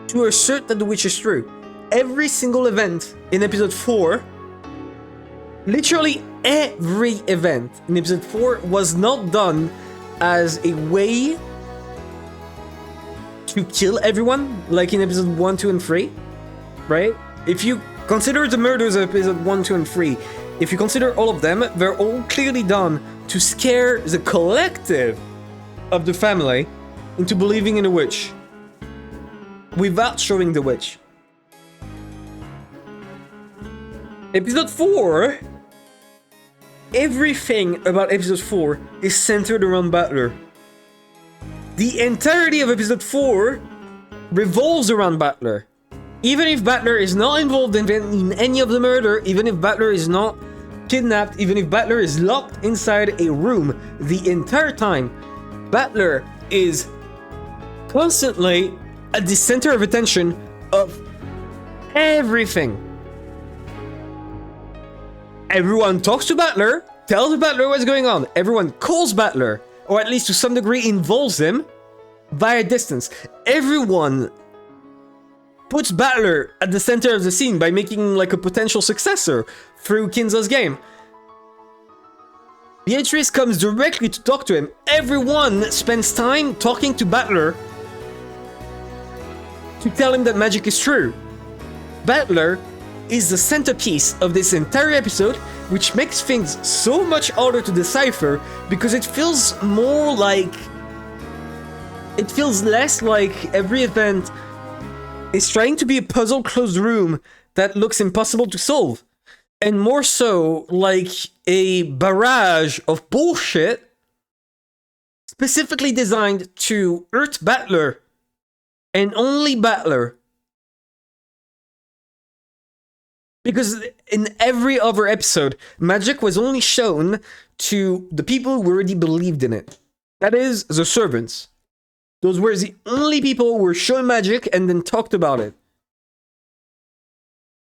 to assert that the witch is true. Every single event in episode 4, literally every event in episode 4 was not done as a way to kill everyone, like in episode 1, 2, and 3, right? If you consider the murders of episode 1, 2, and 3, if you consider all of them, they're all clearly done to scare the collective of the family into believing in a witch, without showing the witch. Episode 4, everything about episode 4 is centered around Butler. The entirety of episode 4 revolves around Butler. Even if Butler is not involved in any of the murder, even if Butler is not kidnapped, even if Butler is locked inside a room the entire time, Butler is constantly at the center of attention of everything. Everyone talks to Butler, tells Butler what's going on. Everyone calls Butler, or at least to some degree involves him via distance. Everyone puts Butler at the center of the scene by making him like a potential successor through Kinza's game. Beatrice comes directly to talk to him. Everyone spends time talking to Butler to tell him that magic is true. Butler is the centerpiece of this entire episode, which makes things so much harder to decipher because it feels more like... It feels less like every event is trying to be a puzzle closed room that looks impossible to solve, and more so like a barrage of bullshit specifically designed to hurt Butler, and only Butler. Because in every other episode, magic was only shown to the people who already believed in it. That is, the servants. Those were the only people who were shown magic and then talked about it.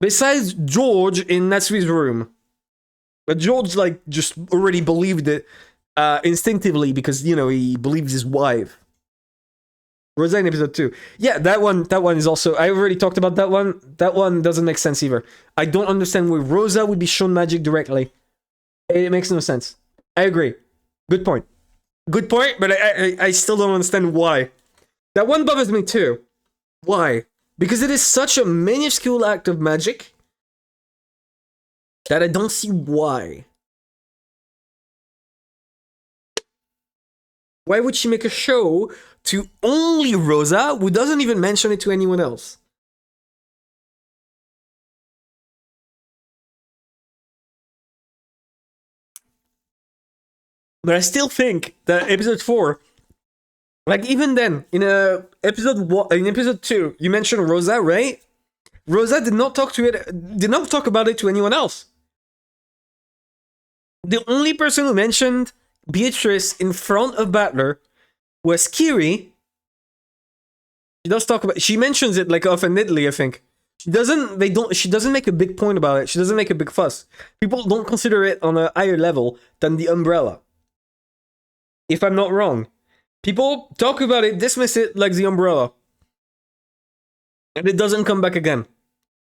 Besides George in Natsui's room. But George, like, just already believed it instinctively because, you know, he believes his wife. Rosa in episode 2. Yeah, that one is also... I already talked about that one. That one doesn't make sense either. I don't understand why Rosa would be shown magic directly. It makes no sense. I agree. Good point. Good point, but I still don't understand why. That one bothers me too. Why? Because it is such a minuscule act of magic that I don't see why. Why would she make a show to only Rosa, who doesn't even mention it to anyone else? But I still think that episode 4, like even then, in episode 2, you mentioned Rosa, right? Rosa did not talk about it to anyone else. The only person who mentioned Beatrice in front of Butler was Kiri. She mentions it like offhandedly, I think. She doesn't make a big point about it. She doesn't make a big fuss. People don't consider it on a higher level than the umbrella. If I'm not wrong. People talk about it, dismiss it like the umbrella. And it doesn't come back again.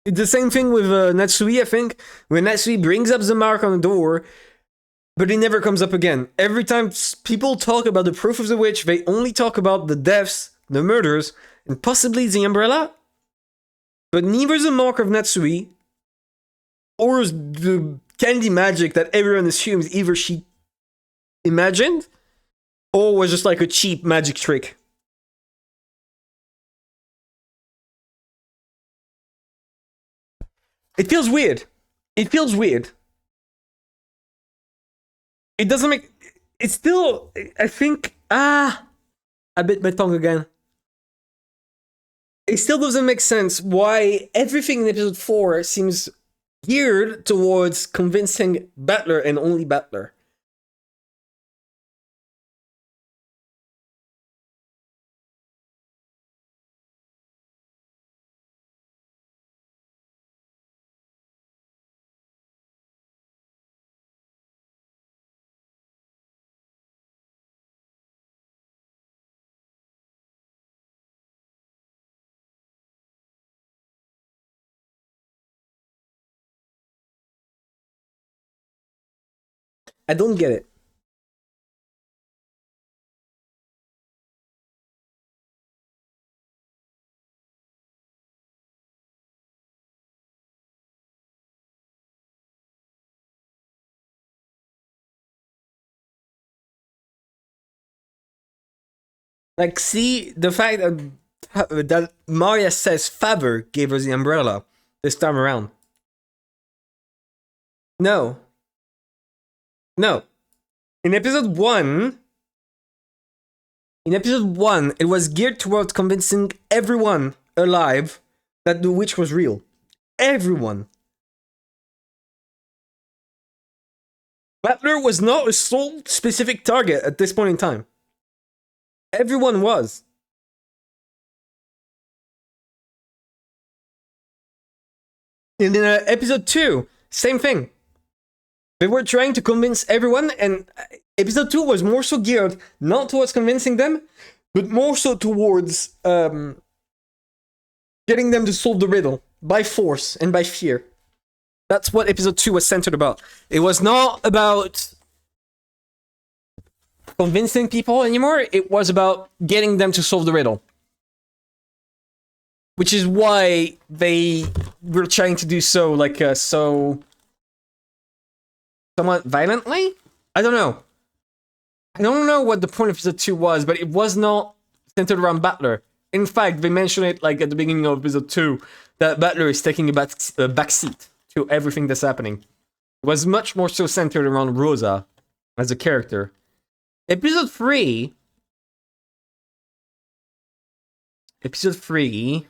It's the same thing with Natsui, I think. When Natsui brings up the mark on the door, but it never comes up again. Every time people talk about the proof of the witch, they only talk about the deaths, the murders, and possibly the umbrella. But neither the mark of Natsui or the candy magic that everyone assumes either she imagined or was just like a cheap magic trick. It feels weird. It feels weird. It doesn't make... it's still, I think, I bit my tongue again. It still doesn't make sense why everything in episode 4 seems geared towards convincing Battler and only Battler. I don't get it. Like, see, the fact that Maria says Faber gave her the umbrella this time around. No. No. In episode 1, it was geared towards convincing everyone alive that the witch was real. Everyone. Battler was not a sole specific target at this point in time. Everyone was. In episode 2, same thing. They were trying to convince everyone, and episode 2 was more so geared not towards convincing them, but more so towards getting them to solve the riddle by force and by fear. That's what episode 2 was centered about. It was not about convincing people anymore, it was about getting them to solve the riddle. Which is why they were trying to do so, like, somewhat violently? I don't know. I don't know what the point of episode 2 was, but it was not centered around Battler. In fact, they mentioned it, like, at the beginning of episode 2, that Battler is taking a backseat to everything that's happening. It was much more so centered around Rosa as a character. Episode 3... Episode 3...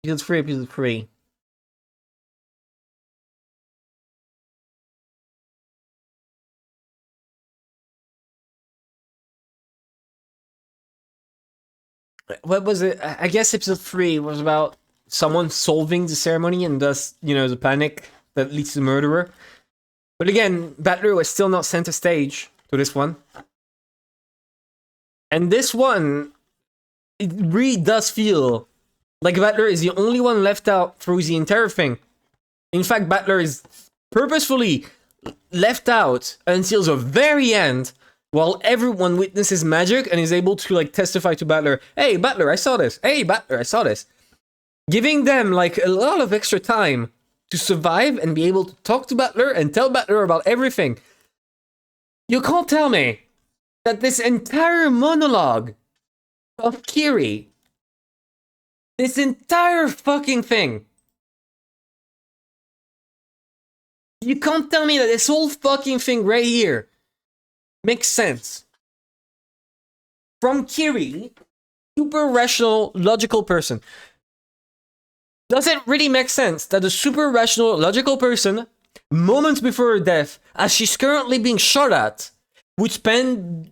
Episode 3. What was it? I guess episode 3 was about someone solving the ceremony and thus, the panic that leads to the murderer. But again, Battler was still not center stage to this one. And this one, it really does feel like Battler is the only one left out through the entire thing. In fact, Battler is purposefully left out until the very end, while everyone witnesses magic and is able to, like, testify to Battler. Hey, Battler, I saw this. Hey, Battler, I saw this. Giving them, like, a lot of extra time to survive and be able to talk to Battler and tell Battler about everything. You can't tell me that this entire monologue of Kiri, this entire fucking thing, you can't tell me that this whole fucking thing right here makes sense. From Kiri, super rational, logical person. Does it really make sense that a super rational, logical person, moments before her death, as she's currently being shot at, would spend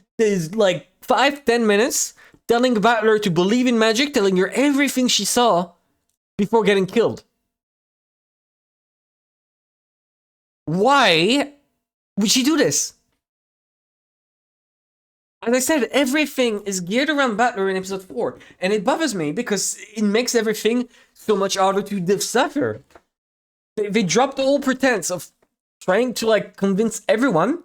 like 5-10 minutes telling Battler to believe in magic, telling her everything she saw before getting killed? Why would she do this? As I said, everything is geared around Battler in episode 4, and it bothers me because it makes everything so much harder to decipher. They dropped the whole pretense of trying to, like, convince everyone,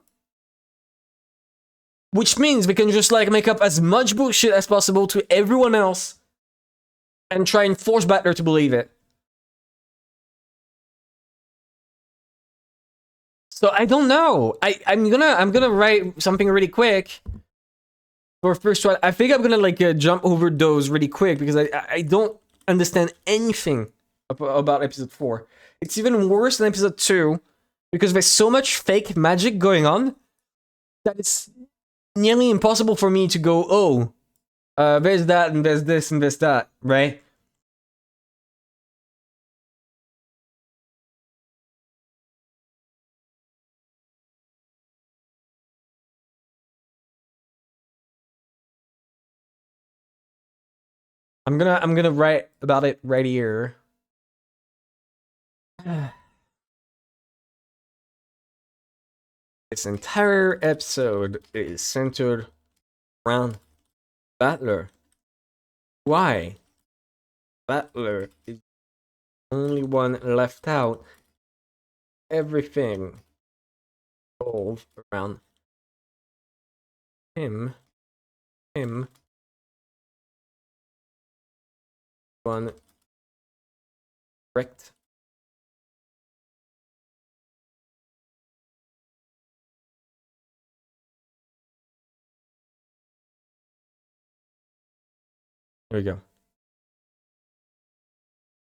which means we can just, like, make up as much bullshit as possible to everyone else and try and force Battler to believe it. So I don't know. I'm gonna write something really quick for first one, I think I'm gonna like jump over those really quick because I don't understand anything about episode 4. It's even worse than episode 2 because there's so much fake magic going on that it's nearly impossible for me to go, oh, there's that and there's this and there's that, right? I'm gonna write about it right here. This entire episode is centered around Battler. Why? Battler is the only one left out. Everything revolves around him, one correct. There we go.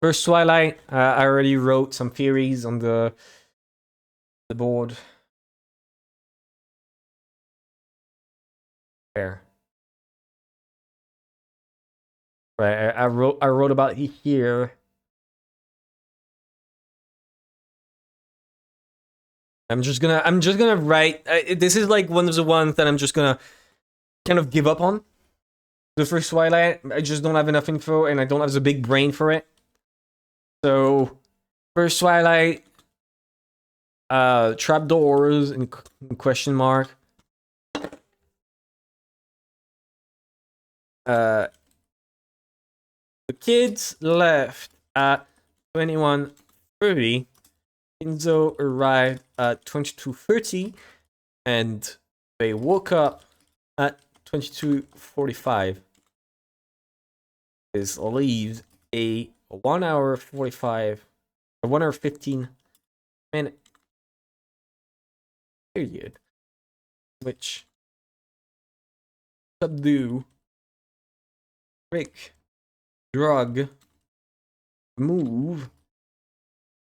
First Twilight, I already wrote some theories on the board. There. Right, I wrote about it here. I'm just gonna write. This is like one of the ones that I'm just gonna kind of give up on. The first Twilight, I just don't have enough info, and I don't have the big brain for it. So, first Twilight, trapdoors in question mark. The kids left at 21:30. Enzo arrived at 22:30, and they woke up at 22:45. This leaves a 1 hour 45, a 1 hour 15-minute period, which subdue, trick, drug, move,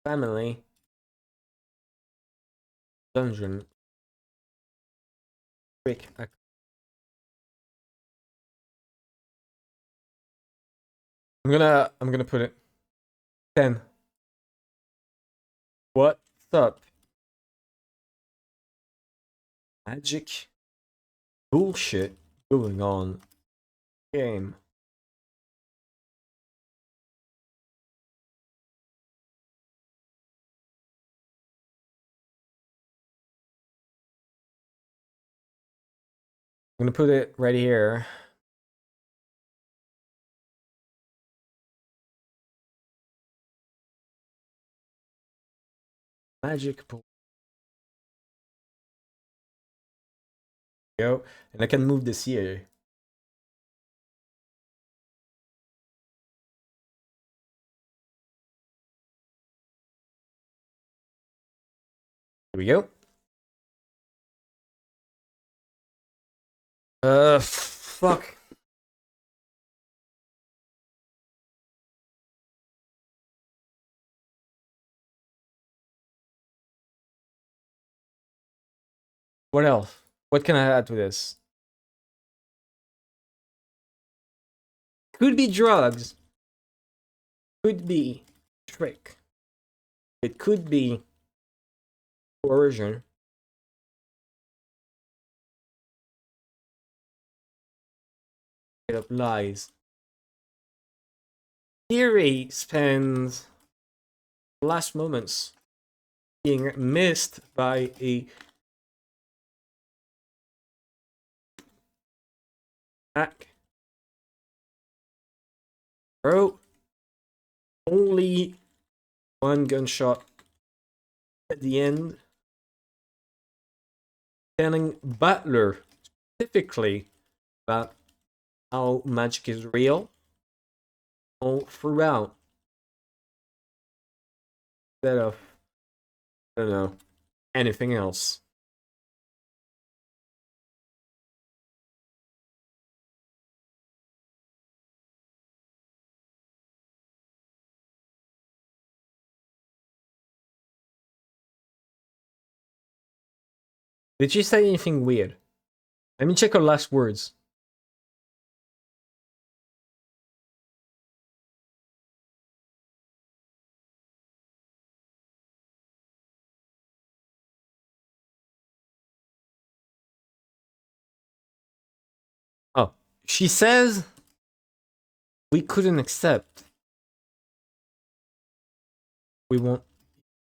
family, dungeon, trick. I'm gonna put it 10. What's up? Magic bullshit going on. Game. I'm gonna put it right here. Magic bull. Go, and I can move this here. Here we go. Fuck. What else? What can I add to this? Could be drugs. Could be trick. It could be coercion. It up lies. Theory spends the last moments being missed by a hack. Bro, only one gunshot at the end. Telling Butler specifically about how magic is real all throughout. Instead of, I don't know, anything else. Did she say anything weird? Let me check her last words. Oh, she says we couldn't accept. We want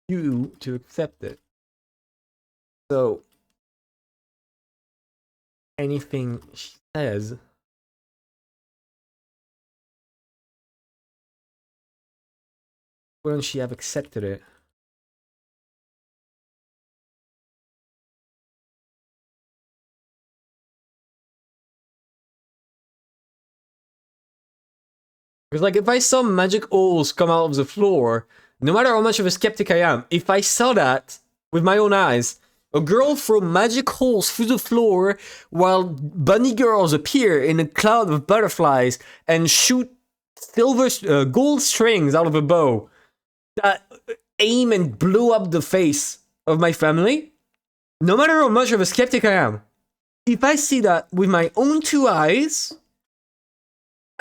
you to accept it. So anything she says, wouldn't she have accepted it? Because like if I saw magic holes come out of the floor, no matter how much of a skeptic I am, if I saw that with my own eyes, a girl throw magic holes through the floor while bunny girls appear in a cloud of butterflies and shoot gold strings out of a bow that aim and blow up the face of my family, no matter how much of a skeptic I am, if I see that with my own two eyes,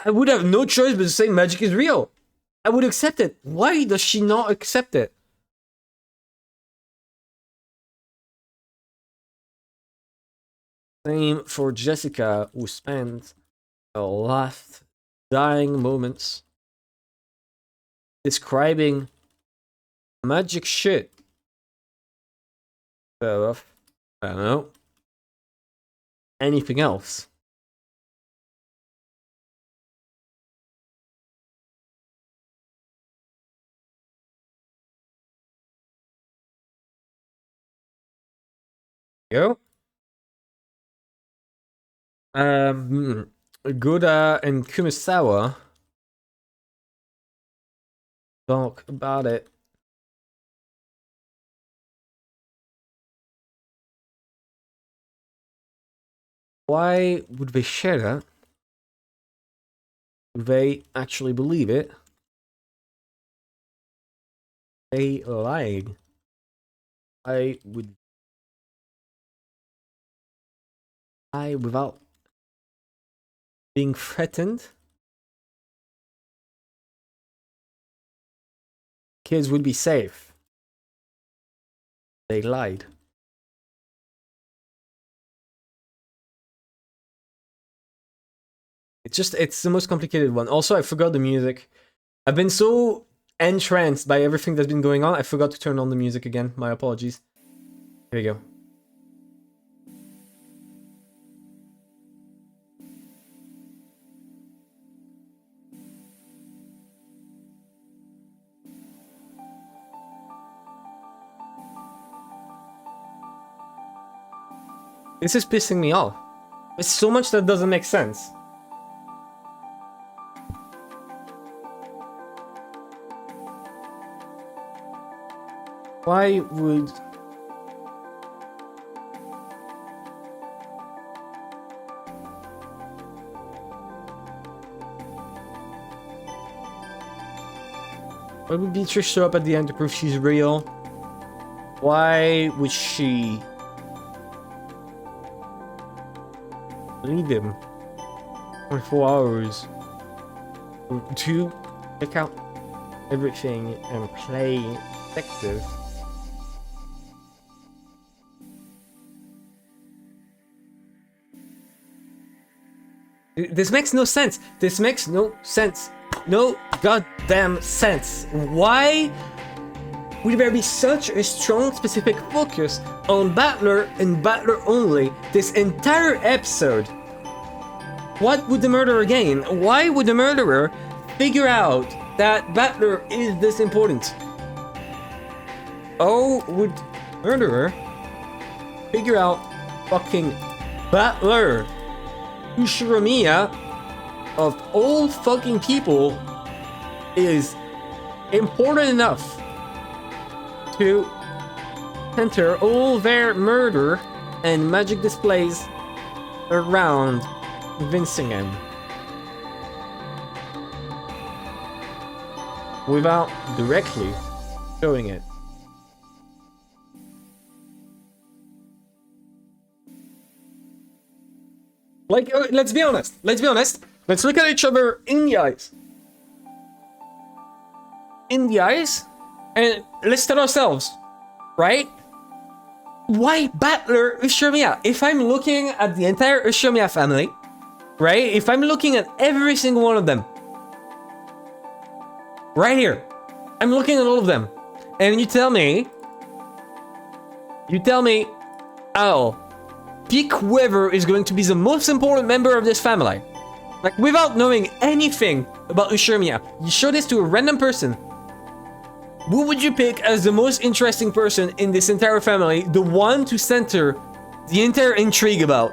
I would have no choice but to say magic is real. I would accept it. Why does she not accept it? Same for Jessica, who spent her last dying moments describing magic shit. So, I don't know. Anything else? Go. Goda and Kumasawa talk about it. Why would they share that? Do they actually believe it? They lied. I would lie without being threatened. Kids would be safe. They lied. It's the most complicated one. Also, I forgot the music. I've been so entranced by everything that's been going on, I forgot to turn on the music again. My apologies. Here we go. This is pissing me off. There's so much that doesn't make sense. Why would... Why would Beatrice show up at the end to prove she's real? Why would she leave him 24 hours to check out everything and play detective? This makes no sense. This makes no sense. No goddamn sense. Why would there be such a strong specific focus on Battler and Battler only this entire episode? What would the murderer gain? Why would the murderer figure out that Battler is this important? Oh, would murderer figure out fucking Battler? Ushiramiya, of all fucking people, is important enough to center all their murder and magic displays around convincing him without directly showing it. Like, let's be honest. Let's be honest. Let's look at each other in the eyes. In the eyes, and let's tell ourselves, right? Why Battler Ushiromiya? If I'm looking at the entire Ushiromiya family, right? If I'm looking at every single one of them, right here, I'm looking at all of them, and you tell me, Al, pick whoever is going to be the most important member of this family. Like, without knowing anything about Ushiromiya, you show this to a random person. Who would you pick as the most interesting person in this entire family? The one to center the entire intrigue about?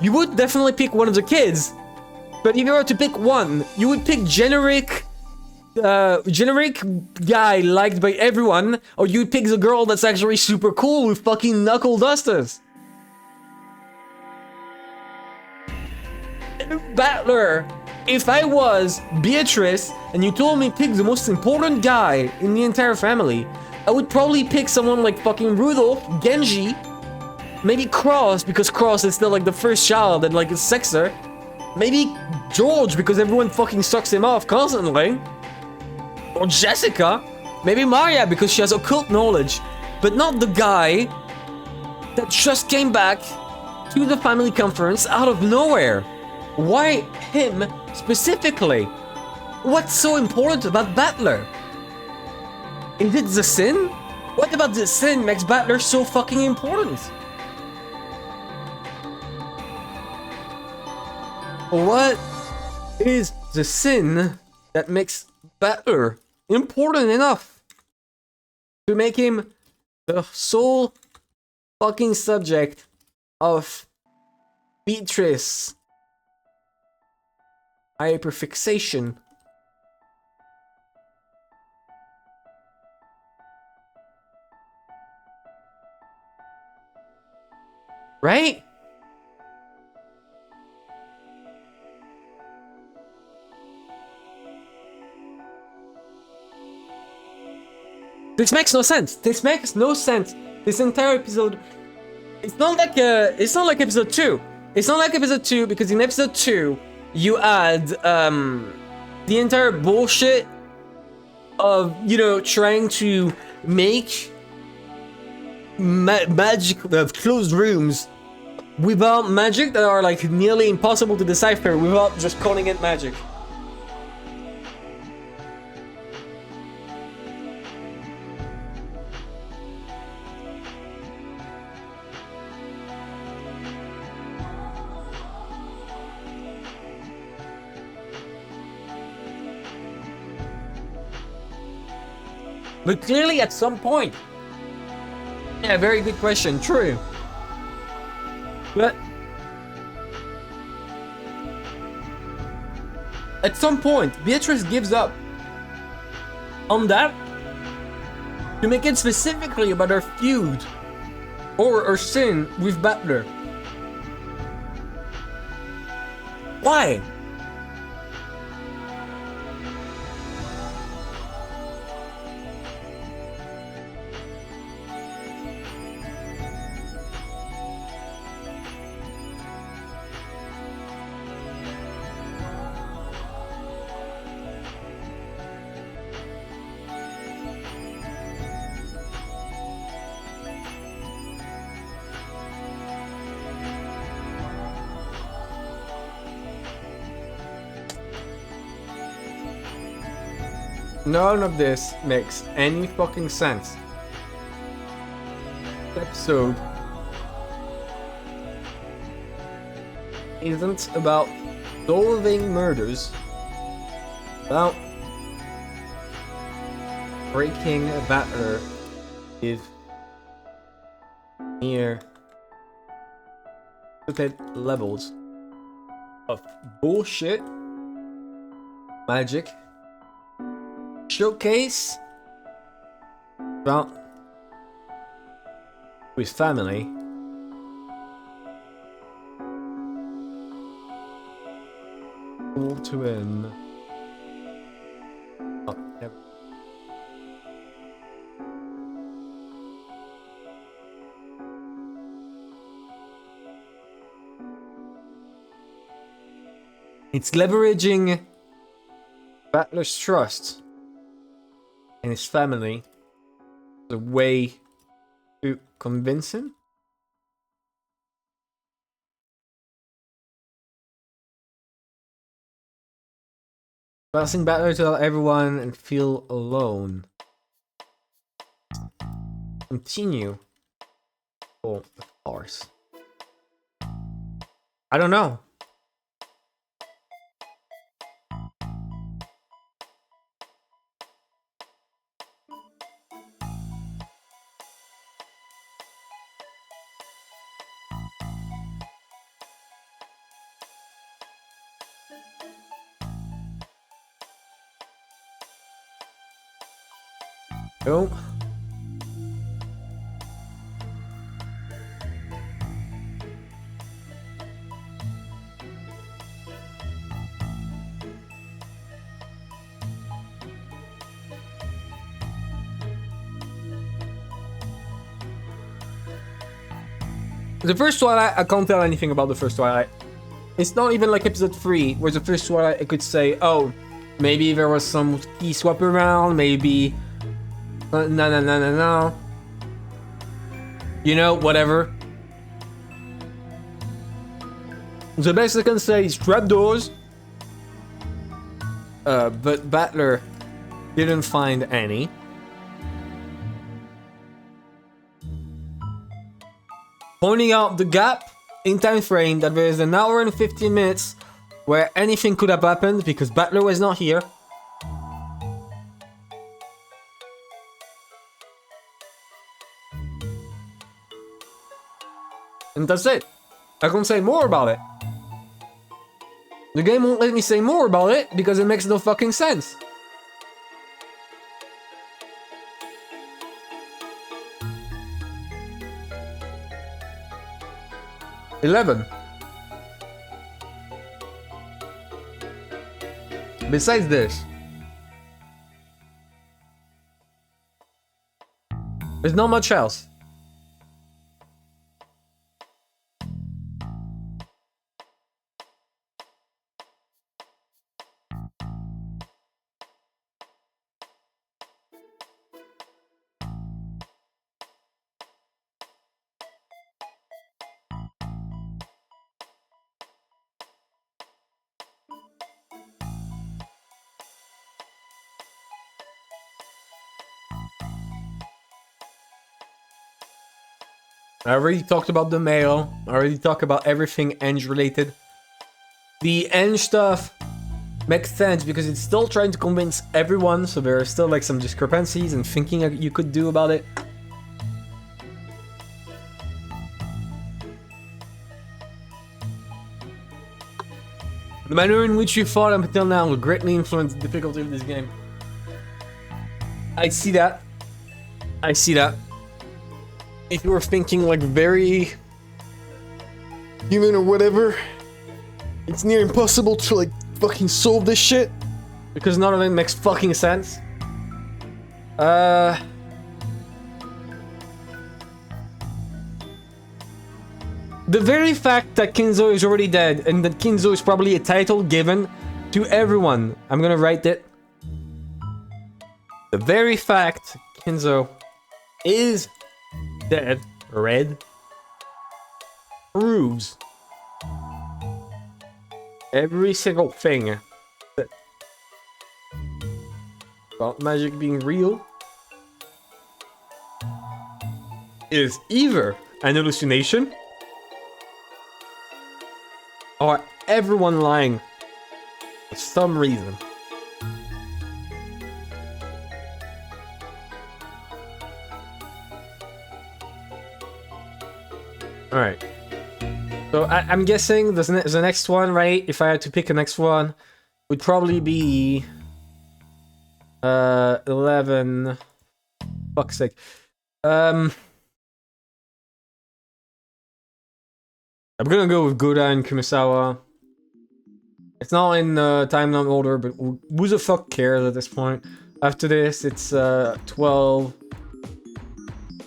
You would definitely pick one of the kids, but if you were to pick one, you would pick generic guy liked by everyone, or you'd pick the girl that's actually super cool with fucking knuckle dusters. Battler, if I was Beatrice and you told me pick the most important guy in the entire family, I would probably pick someone like fucking Rudolph, Genji, maybe Cross, because Cross is still like the first child and like a sexer. Maybe George, because everyone fucking sucks him off constantly. Or Jessica. Maybe Maria, because she has occult knowledge. But not the guy that just came back to the family conference out of nowhere. Why him specifically? What's so important about Battler? Is it the sin? What about the sin makes Battler so fucking important? What is the sin that makes Battler important enough to make him the sole fucking subject of Beatrice hyperfixation? Right? This makes no sense. This makes no sense. This entire episode, it's not like episode 2. It's not like episode 2 because in episode 2 you add the entire bullshit of, you know, trying to make magic closed rooms without magic that are like nearly impossible to decipher without just calling it magic. But clearly at some point. Yeah, very good question, true. But at some point, Beatrice gives up on that to make it specifically about her feud or her sin with Battler. Why? None of this makes any fucking sense. This episode isn't about solving murders, about breaking a Battler with near stupid levels of bullshit, magic, showcase about with family, all to end. Oh, never. It's leveraging Battler's trust in his family as a way to convince him. Passing Battler to tell everyone and feel alone. Continue. Oh, of course. I don't know. No. The first Twilight, I can't tell anything about the first Twilight. It's not even like episode 3, where the first Twilight I could say, oh, maybe there was some key swap around, maybe... No. You know, whatever. The best I can say is trapdoors. But Battler didn't find any. Pointing out the gap in time frame that there is an hour and 15 minutes where anything could have happened because Battler was not here. And that's it. I can't say more about it. The game won't let me say more about it because it makes no fucking sense. $11. Besides this, there's not much else. I already talked about the mail. I already talked about everything Eng related. The Eng stuff makes sense because it's still trying to convince everyone, so there are still like some discrepancies and thinking you could do about it. The manner in which you fought up until now will greatly influence the difficulty of this game. I see that. I see that. If you were thinking like very human or whatever, it's near impossible to like fucking solve this shit because none of it makes fucking sense. The very fact that Kinzo is already dead and that Kinzo is probably a title given to everyone. I'm gonna write it. The very fact Kinzo is dead, red, proves every single thing that about magic being real is either an hallucination or everyone lying for some reason. Alright. So I'm guessing the next one, right? If I had to pick a next one, would probably be 11. Fuck's sake. I'm gonna go with Goda and Kumisawa. It's not in timeline order, but who the fuck cares at this point? After this, it's 12.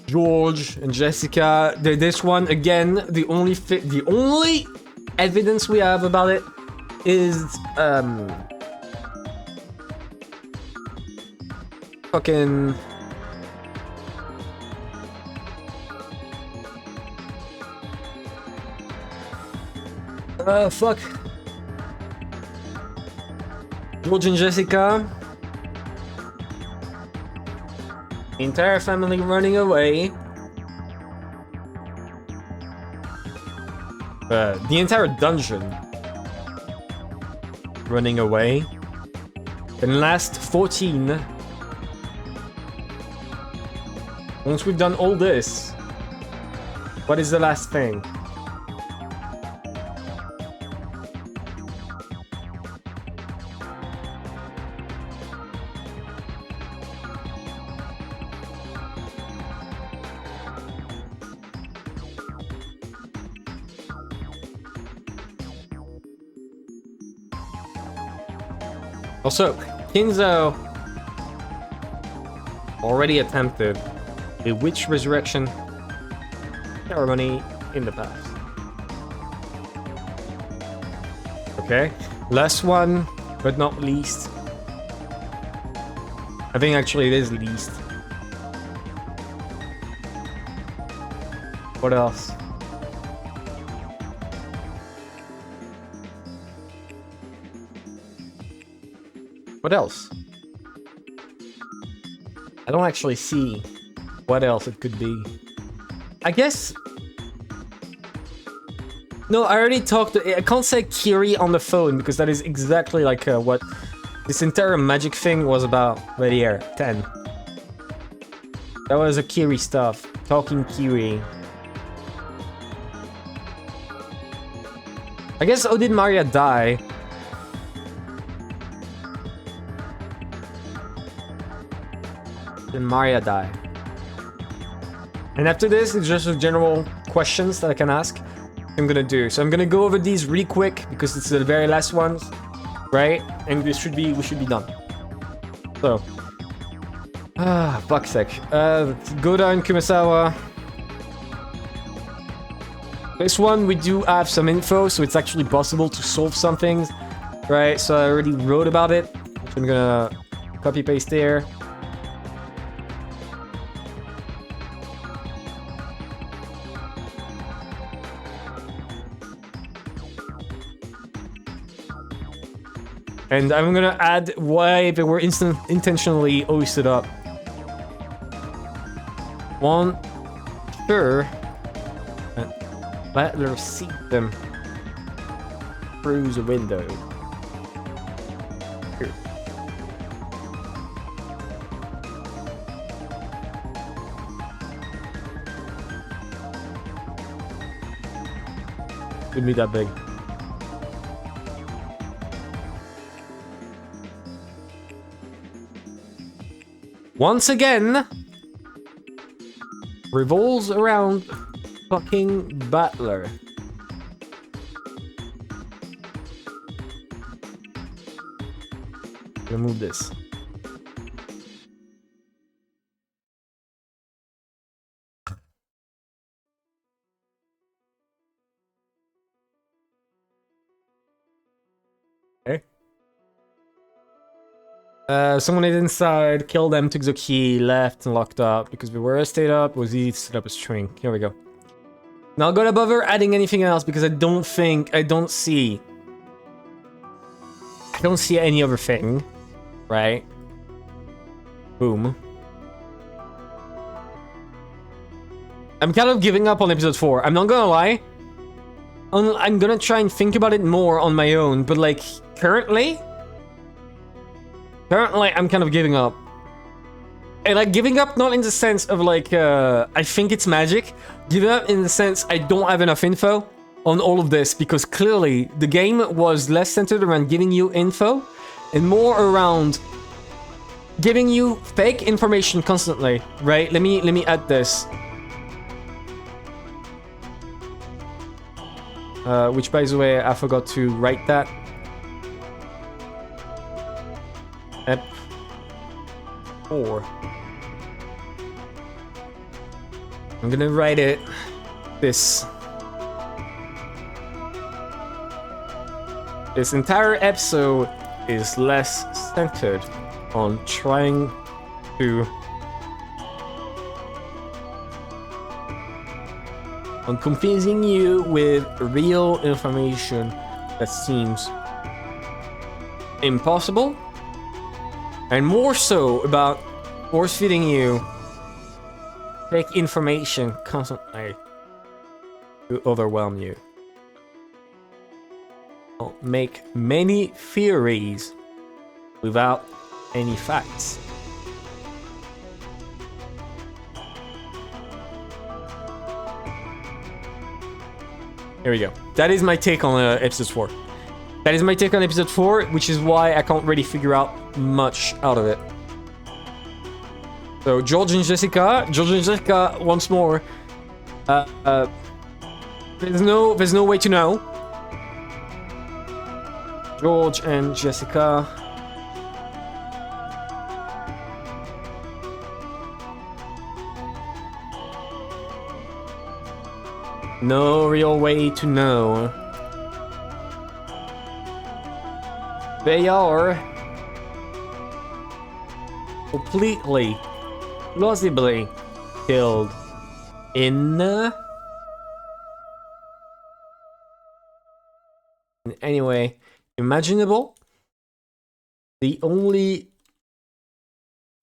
George and Jessica. This one again. The only evidence we have about it is fucking fuck. George and Jessica. The entire family running away. The entire dungeon running away. And last 14. Once we've done all this, what is the last thing? Also, Kinzo already attempted a witch resurrection ceremony in the past. Okay, last one, but not least. I think actually it is least. What else? What else? I don't actually see what else it could be. I guess... No, I already talked... I can't say Kiri on the phone, because that is exactly like what this entire magic thing was about. Right here, 10. That was a Kiri stuff. Talking Kiri. I guess, oh, did Maria die? Did Maria die? And after this, it's just general questions that I can ask. I'm gonna do. So I'm gonna go over these really quick because it's the very last ones, right? And we should be done. So, fuck's sake. Goda and Kumasawa. This one we do have some info, so it's actually possible to solve some things, right? So I already wrote about it. I'm gonna copy paste there. And I'm gonna add why they were intentionally hoisted up. One, sure. Let them see them through the window. Here. Could be that big. Once again, revolves around fucking Butler. Remove this. Okay. Someone is inside, killed them, took the key, left, and locked up. Because we were stayed up, it was easy to set up a string. Here we go. Now go above her adding anything else because I don't see any other thing. Right? Boom. I'm kind of giving up on episode 4. I'm not gonna lie. I'm gonna try and think about it more on my own, but like, currently, I'm kind of giving up. And like, giving up not in the sense of like, I think it's magic. Giving up in the sense I don't have enough info on all of this, because clearly the game was less centered around giving you info and more around giving you fake information constantly, right? Let me add this. Which, by the way, I forgot to write that. Ep 4. I'm gonna write it this. This entire episode is less centered on trying to... on confusing you with real information that seems impossible, and more so about force-feeding you fake information constantly to overwhelm you. I'll make many theories without any facts. Here we go. That is my take on episode 4. That is my take on episode 4, which is why I can't really figure out much out of it. So George and Jessica once more. There's no way to know. George and Jessica. No real way to know. They are completely, plausibly killed in any way imaginable. The only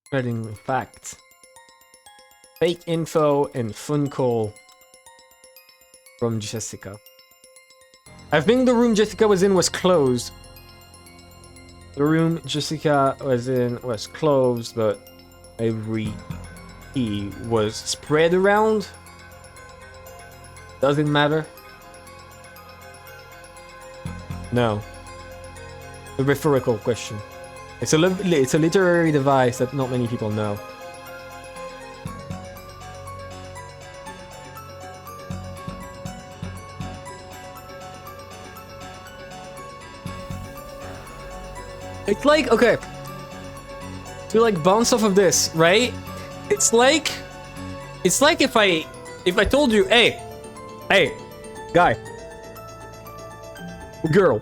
spreading fact, fake info, and phone call from Jessica. I think the room Jessica was in was closed. The room Jessica was in was closed, but every key was spread around. Does it matter? No. A rhetorical question. It's a literary device that not many people know. It's like, okay, to like bounce off of this, right? It's like if I told you, hey, guy, girl,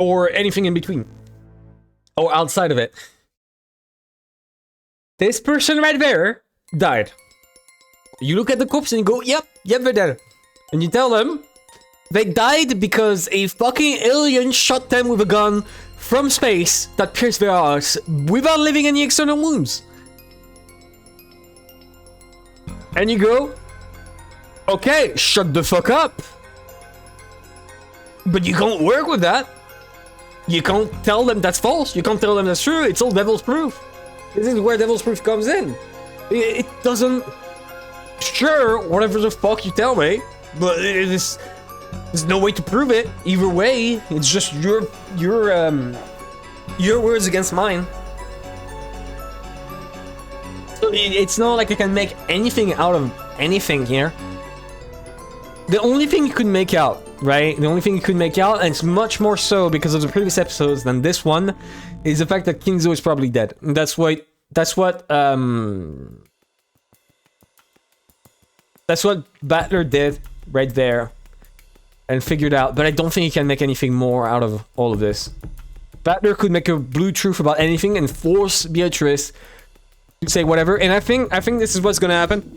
or anything in between, or outside of it, this person right there died. You look at the corpse and you go, yep, they're dead. And you tell them they died because a fucking alien shot them with a gun from space that pierced their hearts without leaving any external wounds. And you go, okay, shut the fuck up. But you can't work with that. You can't tell them that's false. You can't tell them that's true. It's all devil's proof. This is where devil's proof comes in. It doesn't... Sure, whatever the fuck you tell me, but there's no way to prove it. Either way, it's just your words against mine. So it's not like I can make anything out of anything here. The only thing you could make out, right? The only thing you could make out, and it's much more so because of the previous episodes than this one, is the fact that Kinzo is probably dead. And that's what Battler did right there and figured out, but I don't think he can make anything more out of all of this. Battler could make a blue truth about anything and force Beatrice to say whatever, and I think this is what's gonna happen.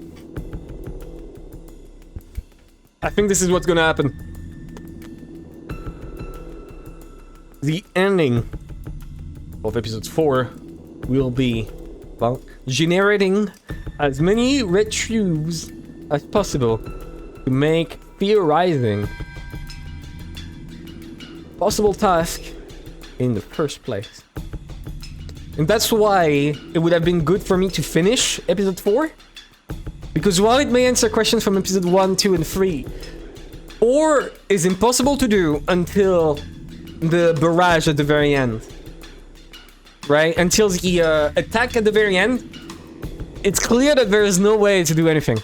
I think this is what's gonna happen. The ending of episode 4 will be, well, generating as many red truths as possible to make theorizing possible task in the first place. And that's why it would have been good for me to finish episode 4. Because while it may answer questions from episode 1, 2, and 3, 4 is impossible to do until the barrage at the very end. Right? Until the attack at the very end, it's clear that there is no way to do anything.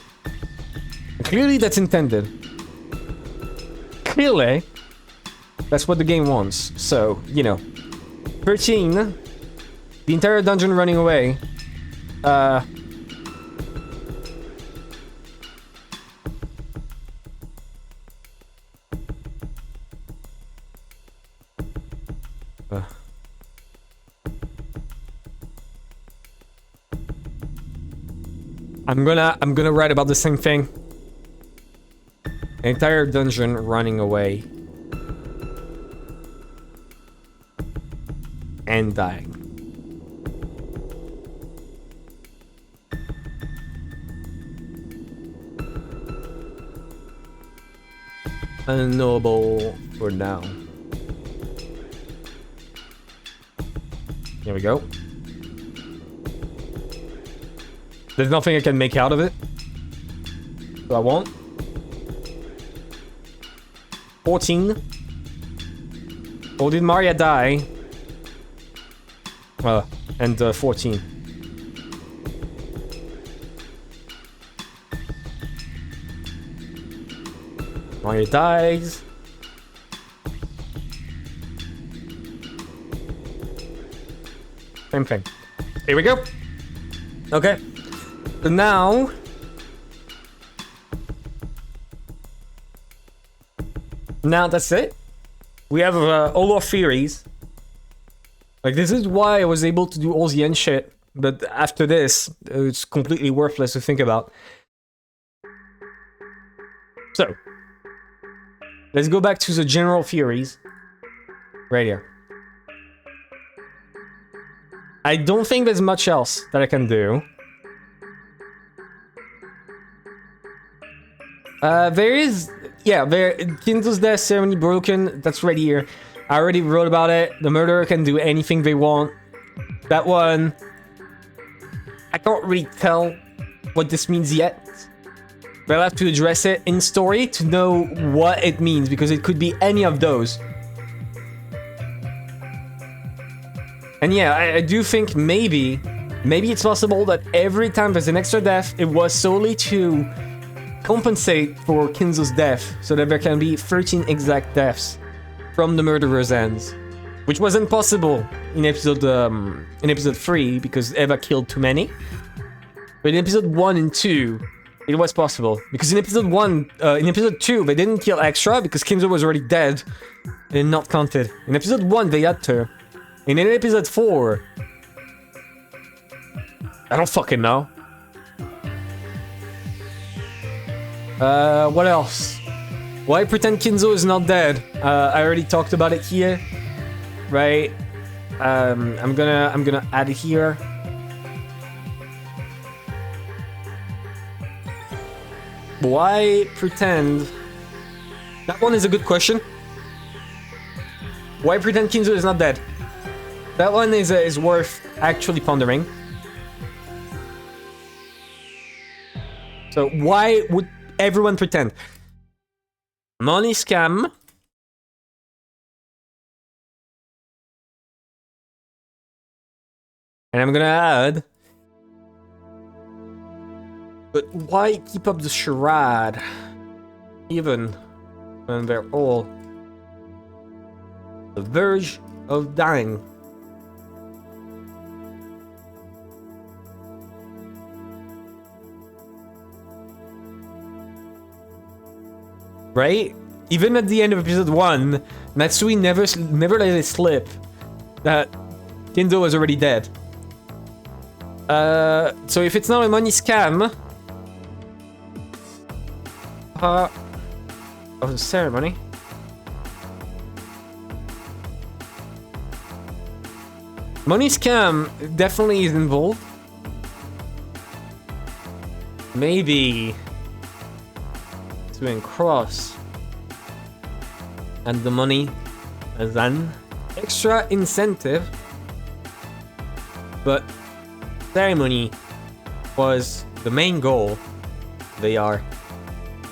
Clearly that's intended. Clearly, that's what the game wants. So, you know. 13, the entire dungeon running away. I'm gonna write about the same thing. Entire dungeon running away. And dying. Unknowable for now. Here we go. There's nothing I can make out of it. So I won't. 14. Or did Maria die? And 14. Maria dies. Same thing. Here we go. Okay. So now... Now that's it. We have all our theories. Like, this is why I was able to do all the end shit. But after this, it's completely worthless to think about. So, let's go back to the general theories. Right here. I don't think there's much else that I can do. There is... Yeah, Kinzo's death ceremony broken. That's right here. I already wrote about it. The murderer can do anything they want. That one... I can't really tell what this means yet. But I'll have to address it in story to know what it means, because it could be any of those. And yeah, I do think maybe it's possible that every time there's an extra death, it was solely to compensate for Kinzo's death, so that there can be 13 exact deaths from the murderer's ends, which wasn't possible in episode 3 because Eva killed too many. But in episode 1 and 2, it was possible because in episode 2 they didn't kill extra because Kinzo was already dead and not counted. In episode 1 they had to, and in episode 4, I don't fucking know. What else? Why pretend Kinzo is not dead? I already talked about it here, right? I'm gonna add it here. Why pretend? That one is a good question. Why pretend Kinzo is not dead? That one is worth actually pondering. So why would everyone pretend? Money scam. And I'm gonna add... But why keep up the charade? Even when they're all on the verge of dying. Right? Even at the end of episode 1, Matsui never let it slip that Kinzo was already dead. So if it's not a money scam... of the ceremony... Money scam definitely is involved. Maybe... doing cross and the money as an extra incentive, but ceremony was the main goal. They are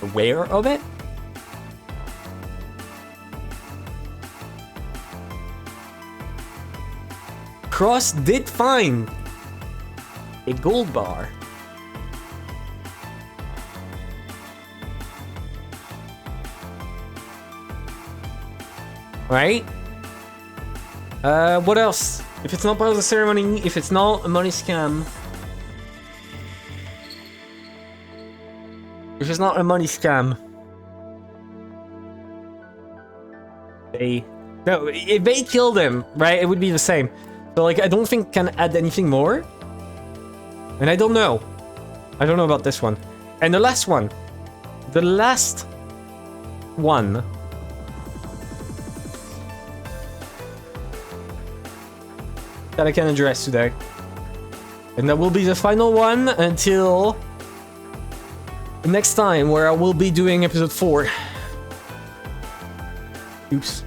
aware of it. Cross did find a gold bar. Right? What else? If it's not part of the ceremony, if it's not a money scam... If it's not a money scam... They No, if they killed him, right, it would be the same. So, like, I don't think can add anything more. And I don't know. I don't know about this one. And the last one. The last one. That I can address today. And that will be the final one until next time, where I will be doing episode 4. Oops.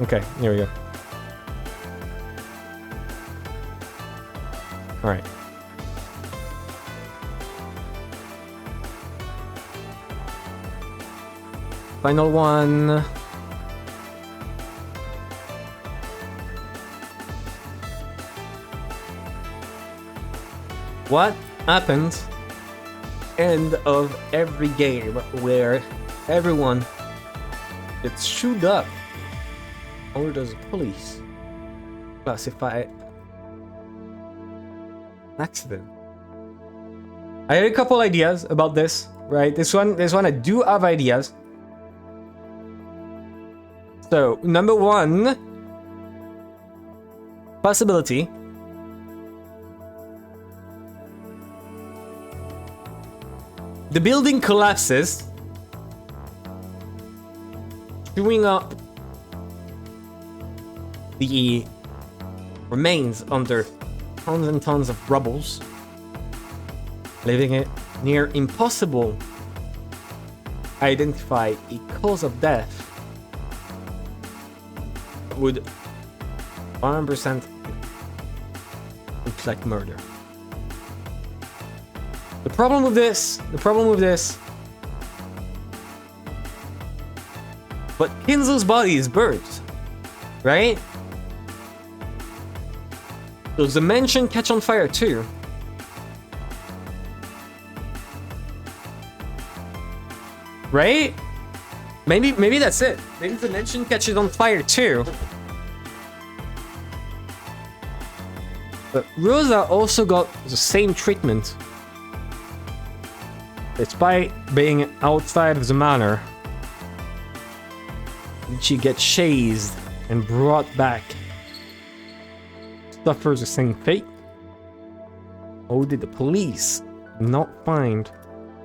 Okay, here we go. Alright. Final one. What happens end of every game where everyone gets chewed up? Or does the police classify it an accident? I had a couple ideas about this, right? This one I do have ideas. So, number one possibility. The building collapses, chewing up the remains under tons and tons of rubbles, leaving it near impossible to identify a cause of death. Would 100% look like murder. The problem with this, but Kinzo's body is burnt, right? Does the mansion catch on fire too? Right? Maybe that's it. Maybe the mansion catches on fire too. But Rosa also got the same treatment. Despite being outside of the manor, she gets chased and brought back. Suffers the same fate? Or did the police not find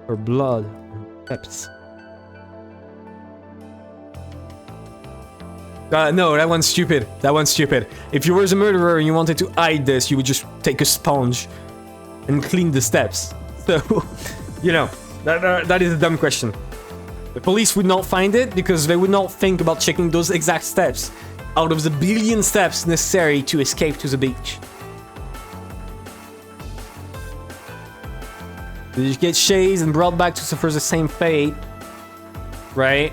her blood and steps? No, that one's stupid. That one's stupid. If you were the murderer and you wanted to hide this, you would just take a sponge and clean the steps. So, you know, that is a dumb question. The police would not find it because they would not think about checking those exact steps out of the billion steps necessary to escape to the beach. They get chased and brought back to suffer the same fate, right?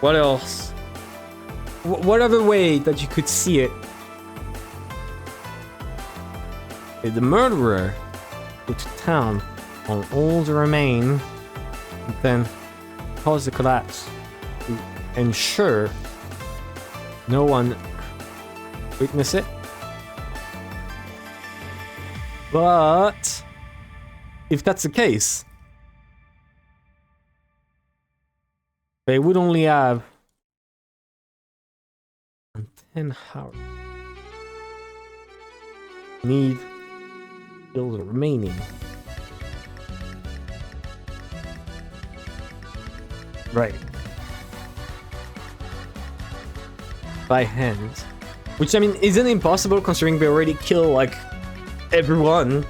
What else? What other way that you could see it? Did the murderer go to town on all the remains and then cause the collapse to ensure no one witnessed it? But if that's the case, they would only have 10 hours. Need kill the remaining. Right. By hand. Which, I mean, isn't impossible considering they already kill, like, everyone.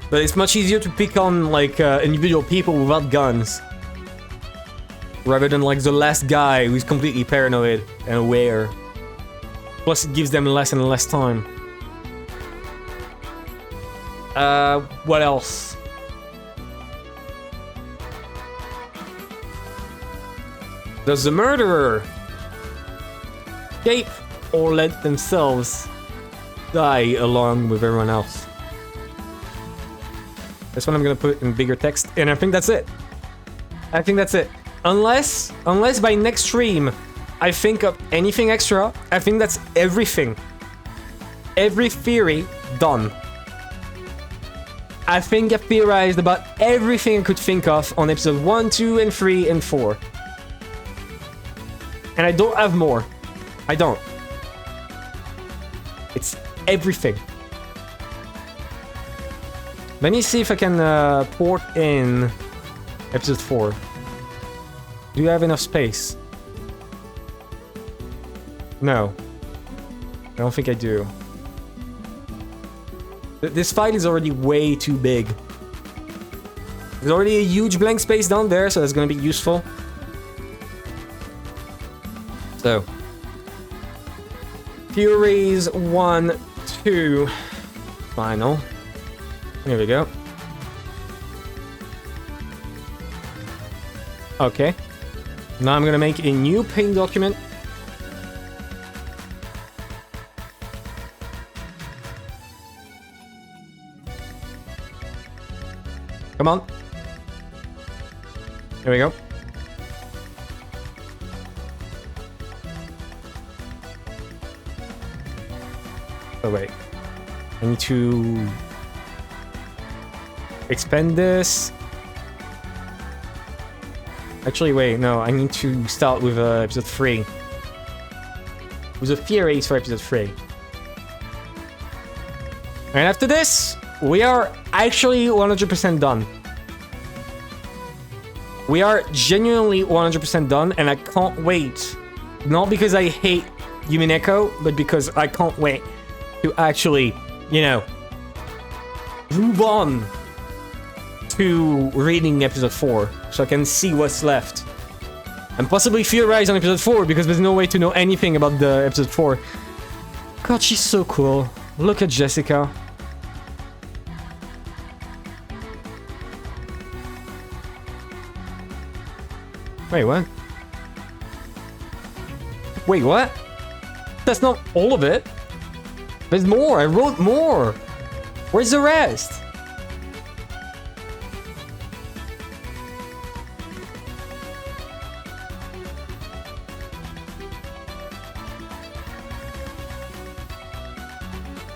But it's much easier to pick on, like, individual people without guns. Rather than, like, the last guy who's completely paranoid and aware. Plus, it gives them less and less time. What else? Does the murderer escape or let themselves die along with everyone else? This one I'm gonna put in bigger text, and I think that's it. I think that's it. Unless by next stream I think of anything extra, I think that's everything. Every theory done. I think I've theorized about everything I could think of on episode 1, 2, and 3, and 4. And I don't have more. I don't. It's everything. Let me see if I can port in episode 4. Do you have enough space? No. I don't think I do. This file is already way too big. There's already a huge blank space down there, so that's gonna be useful. So. Theories 1, 2. Final. Here we go. Okay. Now I'm gonna make a new paint document. Come on. Here we go. Oh wait. I need to expand this. Actually, wait, no, I need to start with episode 3. With the theories for episode 3. And after this, we are actually 100% done. We are genuinely 100% done, and I can't wait. Not because I hate Umineko, but because I can't wait to actually, you know, move on to reading episode 4, so I can see what's left. And possibly theorize on episode 4, because there's no way to know anything about the episode 4. God, she's so cool. Look at Jessica. Wait, what? Wait, what? That's not all of it. There's more. I wrote more. Where's the rest?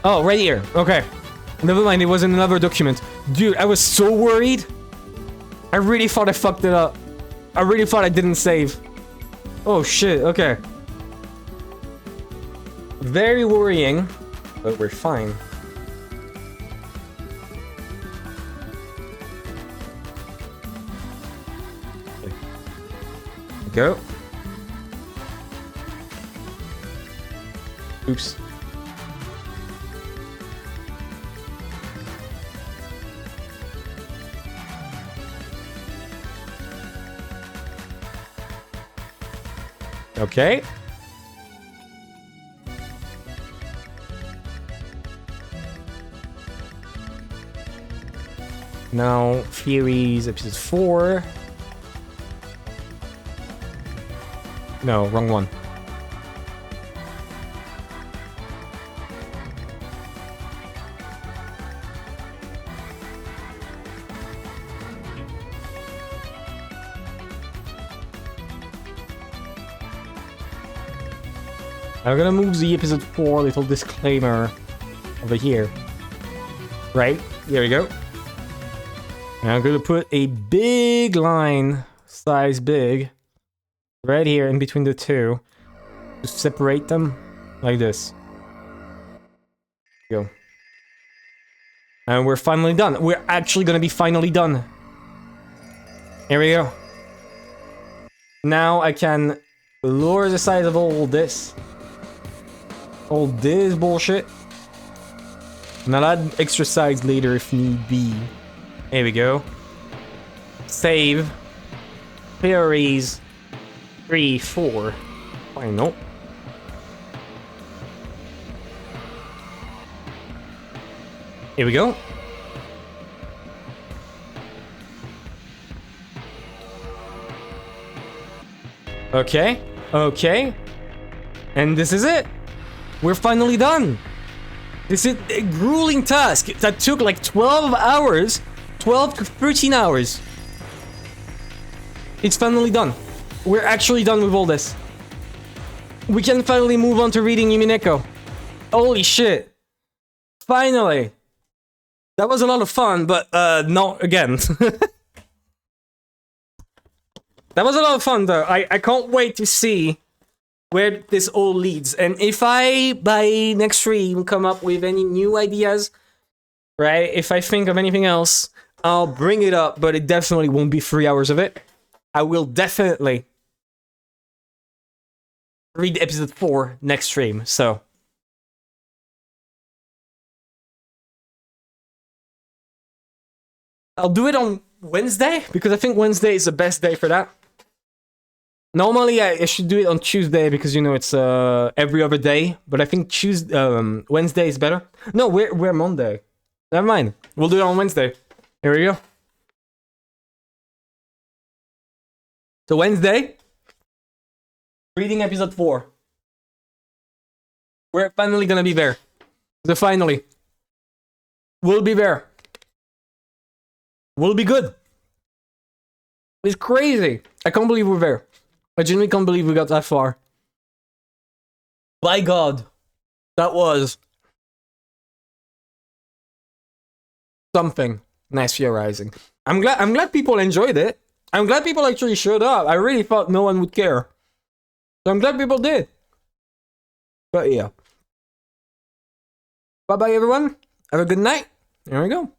Oh, right here. Okay. Never mind, it was in another document. Dude, I was so worried. I really thought I fucked it up. I really thought I didn't save. Oh shit, okay. Very worrying, but we're fine. Okay. Go. Oops. Okay. Now, Theories, episode 4. No, wrong one. I'm gonna move the episode 4 little disclaimer over here. Right? There we go. And I'm gonna put a big line, size big, right here in between the two, to separate them like this. Go. And we're finally done. We're actually gonna be finally done. Here we go. Now I can lower the size of all this. All this bullshit. And I'll add extra sides later if need be. Here we go. Save. Theories. 3, 4. Final. Here we go. Okay. Okay. And this is it. We're finally done. This is a grueling task that took like 12 hours. 12 to 13 hours. It's finally done. We're actually done with all this. We can finally move on to reading Umineko. Holy shit. Finally. That was a lot of fun, but not again. That was a lot of fun, though. I can't wait to see where this all leads. And if I, by next stream, come up with any new ideas, right? If I think of anything else, I'll bring it up, but it definitely won't be 3 hours of it. I will definitely read episode 4 next stream, so. I'll do it on Wednesday, because I think Wednesday is the best day for that. Normally, I should do it on Tuesday because, you know, it's every other day. But I think Wednesday is better. No, we're Monday. Never mind. We'll do it on Wednesday. Here we go. So Wednesday, reading episode 4. We're finally gonna be there. The finally. We'll be there. We'll be good. It's crazy. I can't believe we're there. I genuinely can't believe we got that far. By God, that was something. Nice Theorising. I'm glad people enjoyed it. I'm glad people actually showed up. I really thought no one would care. So I'm glad people did. But yeah. Bye bye everyone. Have a good night. Here we go.